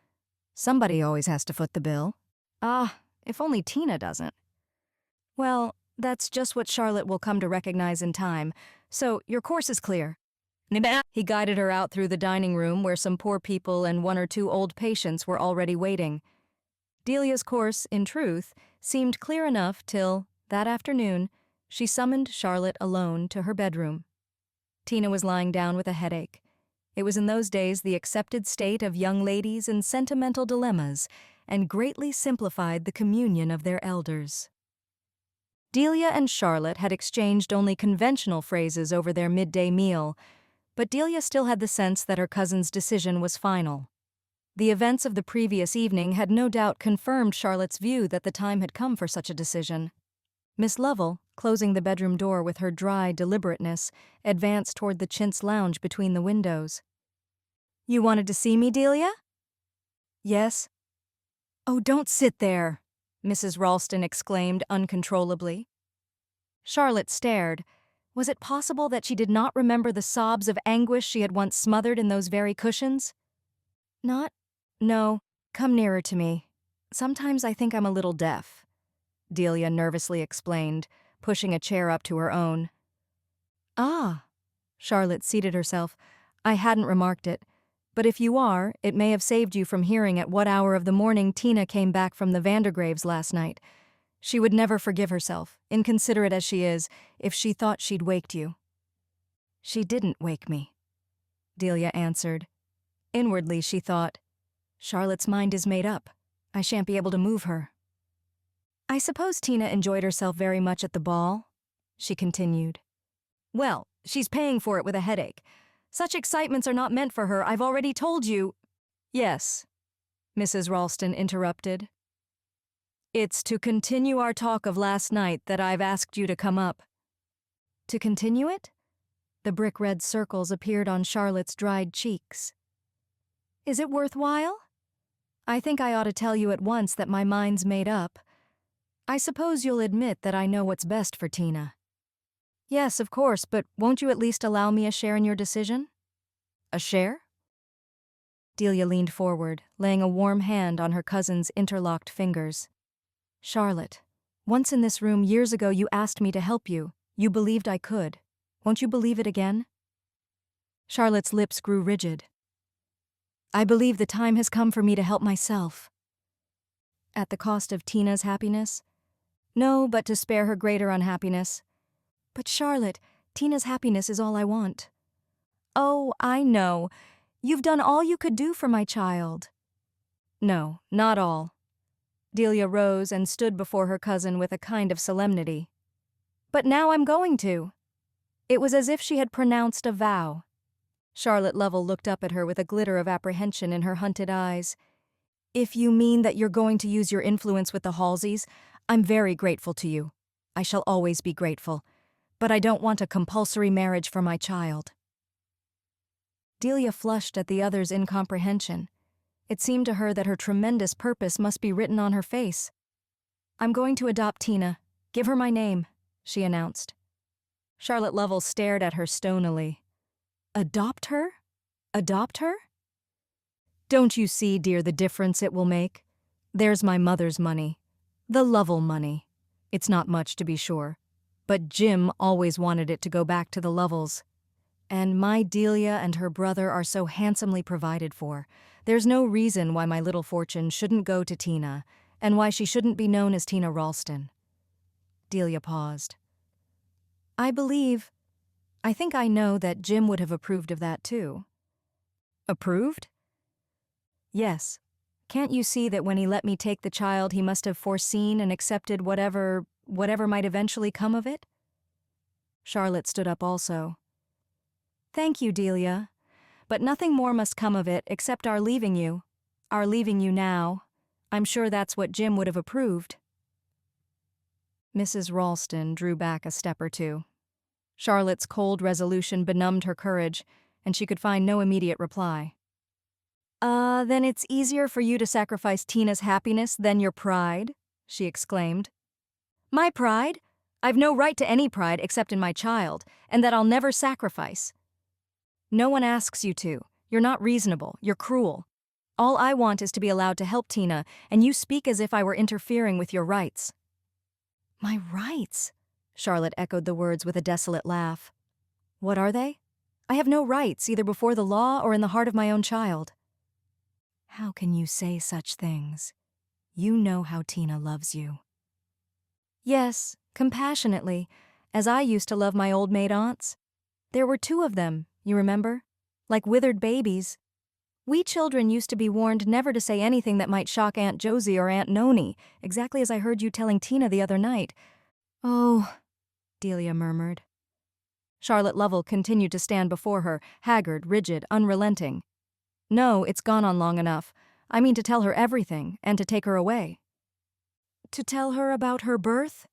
Somebody always has to foot the bill. If only Tina doesn't." "Well, that's just what Charlotte will come to recognize in time, so your course is clear." He guided her out through the dining room where some poor people and one or two old patients were already waiting. Delia's course, in truth, seemed clear enough till, that afternoon, she summoned Charlotte alone to her bedroom. Tina was lying down with a headache. It was in those days the accepted state of young ladies in sentimental dilemmas, and greatly simplified the communion of their elders. Delia and Charlotte had exchanged only conventional phrases over their midday meal, but Delia still had the sense that her cousin's decision was final. The events of the previous evening had no doubt confirmed Charlotte's view that the time had come for such a decision. Miss Lovell, closing the bedroom door with her dry deliberateness, advanced toward the chintz lounge between the windows. "You wanted to see me, Delia?" "Yes." "Oh, don't sit there," Mrs. Ralston exclaimed uncontrollably. Charlotte stared. Was it possible that she did not remember the sobs of anguish she had once smothered in those very cushions? No, come nearer to me. Sometimes I think I'm a little deaf," Delia nervously explained, pushing a chair up to her own. "Ah," Charlotte seated herself. "I hadn't remarked it. But if you are, it may have saved you from hearing at what hour of the morning Tina came back from the Vandergraves last night. She would never forgive herself, inconsiderate as she is, if she thought she'd waked you." "She didn't wake me," Delia answered. Inwardly she thought, "Charlotte's mind is made up. I shan't be able to move her." "I suppose Tina enjoyed herself very much at the ball?" she continued. "Well, she's paying for it with a headache. Such excitements are not meant for her, I've already told you." "Yes." Mrs. Ralston interrupted. It's to continue our talk of last night that I've asked you to come up. To continue it? The brick-red circles appeared on Charlotte's dried cheeks. Is it worthwhile? I think I ought to tell you at once that my mind's made up. I suppose you'll admit that I know what's best for Tina. Yes, of course, but won't you at least allow me a share in your decision? A share? Delia leaned forward, laying a warm hand on her cousin's interlocked fingers. Charlotte, once in this room years ago you asked me to help you. You believed I could. Won't you believe it again? Charlotte's lips grew rigid. I believe the time has come for me to help myself. At the cost of Tina's happiness? No, but to spare her greater unhappiness. But Charlotte, Tina's happiness is all I want. Oh, I know. You've done all you could do for my child. No, not all. Delia rose and stood before her cousin with a kind of solemnity. But now I'm going to. It was as if she had pronounced a vow. Charlotte Lovell looked up at her with a glitter of apprehension in her hunted eyes. If you mean that you're going to use your influence with the Halseys, I'm very grateful to you. I shall always be grateful. But I don't want a compulsory marriage for my child. Delia flushed at the other's incomprehension. It seemed to her that her tremendous purpose must be written on her face. I'm going to adopt Tina. Give her my name, she announced. Charlotte Lovell stared at her stonily. Adopt her? Adopt her? Don't you see, dear, the difference it will make? There's my mother's money. The Lovell money. It's not much, to be sure. But Jim always wanted it to go back to the Lovells. And my Delia and her brother are so handsomely provided for. There's no reason why my little fortune shouldn't go to Tina, and why she shouldn't be known as Tina Ralston. Delia paused. I think I know that Jim would have approved of that too. Approved? Yes. Can't you see that when he let me take the child he must have foreseen and accepted whatever might eventually come of it? Charlotte stood up also. Thank you, Delia. But nothing more must come of it except our leaving you. Our leaving you now. I'm sure that's what Jim would have approved. Mrs. Ralston drew back a step or two. Charlotte's cold resolution benumbed her courage, and she could find no immediate reply. Then it's easier for you to sacrifice Tina's happiness than your pride? She exclaimed. My pride? I've no right to any pride except in my child, and that I'll never sacrifice. No one asks you to. You're not reasonable. You're cruel. All I want is to be allowed to help Tina, and you speak as if I were interfering with your rights. My rights? Charlotte echoed the words with a desolate laugh. What are they? I have no rights, either before the law or in the heart of my own child. How can you say such things? You know how Tina loves you. Yes, compassionately, as I used to love my old maid aunts. There were 2 of them, you remember? Like withered babies. We children used to be warned never to say anything that might shock Aunt Josie or Aunt Noni, exactly as I heard you telling Tina the other night. Oh, Delia murmured. Charlotte Lovell continued to stand before her, haggard, rigid, unrelenting. No, it's gone on long enough. I mean to tell her everything, and to take her away. To tell her about her birth?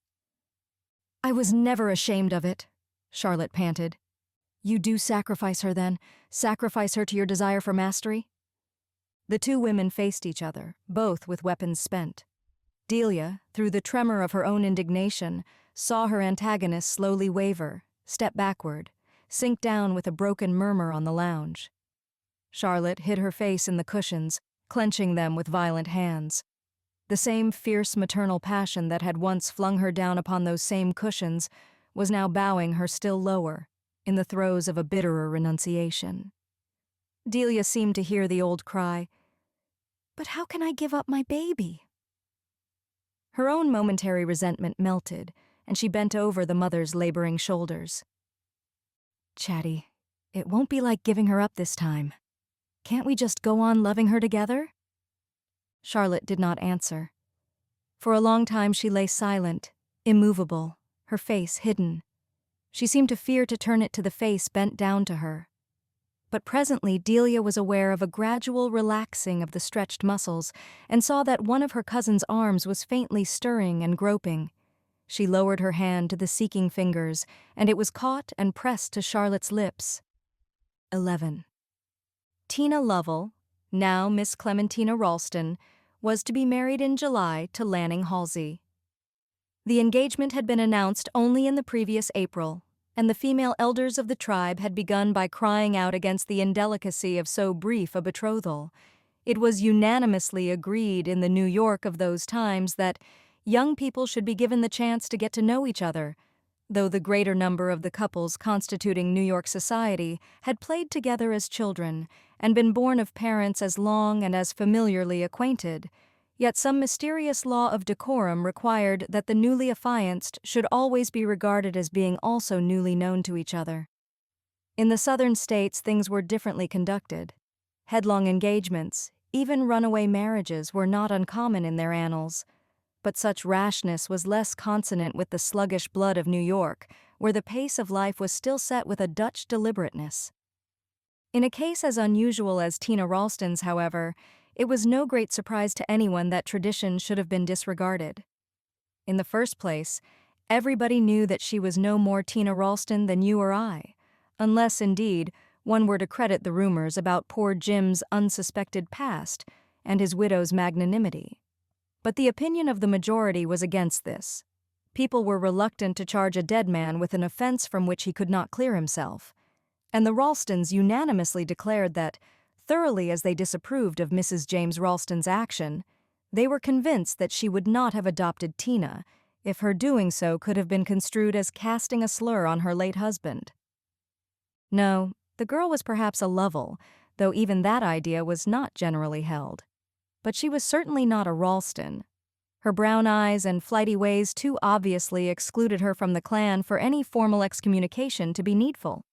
I was never ashamed of it, Charlotte panted. You do sacrifice her then? Sacrifice her to your desire for mastery? The 2 women faced each other, both with weapons spent. Delia, through the tremor of her own indignation, saw her antagonist slowly waver, step backward, sink down with a broken murmur on the lounge. Charlotte hid her face in the cushions, clenching them with violent hands. The same fierce maternal passion that had once flung her down upon those same cushions was now bowing her still lower, in the throes of a bitterer renunciation. Delia seemed to hear the old cry, "But how can I give up my baby?" Her own momentary resentment melted, and she bent over the mother's laboring shoulders. Chatty, it won't be like giving her up this time. Can't we just go on loving her together? Charlotte did not answer. For a long time she lay silent, immovable, her face hidden. She seemed to fear to turn it to the face bent down to her. But presently Delia was aware of a gradual relaxing of the stretched muscles and saw that one of her cousin's arms was faintly stirring and groping. She lowered her hand to the seeking fingers, and it was caught and pressed to Charlotte's lips. 11. Tina Lovell, now Miss Clementina Ralston, was to be married in July to Lanning Halsey. The engagement had been announced only in the previous April, and the female elders of the tribe had begun by crying out against the indelicacy of so brief a betrothal. It was unanimously agreed in the New York of those times that young people should be given the chance to get to know each other, though the greater number of the couples constituting New York society had played together as children and been born of parents as long and as familiarly acquainted. Yet some mysterious law of decorum required that the newly affianced should always be regarded as being also newly known to each other. In the southern states things were differently conducted. Headlong engagements, even runaway marriages, were not uncommon in their annals. But such rashness was less consonant with the sluggish blood of New York, where the pace of life was still set with a Dutch deliberateness. In a case as unusual as Tina Ralston's, however, it was no great surprise to anyone that tradition should have been disregarded. In the first place, everybody knew that she was no more Tina Ralston than you or I, unless, indeed, one were to credit the rumors about poor Jim's unsuspected past and his widow's magnanimity. But the opinion of the majority was against this. People were reluctant to charge a dead man with an offense from which he could not clear himself, and the Ralstons unanimously declared that, thoroughly as they disapproved of Mrs. James Ralston's action, they were convinced that she would not have adopted Tina if her doing so could have been construed as casting a slur on her late husband. No, the girl was perhaps a Lovell, though even that idea was not generally held. But she was certainly not a Ralston. Her brown eyes and flighty ways too obviously excluded her from the clan for any formal excommunication to be needful.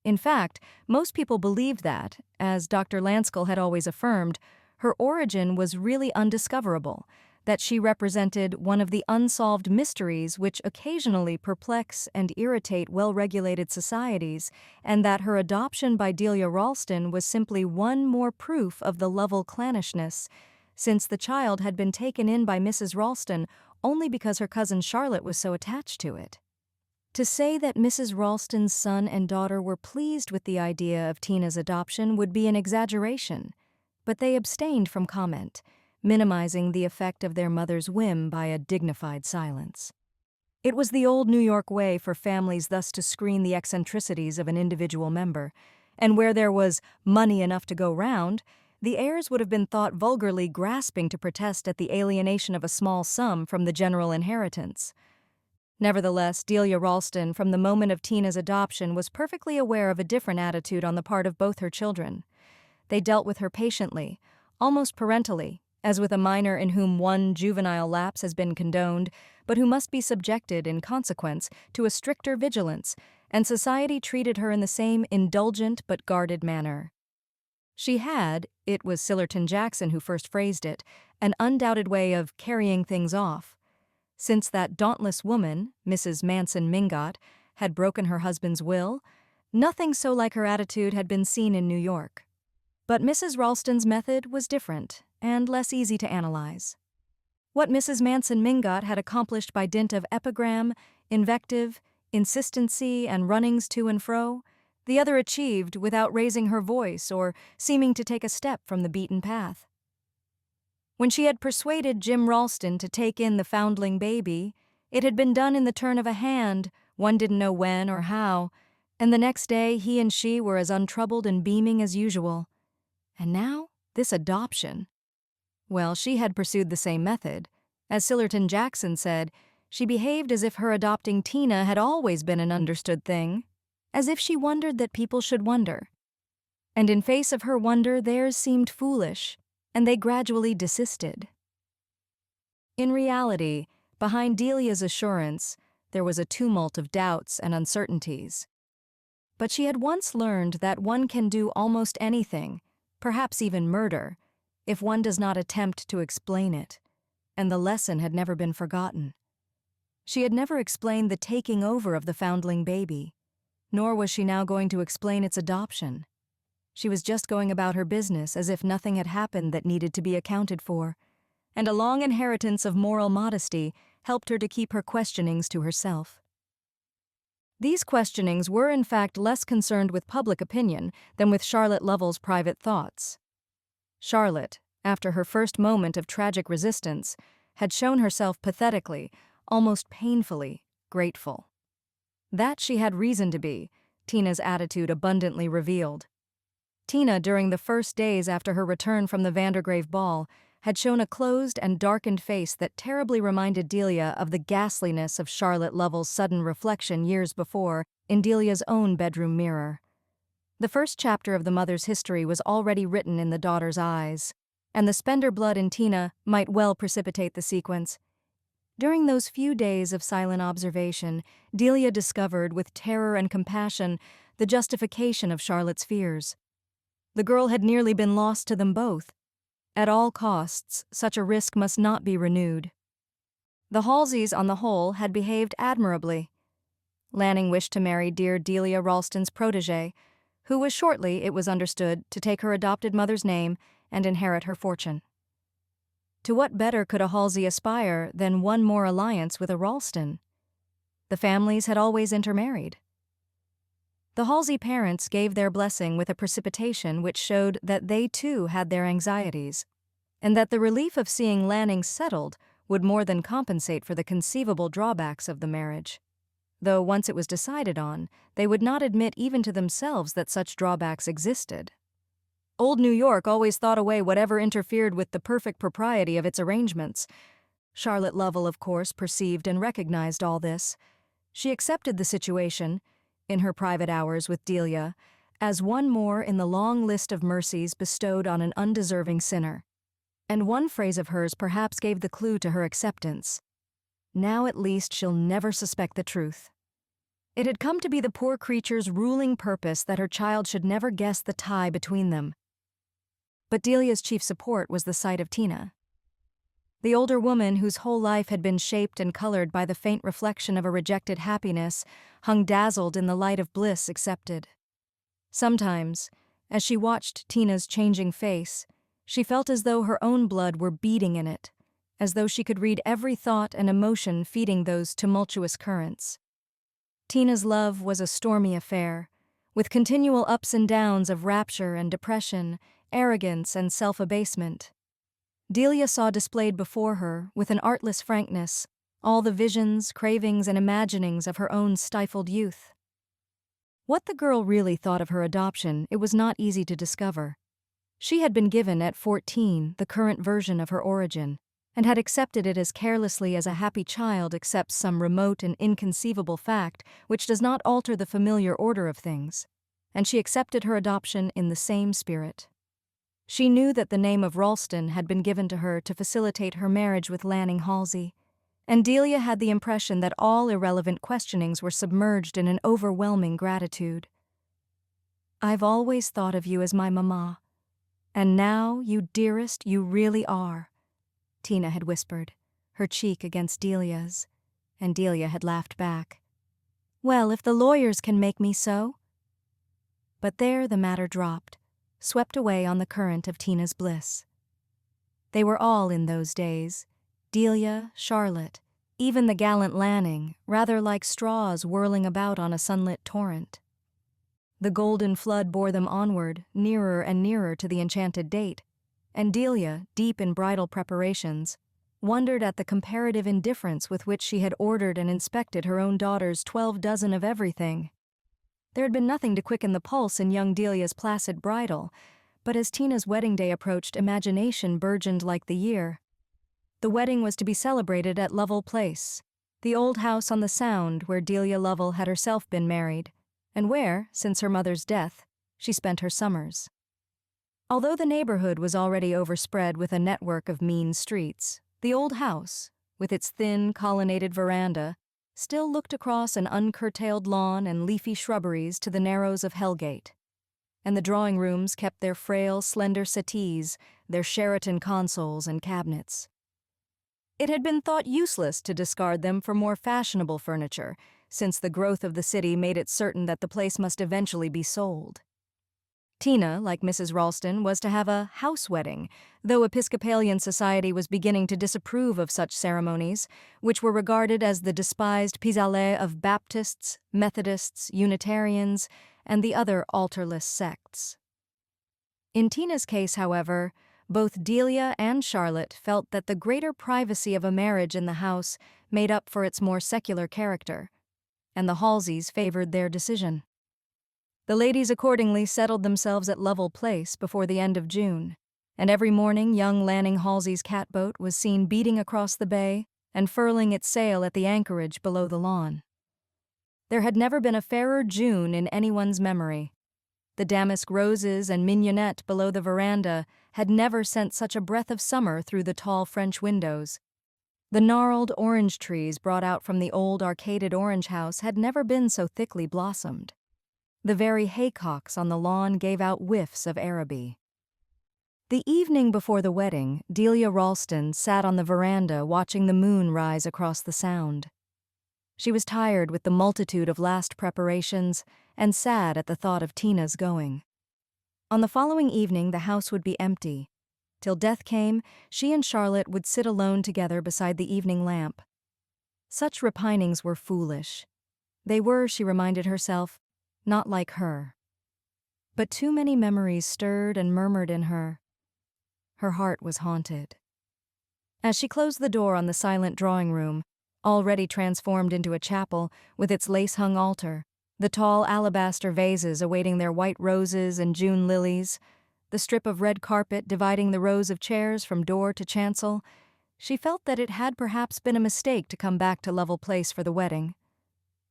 In fact, most people believed that, as Dr. Lanskull had always affirmed, her origin was really undiscoverable, that she represented one of the unsolved mysteries which occasionally perplex and irritate well-regulated societies, and that her adoption by Delia Ralston was simply one more proof of the Lovell clannishness, since the child had been taken in by Mrs. Ralston only because her cousin Charlotte was so attached to it. To say that Mrs. Ralston's son and daughter were pleased with the idea of Tina's adoption would be an exaggeration, but they abstained from comment, minimizing the effect of their mother's whim by a dignified silence. It was the old New York way for families thus to screen the eccentricities of an individual member, and where there was money enough to go round, the heirs would have been thought vulgarly grasping to protest at the alienation of a small sum from the general inheritance. Nevertheless, Delia Ralston, from the moment of Tina's adoption, was perfectly aware of a different attitude on the part of both her children. They dealt with her patiently, almost parentally, as with a minor in whom one juvenile lapse has been condoned, but who must be subjected, in consequence, to a stricter vigilance, and society treated her in the same indulgent but guarded manner. She had, it was Sillerton Jackson who first phrased it, an undoubted way of carrying things off. Since that dauntless woman, Mrs. Manson Mingott, had broken her husband's will, nothing so like her attitude had been seen in New York. But Mrs. Ralston's method was different and less easy to analyze. What Mrs. Manson Mingott had accomplished by dint of epigram, invective, insistency, and runnings to and fro, the other achieved without raising her voice or seeming to take a step from the beaten path. When she had persuaded Jim Ralston to take in the foundling baby, it had been done in the turn of a hand, one didn't know when or how, and the next day he and she were as untroubled and beaming as usual. And now, this adoption. Well, she had pursued the same method. As Sillerton Jackson said, she behaved as if her adopting Tina had always been an understood thing, as if she wondered that people should wonder. And in face of her wonder, theirs seemed foolish, and they gradually desisted. In reality, behind Delia's assurance, there was a tumult of doubts and uncertainties. But she had once learned that one can do almost anything, perhaps even murder, if one does not attempt to explain it, and the lesson had never been forgotten. She had never explained the taking over of the foundling baby, nor was she now going to explain its adoption. She was just going about her business as if nothing had happened that needed to be accounted for, and a long inheritance of moral modesty helped her to keep her questionings to herself. These questionings were in fact less concerned with public opinion than with Charlotte Lovell's private thoughts. Charlotte, after her first moment of tragic resistance, had shown herself pathetically, almost painfully, grateful. That she had reason to be, Tina's attitude abundantly revealed. Tina, during the first days after her return from the Vandergrave ball, had shown a closed and darkened face that terribly reminded Delia of the ghastliness of Charlotte Lovell's sudden reflection years before in Delia's own bedroom mirror. The first chapter of the mother's history was already written in the daughter's eyes, and the spender blood in Tina might well precipitate the sequence. During those few days of silent observation, Delia discovered, with terror and compassion, the justification of Charlotte's fears. The girl had nearly been lost to them both. At all costs, such a risk must not be renewed. The Halseys, on the whole, had behaved admirably. Lanning wished to marry dear Delia Ralston's protégée, who was shortly, it was understood, to take her adopted mother's name and inherit her fortune. To what better could a Halsey aspire than one more alliance with a Ralston? The families had always intermarried. The Halsey parents gave their blessing with a precipitation which showed that they too had their anxieties, and that the relief of seeing Lanning settled would more than compensate for the conceivable drawbacks of the marriage. Though once it was decided on, they would not admit even to themselves that such drawbacks existed. Old New York always thought away whatever interfered with the perfect propriety of its arrangements. Charlotte Lovell, of course, perceived and recognized all this. She accepted the situation, in her private hours with Delia, as one more in the long list of mercies bestowed on an undeserving sinner. And one phrase of hers perhaps gave the clue to her acceptance. Now at least she'll never suspect the truth. It had come to be the poor creature's ruling purpose that her child should never guess the tie between them. But Delia's chief support was the sight of Tina. The older woman, whose whole life had been shaped and colored by the faint reflection of a rejected happiness, hung dazzled in the light of bliss accepted. Sometimes, as she watched Tina's changing face, she felt as though her own blood were beating in it, as though she could read every thought and emotion feeding those tumultuous currents. Tina's love was a stormy affair, with continual ups and downs of rapture and depression, arrogance and self-abasement. Delia saw displayed before her, with an artless frankness, all the visions, cravings, and imaginings of her own stifled youth. What the girl really thought of her adoption, it was not easy to discover. She had been given, at 14, the current version of her origin, and had accepted it as carelessly as a happy child accepts some remote and inconceivable fact which does not alter the familiar order of things, and she accepted her adoption in the same spirit. She knew that the name of Ralston had been given to her to facilitate her marriage with Lanning Halsey, and Delia had the impression that all irrelevant questionings were submerged in an overwhelming gratitude. "I've always thought of you as my mamma, and now, you dearest, you really are," Tina had whispered, her cheek against Delia's, and Delia had laughed back. "Well, if the lawyers can make me so." But there the matter dropped, swept away on the current of Tina's bliss. They were all in those days, Delia, Charlotte, even the gallant Lanning, rather like straws whirling about on a sunlit torrent. The golden flood bore them onward, nearer and nearer to the enchanted date, and Delia, deep in bridal preparations, wondered at the comparative indifference with which she had ordered and inspected her own daughter's 12 dozen of everything. There had been nothing to quicken the pulse in young Delia's placid bridal, but as Tina's wedding day approached, imagination burgeoned like the year. The wedding was to be celebrated at Lovell Place, the old house on the Sound where Delia Lovell had herself been married, and where, since her mother's death, she spent her summers. Although the neighborhood was already overspread with a network of mean streets, the old house, with its thin, colonnaded veranda, still looked across an uncurtailed lawn and leafy shrubberies to the narrows of Hellgate, and the drawing rooms kept their frail, slender settees, their Sheraton consoles and cabinets. It had been thought useless to discard them for more fashionable furniture, since the growth of the city made it certain that the place must eventually be sold. Tina, like Mrs. Ralston, was to have a house wedding, though Episcopalian society was beginning to disapprove of such ceremonies, which were regarded as the despised pis-aller of Baptists, Methodists, Unitarians, and the other altarless sects. In Tina's case, however, both Delia and Charlotte felt that the greater privacy of a marriage in the house made up for its more secular character, and the Halseys favored their decision. The ladies accordingly settled themselves at Lovell Place before the end of June, and every morning young Lanning Halsey's catboat was seen beating across the bay and furling its sail at the anchorage below the lawn. There had never been a fairer June in anyone's memory. The damask roses and mignonette below the veranda had never sent such a breath of summer through the tall French windows. The gnarled orange trees brought out from the old arcaded orange house had never been so thickly blossomed. The very haycocks on the lawn gave out whiffs of Araby. The evening before the wedding, Delia Ralston sat on the veranda watching the moon rise across the Sound. She was tired with the multitude of last preparations and sad at the thought of Tina's going. On the following evening, the house would be empty. Till death came, she and Charlotte would sit alone together beside the evening lamp. Such repinings were foolish. They were, she reminded herself, not like her. But too many memories stirred and murmured in her. Her heart was haunted. As she closed the door on the silent drawing room, already transformed into a chapel with its lace-hung altar, the tall alabaster vases awaiting their white roses and June lilies, the strip of red carpet dividing the rows of chairs from door to chancel, she felt that it had perhaps been a mistake to come back to Lovell Place for the wedding.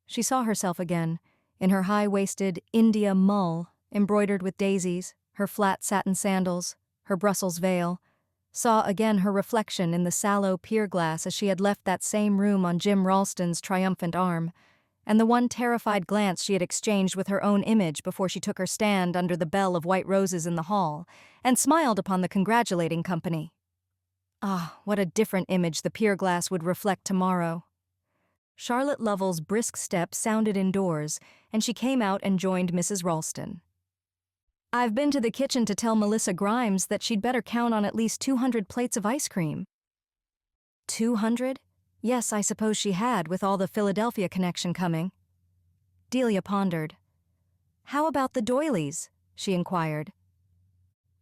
She saw herself again, in her high-waisted India mull, embroidered with daisies, her flat satin sandals, her Brussels veil, saw again her reflection in the sallow pier glass as she had left that same room on Jim Ralston's triumphant arm, and the one terrified glance she had exchanged with her own image before she took her stand under the bell of white roses in the hall, and smiled upon the congratulating company. Ah, what a different image the pier glass would reflect tomorrow. Charlotte Lovell's brisk step sounded indoors, and she came out and joined Mrs. Ralston. "I've been to the kitchen to tell Melissa Grimes that she'd better count on at least 200 plates of ice cream." 200? Yes, I suppose she had, with all the Philadelphia connection coming. Delia pondered. "How about the doilies?" she inquired.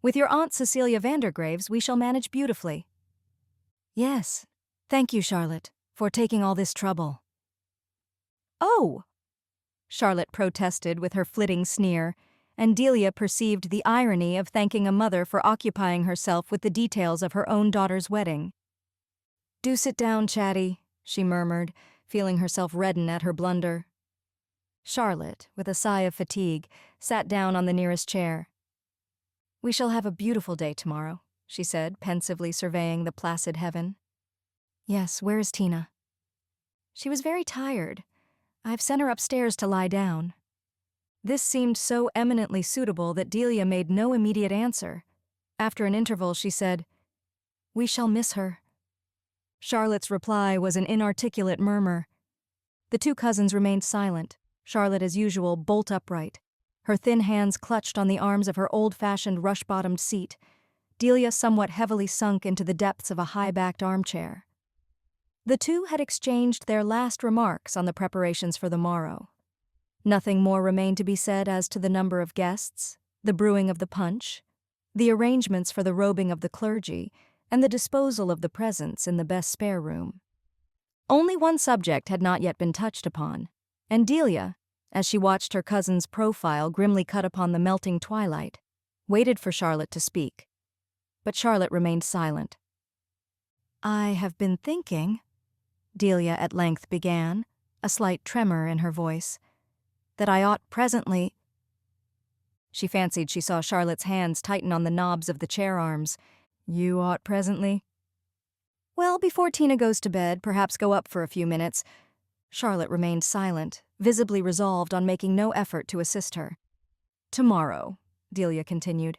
"With your Aunt Cecilia Vandergraves, we shall manage beautifully." "Yes, thank you, Charlotte, for taking all this trouble." "Oh!" Charlotte protested with her flitting sneer, and Delia perceived the irony of thanking a mother for occupying herself with the details of her own daughter's wedding. "Do sit down, Chatty," she murmured, feeling herself redden at her blunder. Charlotte, with a sigh of fatigue, sat down on the nearest chair. "We shall have a beautiful day tomorrow," she said, pensively surveying the placid heaven. "Yes, where is Tina?" "She was very tired. I've sent her upstairs to lie down." This seemed so eminently suitable that Delia made no immediate answer. After an interval, she said, "We shall miss her." Charlotte's reply was an inarticulate murmur. The two cousins remained silent, Charlotte as usual bolt upright, her thin hands clutched on the arms of her old-fashioned rush-bottomed seat, Delia somewhat heavily sunk into the depths of a high-backed armchair. The two had exchanged their last remarks on the preparations for the morrow. Nothing more remained to be said as to the number of guests, the brewing of the punch, the arrangements for the robing of the clergy, and the disposal of the presents in the best spare room. Only one subject had not yet been touched upon, and Delia, as she watched her cousin's profile grimly cut upon the melting twilight, waited for Charlotte to speak. But Charlotte remained silent. "I have been thinking," Delia at length began, a slight tremor in her voice, "that I ought presently—" She fancied she saw Charlotte's hands tighten on the knobs of the chair arms. "You ought presently?" "Well, before Tina goes to bed, perhaps go up for a few minutes." Charlotte remained silent, visibly resolved on making no effort to assist her. "Tomorrow," Delia continued,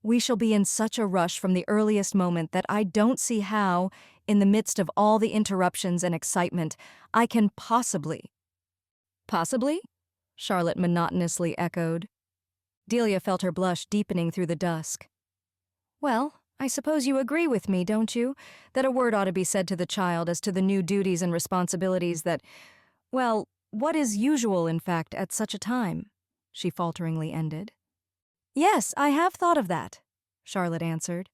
"we shall be in such a rush from the earliest moment that I don't see how, in the midst of all the interruptions and excitement, I can possibly—" "Possibly?" Charlotte monotonously echoed. Delia felt her blush deepening through the dusk. Well, I suppose you agree with me, don't you, that a word ought to be said to the child as to the new duties and responsibilities that, well, what is usual, in fact, at such a time? She falteringly ended. Yes, I have thought of that, Charlotte answered.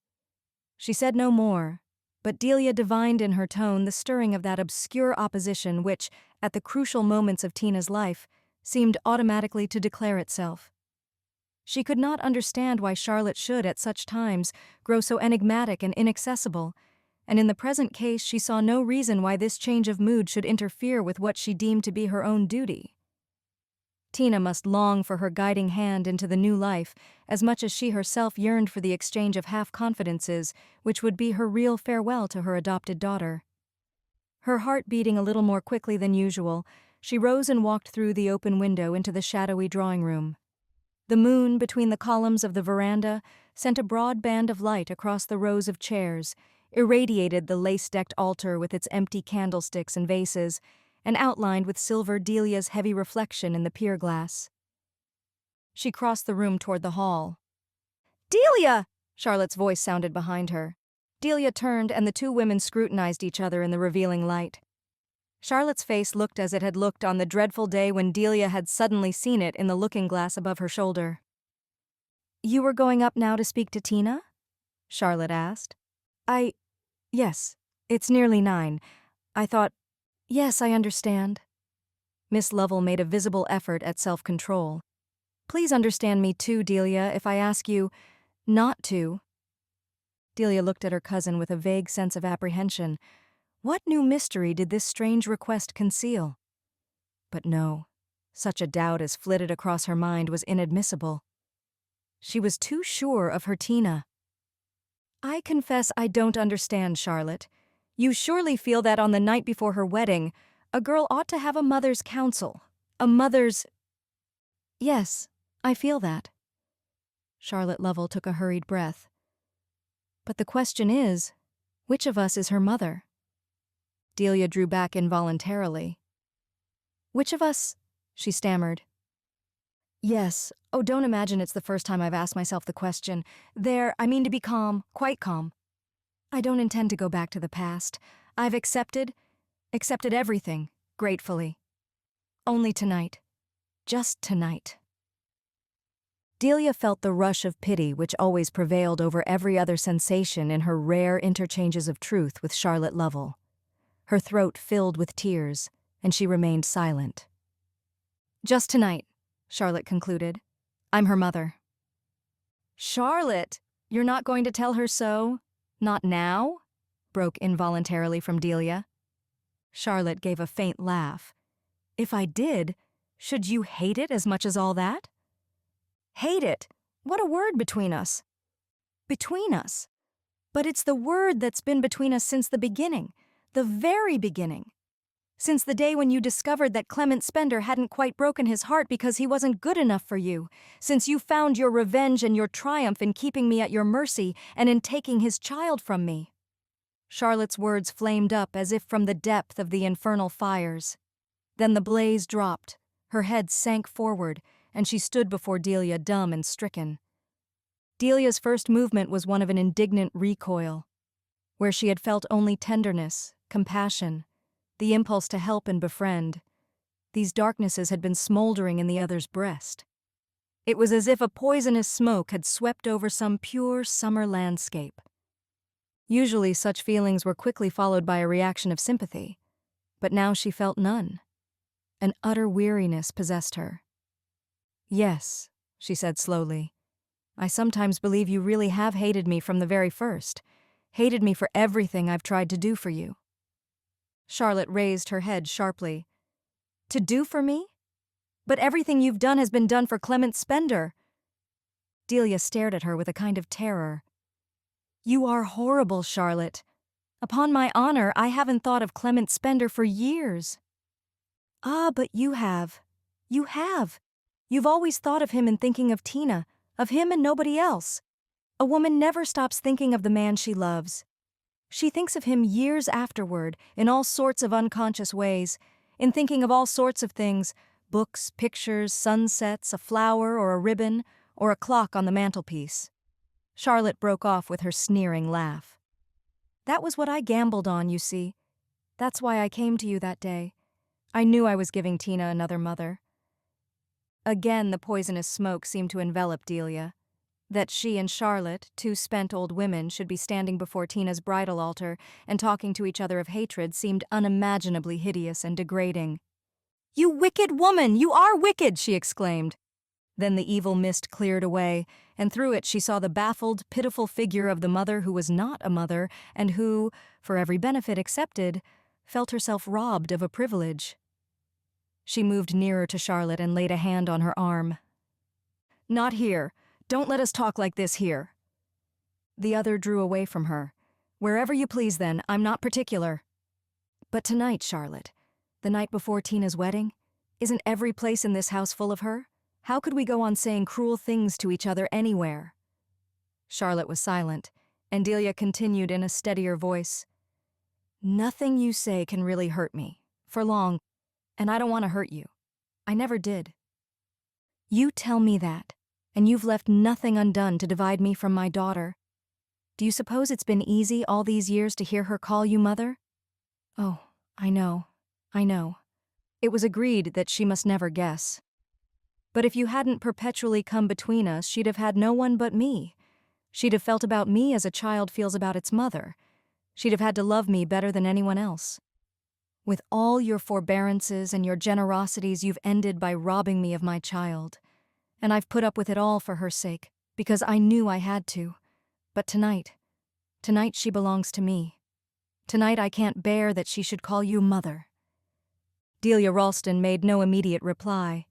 She said no more, but Delia divined in her tone the stirring of that obscure opposition which, at the crucial moments of Tina's life, seemed automatically to declare itself. She could not understand why Charlotte should, at such times, grow so enigmatic and inaccessible, and in the present case she saw no reason why this change of mood should interfere with what she deemed to be her own duty. Tina must long for her guiding hand into the new life as much as she herself yearned for the exchange of half-confidences which would be her real farewell to her adopted daughter. Her heart beating a little more quickly than usual, she rose and walked through the open window into the shadowy drawing-room. The moon, between the columns of the veranda, sent a broad band of light across the rows of chairs, irradiated the lace-decked altar with its empty candlesticks and vases, and outlined with silver Delia's heavy reflection in the pier glass. She crossed the room toward the hall. "Delia!" Charlotte's voice sounded behind her. Delia turned, and the two women scrutinized each other in the revealing light. Charlotte's face looked as it had looked on the dreadful day when Delia had suddenly seen it in the looking-glass above her shoulder. "You were going up now to speak to Tina?" Charlotte asked. Yes, it's nearly 9. I thought, yes, I understand." Miss Lovell made a visible effort at self-control. "Please understand me too, Delia, if I ask you not to." Delia looked at her cousin with a vague sense of apprehension. What new mystery did this strange request conceal? But no, such a doubt as flitted across her mind was inadmissible. She was too sure of her Tina. "I confess I don't understand, Charlotte. You surely feel that on the night before her wedding, a girl ought to have a mother's counsel. A mother's—" "Yes, I feel that." Charlotte Lovell took a hurried breath. "But the question is, which of us is her mother?" Delia drew back involuntarily. "Which of us?" she stammered. "Yes. Oh, don't imagine it's the first time I've asked myself the question. I mean to be calm, quite calm. I don't intend to go back to the past. I've accepted everything, gratefully. Only tonight. Just tonight." Delia felt the rush of pity which always prevailed over every other sensation in her rare interchanges of truth with Charlotte Lovell. Her throat filled with tears, and she remained silent. "Just tonight," Charlotte concluded. "I'm her mother." "Charlotte, you're not going to tell her so? Not now?" broke involuntarily from Delia. Charlotte gave a faint laugh. "If I did, should you hate it as much as all that?" "Hate it? What a word between us." "Between us? But it's the word that's been between us since the beginning, the very beginning. Since the day when you discovered that Clement Spender hadn't quite broken his heart because he wasn't good enough for you. Since you found your revenge and your triumph in keeping me at your mercy and in taking his child from me." Charlotte's words flamed up as if from the depth of the infernal fires. Then the blaze dropped, her head sank forward, and she stood before Delia dumb and stricken. Delia's first movement was one of an indignant recoil. Where she had felt only tenderness, compassion, the impulse to help and befriend, these darknesses had been smoldering in the other's breast. It was as if a poisonous smoke had swept over some pure summer landscape. Usually such feelings were quickly followed by a reaction of sympathy, but now she felt none. An utter weariness possessed her. "Yes," she said slowly, "I sometimes believe you really have hated me from the very first, hated me for everything I've tried to do for you." Charlotte raised her head sharply. "To do for me? But everything you've done has been done for Clement Spender." Delia stared at her with a kind of terror. "You are horrible, Charlotte. Upon my honor, I haven't thought of Clement Spender for years." "Ah, but you have. You have. You've always thought of him in thinking of Tina, of him and nobody else. A woman never stops thinking of the man she loves. She thinks of him years afterward, in all sorts of unconscious ways, in thinking of all sorts of things, books, pictures, sunsets, a flower or a ribbon, or a clock on the mantelpiece. Charlotte broke off with her sneering laugh. That was what I gambled on, you see. That's why I came to you that day. I knew I was giving Tina another mother. Again the poisonous smoke seemed to envelop Delia. That she and Charlotte, two spent old women, should be standing before Tina's bridal altar and talking to each other of hatred seemed unimaginably hideous and degrading. "You wicked woman! You are wicked!" she exclaimed. Then the evil mist cleared away, and through it she saw the baffled, pitiful figure of the mother who was not a mother and who, for every benefit accepted, felt herself robbed of a privilege. She moved nearer to Charlotte and laid a hand on her arm. "Not here. Don't let us talk like this here." The other drew away from her. "Wherever you please, then. I'm not particular." "But tonight, Charlotte, the night before Tina's wedding, isn't every place in this house full of her? How could we go on saying cruel things to each other anywhere?" Charlotte was silent, and Delia continued in a steadier voice. "Nothing you say can really hurt me, for long, and I don't want to hurt you. I never did. You tell me that, and you've left nothing undone to divide me from my daughter. Do you suppose it's been easy all these years to hear her call you mother?" "Oh, I know. It was agreed that she must never guess. But if you hadn't perpetually come between us, she'd have had no one but me. She'd have felt about me as a child feels about its mother. She'd have had to love me better than anyone else. With all your forbearances and your generosities, you've ended by robbing me of my child. And I've put up with it all for her sake, because I knew I had to. But tonight she belongs to me. Tonight I can't bear that she should call you mother." Delia Ralston made no immediate reply.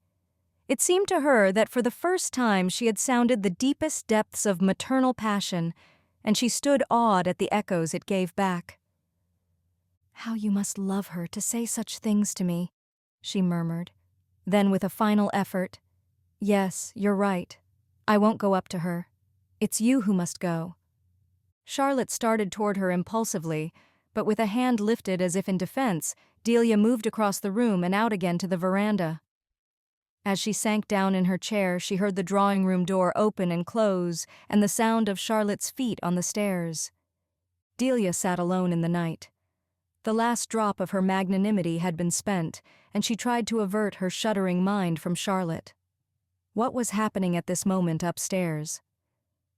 It seemed to her that for the first time she had sounded the deepest depths of maternal passion, and she stood awed at the echoes it gave back. "How you must love her to say such things to me," she murmured. Then with a final effort, "Yes, you're right. I won't go up to her. It's you who must go." Charlotte started toward her impulsively, but with a hand lifted as if in defense, Delia moved across the room and out again to the veranda. As she sank down in her chair, she heard the drawing-room door open and close and the sound of Charlotte's feet on the stairs. Delia sat alone in the night. The last drop of her magnanimity had been spent, and she tried to avert her shuddering mind from Charlotte. What was happening at this moment upstairs?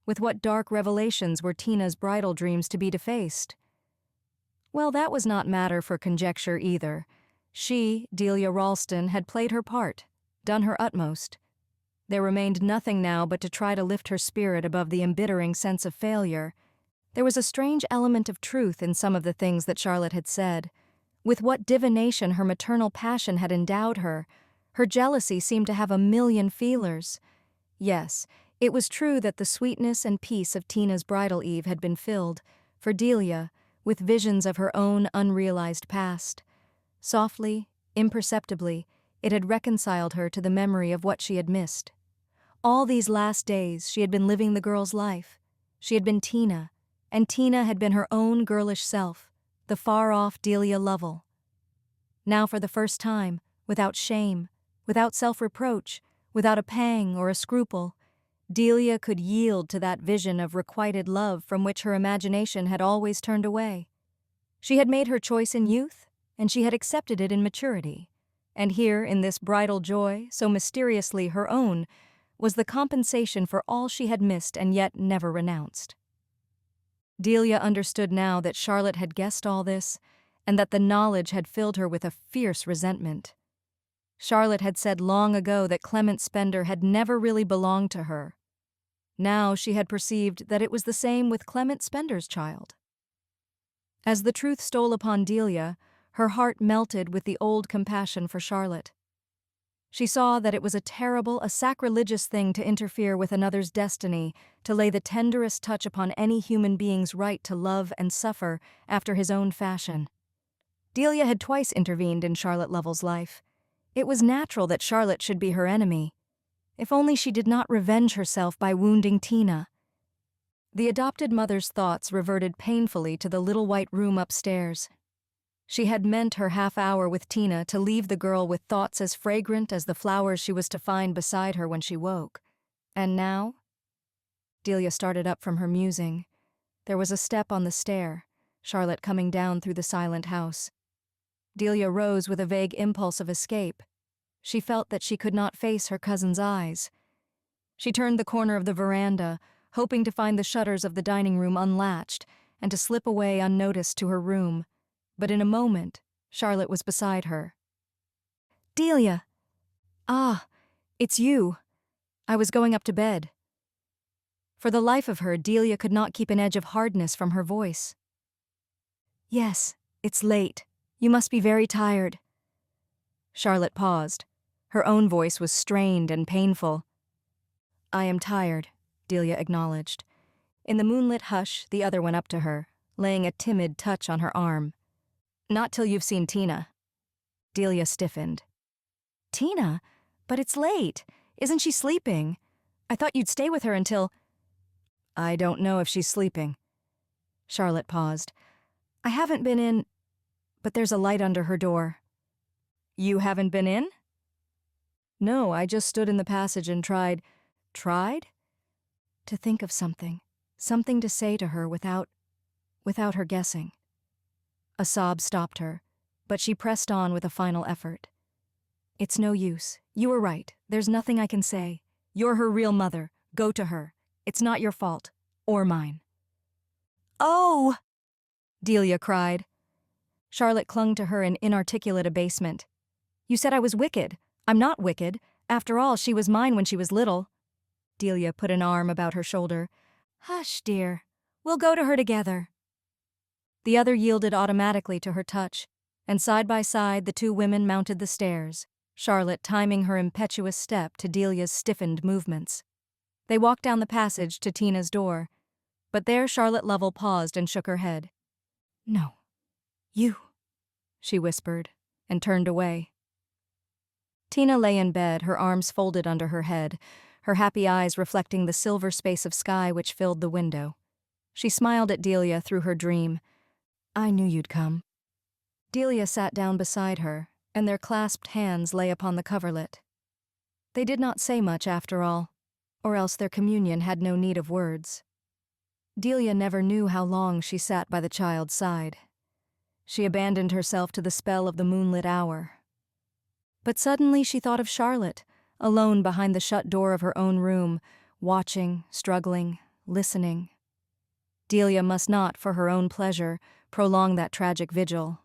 With what dark revelations were Tina's bridal dreams to be defaced? Well, that was not matter for conjecture either. She, Delia Ralston, had played her part, done her utmost. There remained nothing now but to try to lift her spirit above the embittering sense of failure. There was a strange element of truth in some of the things that Charlotte had said. With what divination her maternal passion had endowed her. Her jealousy seemed to have a million feelers. Yes, it was true that the sweetness and peace of Tina's bridal eve had been filled, for Delia, with visions of her own unrealized past. Softly, imperceptibly, it had reconciled her to the memory of what she had missed. All these last days she had been living the girl's life. She had been Tina, and Tina had been her own girlish self, the far-off Delia Lovell. Now for the first time, without shame, without self-reproach, without a pang or a scruple, Delia could yield to that vision of requited love from which her imagination had always turned away. She had made her choice in youth, and she had accepted it in maturity. And here, in this bridal joy, so mysteriously her own, was the compensation for all she had missed and yet never renounced. Delia understood now that Charlotte had guessed all this, and that the knowledge had filled her with a fierce resentment. Charlotte had said long ago that Clement Spender had never really belonged to her. Now she had perceived that it was the same with Clement Spender's child. As the truth stole upon Delia, her heart melted with the old compassion for Charlotte. She saw that it was a terrible, a sacrilegious thing to interfere with another's destiny, to lay the tenderest touch upon any human being's right to love and suffer after his own fashion. Delia had twice intervened in Charlotte Lovell's life. It was natural that Charlotte should be her enemy. If only she did not revenge herself by wounding Tina. The adopted mother's thoughts reverted painfully to the little white room upstairs. She had meant her half-hour with Tina to leave the girl with thoughts as fragrant as the flowers she was to find beside her when she woke. And now? Delia started up from her musing. There was a step on the stair, Charlotte coming down through the silent house. Delia rose with a vague impulse of escape. She felt that she could not face her cousin's eyes. She turned the corner of the veranda, hoping to find the shutters of the dining room unlatched and to slip away unnoticed to her room. But in a moment, Charlotte was beside her. "Delia! Ah, it's you. I was going up to bed." For the life of her, Delia could not keep an edge of hardness from her voice. "Yes, it's late. You must be very tired." Charlotte paused. Her own voice was strained and painful. "I am tired," Delia acknowledged. In the moonlit hush, the other went up to her, laying a timid touch on her arm. "Not till you've seen Tina." Delia stiffened. "Tina? But it's late. Isn't she sleeping? I thought you'd stay with her until—" "I don't know if she's sleeping." Charlotte paused. "I haven't been in, but there's a light under her door." "You haven't been in?" "No, I just stood in the passage and tried—" "Tried?" "To think of something to say to her without her guessing." A sob stopped her, but she pressed on with a final effort. "It's no use. You were right. There's nothing I can say. You're her real mother. Go to her. It's not your fault. Or mine." "Oh!" Delia cried. Charlotte clung to her in inarticulate abasement. "You said I was wicked. I'm not wicked. After all, she was mine when she was little." Delia put an arm about her shoulder. "Hush, dear. We'll go to her together." The other yielded automatically to her touch, and side by side the two women mounted the stairs, Charlotte timing her impetuous step to Delia's stiffened movements. They walked down the passage to Tina's door, but there Charlotte Lovell paused and shook her head. "No, you," she whispered, and turned away. Tina lay in bed, her arms folded under her head, her happy eyes reflecting the silver space of sky which filled the window. She smiled at Delia through her dream. "I knew you'd come." Delia sat down beside her, and their clasped hands lay upon the coverlet. They did not say much after all, or else their communion had no need of words. Delia never knew how long she sat by the child's side. She abandoned herself to the spell of the moonlit hour. But suddenly she thought of Charlotte, alone behind the shut door of her own room, watching, struggling, listening. Delia must not, for her own pleasure, prolong that tragic vigil.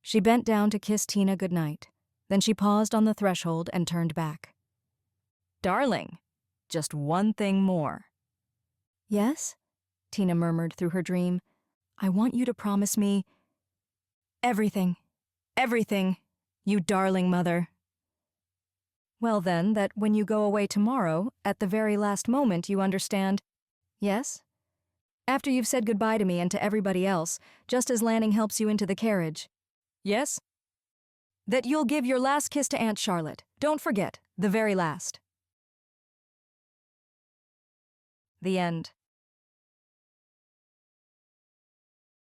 She bent down to kiss Tina goodnight. Then she paused on the threshold and turned back. "Darling, just one thing more." "Yes?" Tina murmured through her dream. "I want you to promise me—" "Everything, everything, you darling mother." "Well then, that when you go away tomorrow, at the very last moment you understand—" "Yes?" "After you've said goodbye to me and to everybody else, just as Lanning helps you into the carriage." "Yes?" "That you'll give your last kiss to Aunt Charlotte. Don't forget, the very last." The end.